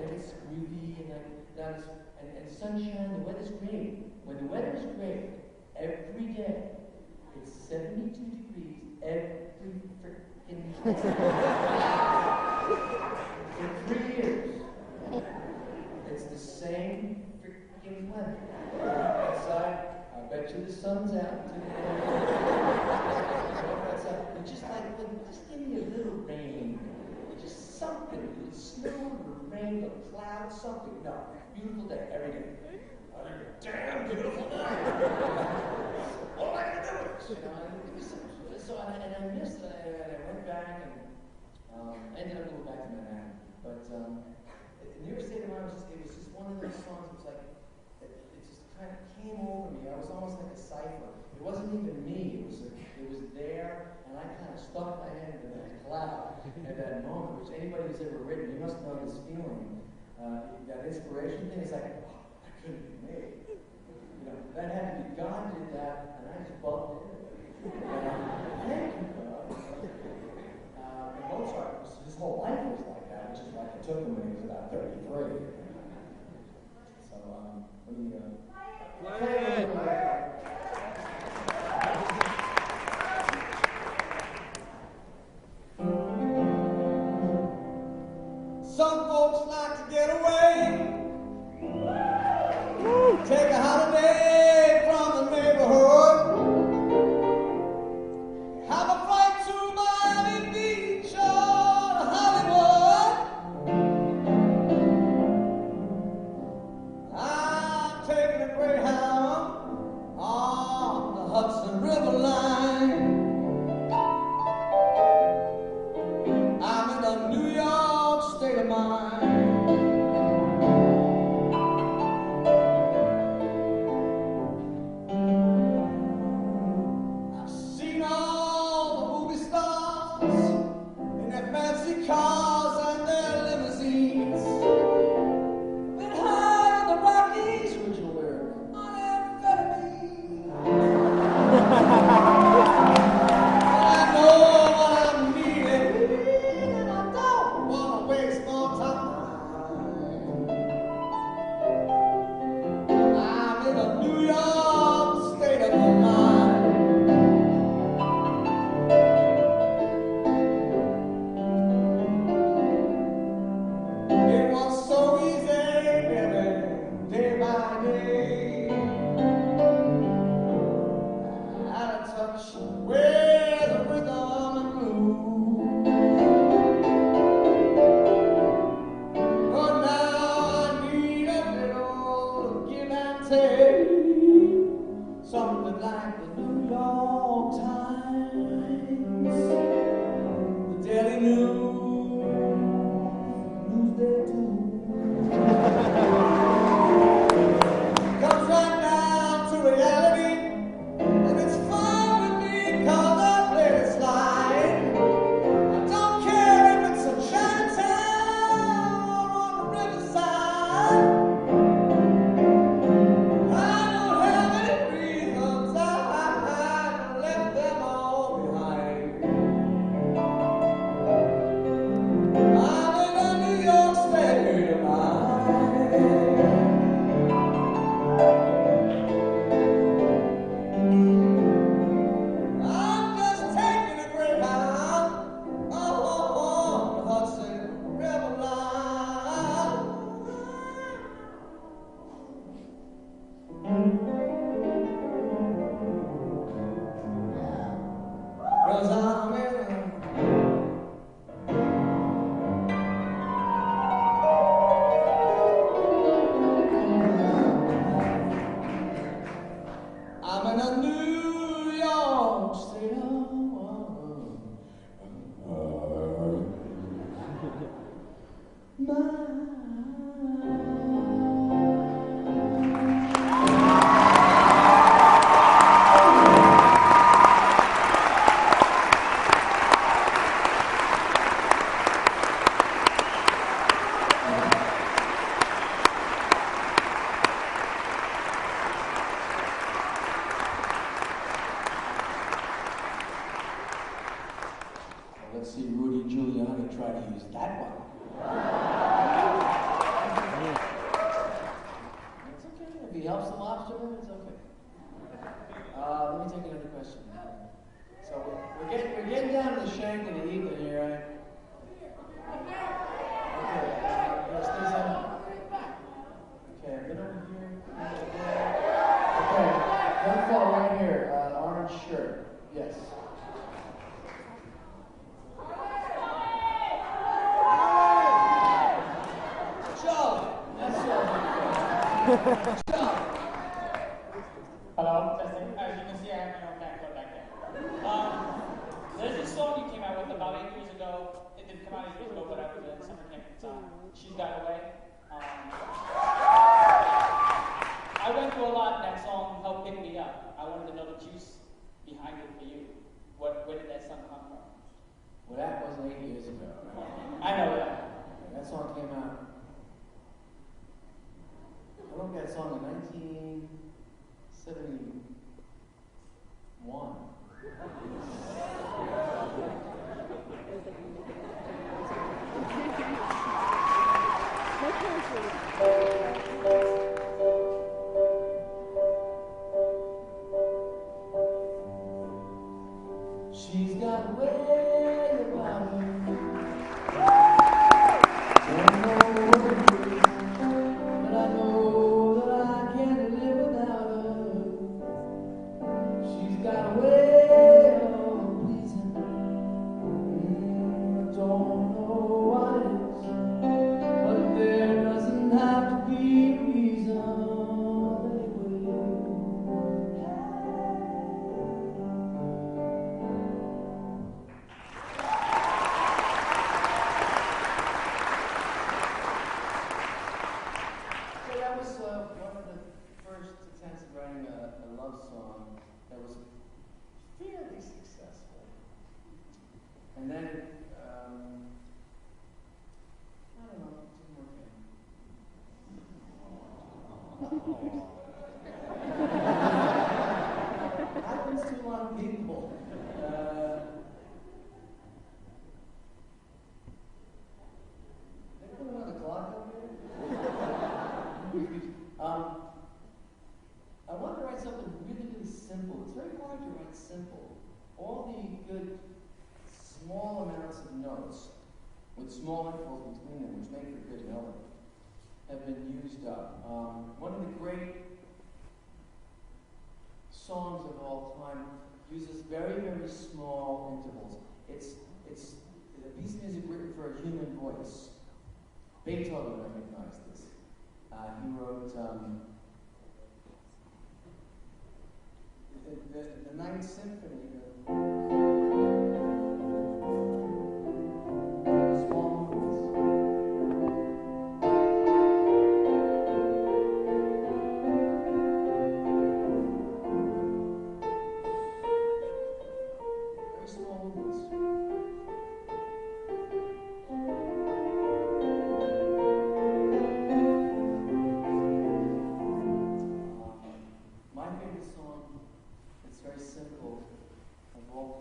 It's groovy and sunshine. The weather's great. When the weather's great, For 3 years. It's the same freaking weather. Outside, I bet you the sun's out today. It's just like, just give me a little rain. Just something. Snow, or rain, or cloud, something. No, beautiful day, every day. Damn beautiful day. What am I going to do with it? So I missed it, and I went back, and I ended up going back to Manhattan. But New York State of Mind it was just one of those songs. It was like it just kind of came over me. I was almost like a cipher. It wasn't even me. It was there, and I kind of stuck my hand in that cloud at that moment. Which anybody who's ever written, you must know this feeling. That inspiration thing is like, oh, that couldn't be me. You know, that had to be God did that, and I just bumped into it. Thank you, God. And Mozart, his whole life was like that, which is why it took him when he was about 33. So, let me play it. Some folks like to get away, take a holiday from the neighborhood, have a flight to Miami Beach or Hollywood. I'm taking a Greyhound on the Hudson River line. I'm in a New York state of mind. I've seen all the movie stars in their fancy cars and their limousines. Been high in the Rockies, original lyric, on amphetamine. I know what I'm needing, and I don't want to waste more time. I'm in a New York state of mind. It was so easy living day by day. Out of touch with the rhythm and blues. But now I need a little give and take. Something like the New York Times, the Daily News, Newsday too. Comes right down to reality, and it's fine with me 'cause I let it slide. I don't care if it's a Chinatown or on the riverside. I don't have any reasons I left them all behind. I'm in a New York state of mind. I'm just taking a Greyhound on the Hudson River line. 'Cause I'm in a New York state of mind. Let's see Rudy Giuliani try to use that one. Yes. Charlie! That's Charlie. Charlie! Hello, testing. As you can see, I have my own fan club back there. There's this song you came out with about 8 years ago. It didn't come out 8 years ago, but I was at summer camp at the time. She's Got Away. I went through a lot, and that song helped pick me up. I wanted to know the juice behind it for you. Where did that song come from? Well, that wasn't 8 years ago. I know that. That song came out. I wrote that song in 1971. She's got a way about her. Don't know what it is, but I know that I can't live without her. She's got a way of pleasing me. I don't know what it is, but there doesn't have to be a reason anyway. So that was one of the first attempts at writing a love song that was fairly successful. And then, I don't know, it didn't work out. Happens to a lot of people. They put another clock up here? I wanted to write something really, really simple. It's very hard to write simple. All the good small amounts of notes with small intervals between them, which make for good melody, have been used up. One of the great songs of all time uses very, very small intervals. It's a piece of music written for a human voice. Beethoven recognized this. He wrote the Ninth Symphony. Small movements. Very small movements. My favorite song, it's very simple, of all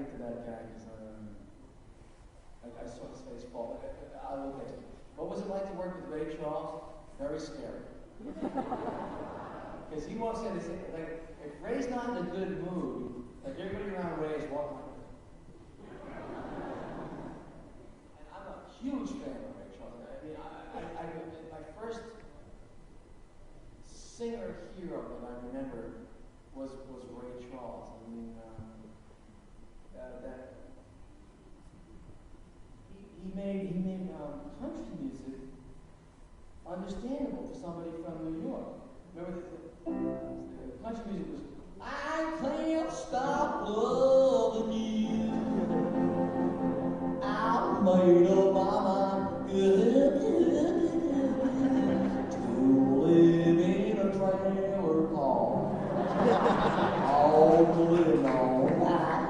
get to that guy because I saw his face fall. I will get to it. What was it like to work with Ray Charles? Very scary. Because he walks in and says, like, if Ray's not in a good mood, like everybody around Ray is walking like this. And I'm a huge fan of Ray Charles. I mean, my first singer hero that I remember was Ray Charles. I mean, that he made country music understandable for somebody from New York. Remember the country music was, I can't stop loving you. I made up my mind to live in a trailer park. All the living on night.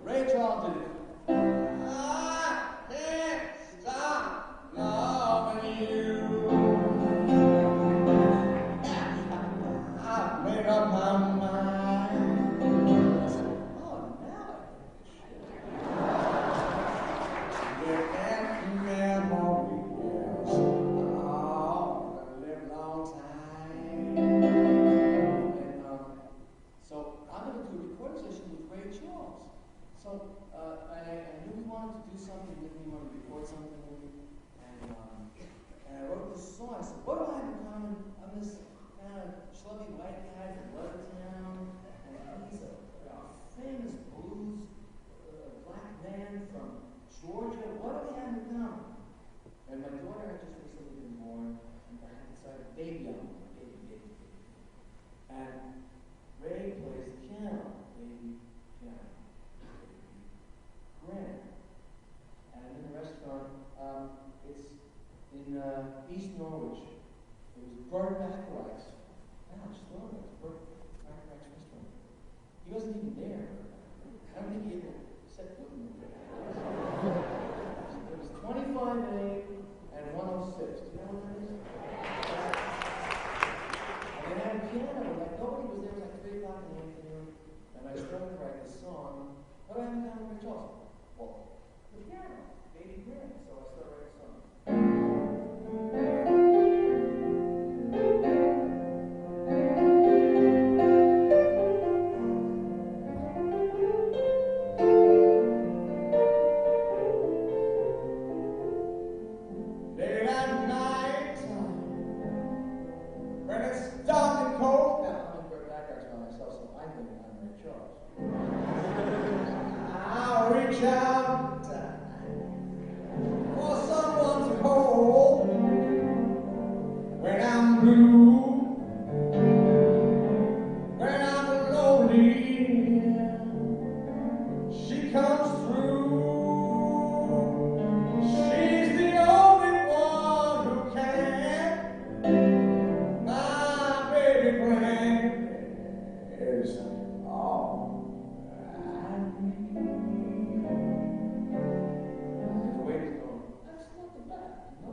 Ray Charles did it. I can't stop loving you. I made up my mind. I said, oh, now with that memory, yes. Oh, I live a long time. And so I'm going to do a recording session with Ray Charles. So I knew we wanted to do something with me, wanted to record something with me, and I wrote this song. I said, what do I have in common? I'm this kind of schlubby white guy from Levittown, and he's a famous blues black man from Georgia. What do we have in common? And my daughter had just recently been born, and I had decided baby on me, baby. And Ray plays the piano, baby piano. Grand. And I'm in a restaurant. It's in East Norwich. It was Brook. Wow, I just thought of it. Brook restaurant. He wasn't even there. I don't think he ever set foot in there. It was 25A and 106. Do you know what that is? And they had a piano. Like nobody was there. It was like 3 o'clock in the afternoon. And I started to write this song. What do I have in common with Charles? Well, the piano, baby grand. So I started writing a song. Late at night, when it's dark and cold. Now, I'm in backgrounds by myself, so I think I'm Ray Charles. I'll reach out for someone to hold when I'm blue, when I'm lonely. She comes through. She's the only one who can. My baby grand is all I need. The way it's going, that's not the bad, no.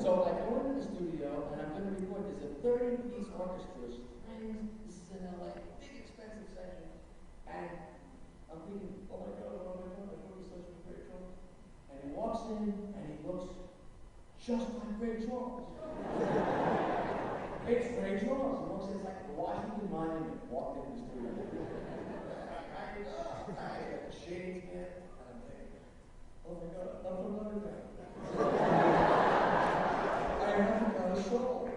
So I go into the studio and I'm going to record. There's a 30-piece orchestra, strings. This is in LA, big expensive session. And I'm thinking, oh my God, I thought this session was Ray Charles. And he walks in and he looks just like Ray Charles. It's Ray Charles. He walks in, it's like the Washington Monument walked in the studio. I got the shades in, and I'm thinking, oh my God, I'm from Levittown. I haven't got a soul.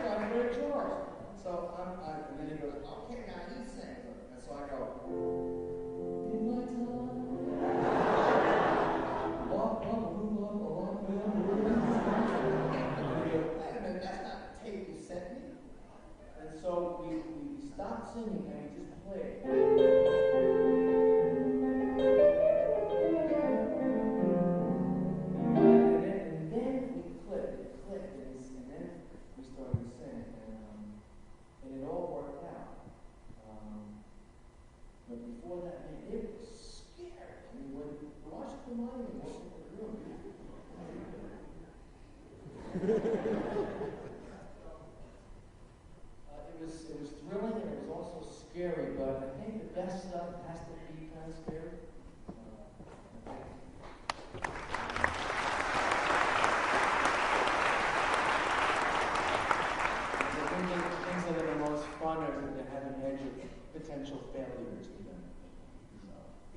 I'm Ray Charles. So and then he goes, okay, now you sing. And so I go, in my time, walk on the room along the room. And he goes, wait a minute, that's not the tape you sent me. And so we stopped singing and we just played. And then we clicked, and then we started to sing, and it all worked out. But before that, man, it was scary. I mean, when Washington Monument walked into the room, think the best stuff has to be kind of scary. Things that are the most fun are that they have an edge of potential failures to them.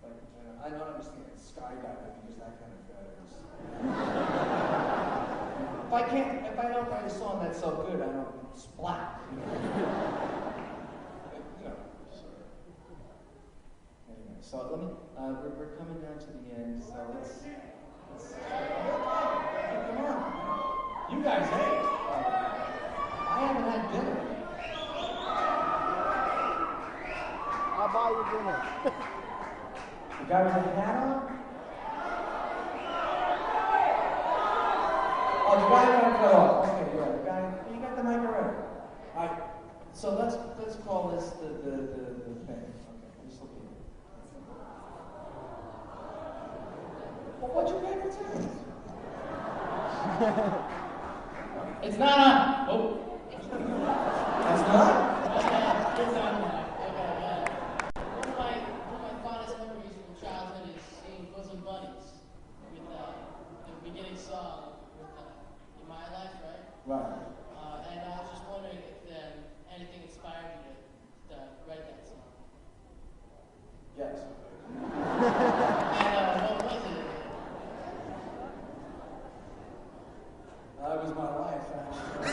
So, like, I don't understand skydiving because that kind of failures. If I don't write a song that's so good, I don't splat. Anyway, so let me. We're coming down to the end. So let's come on. You guys ate. I haven't had dinner. I'll buy you dinner. The guy with the hat on? Oh, the guy got cut off. Okay, yeah, the guy. You got the mic already. All right. So let's call this the thing. Okay, this will be it. Well, what's your favorite song? It's not on. Oh. That's not? It's on. One of my fondest memories from childhood is seeing Bosom Buddies with the beginning song with In My Life, right? Right. And I was just wondering if anything inspired you to write that song. Yes. And what was it? It was my life, actually.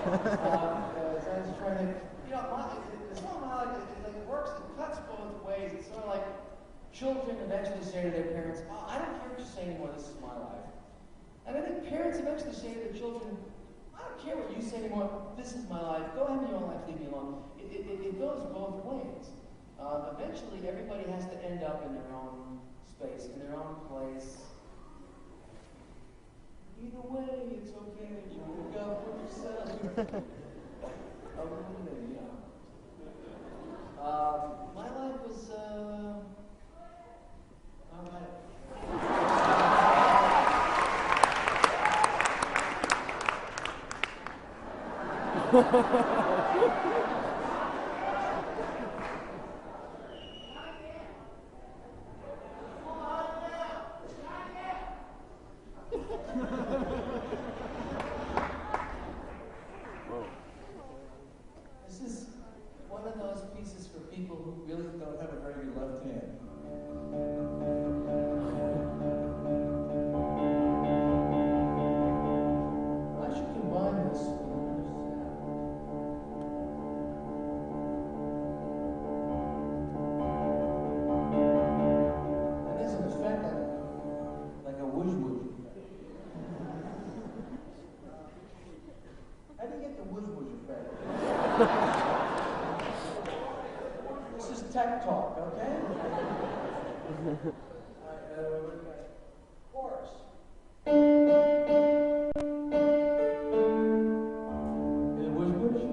I was trying to, the song I like, it works, it cuts both ways. It's sort of like children eventually say to their parents, oh, I don't care what you say anymore, this is my life. And I think parents eventually say to their children, I don't care what you say anymore, this is my life, go have your own life, leave me alone. It goes both ways. Eventually, everybody has to end up in their own space, in their own place. Either way, it's okay. You pick up what you said. My life was, all right. This is one of those pieces for people who really don't have a very good left hand. I should combine this with and there's an effect like a whoosh whoosh. How do you get the whoosh whoosh effect? This is tech talk, okay? Chorus. Is it whoosh whoosh?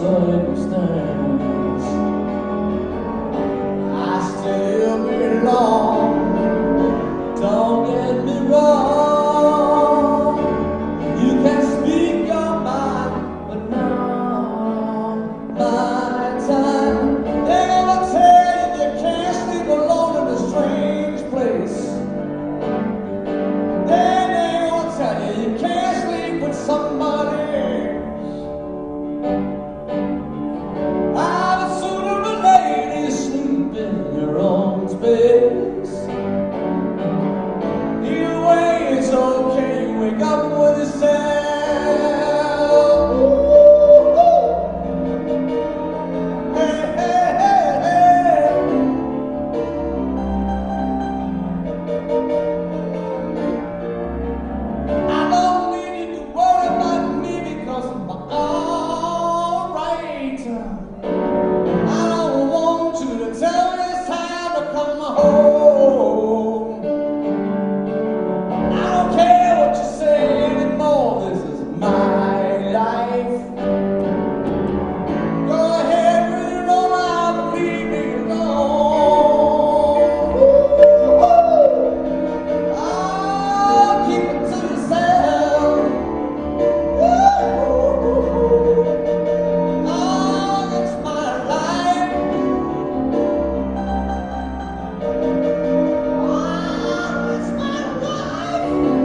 circumstance, I still belong. Don't get me wrong. You can speak your mind, but now my time. They're gonna tell you can't sleep alone in a strange place. Then they're gonna tell you can't sleep with somebody else. I'd sooner or later you sleep in your own space. Either way, it's okay. Wake up with yourself. Hey, hey, hey, hey. I don't need you to worry about me because I'm alright. I don't want you to tell me it's time to come home. I don't care what you say anymore. This is my life. Go ahead with your own life and leave me alone. Oh, keep it to yourself. Oh, it's my life. Oh, it's my life.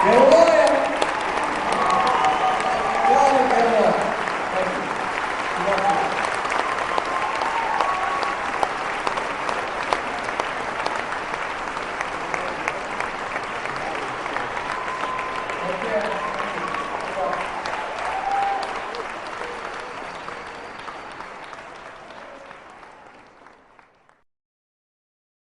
Good luck.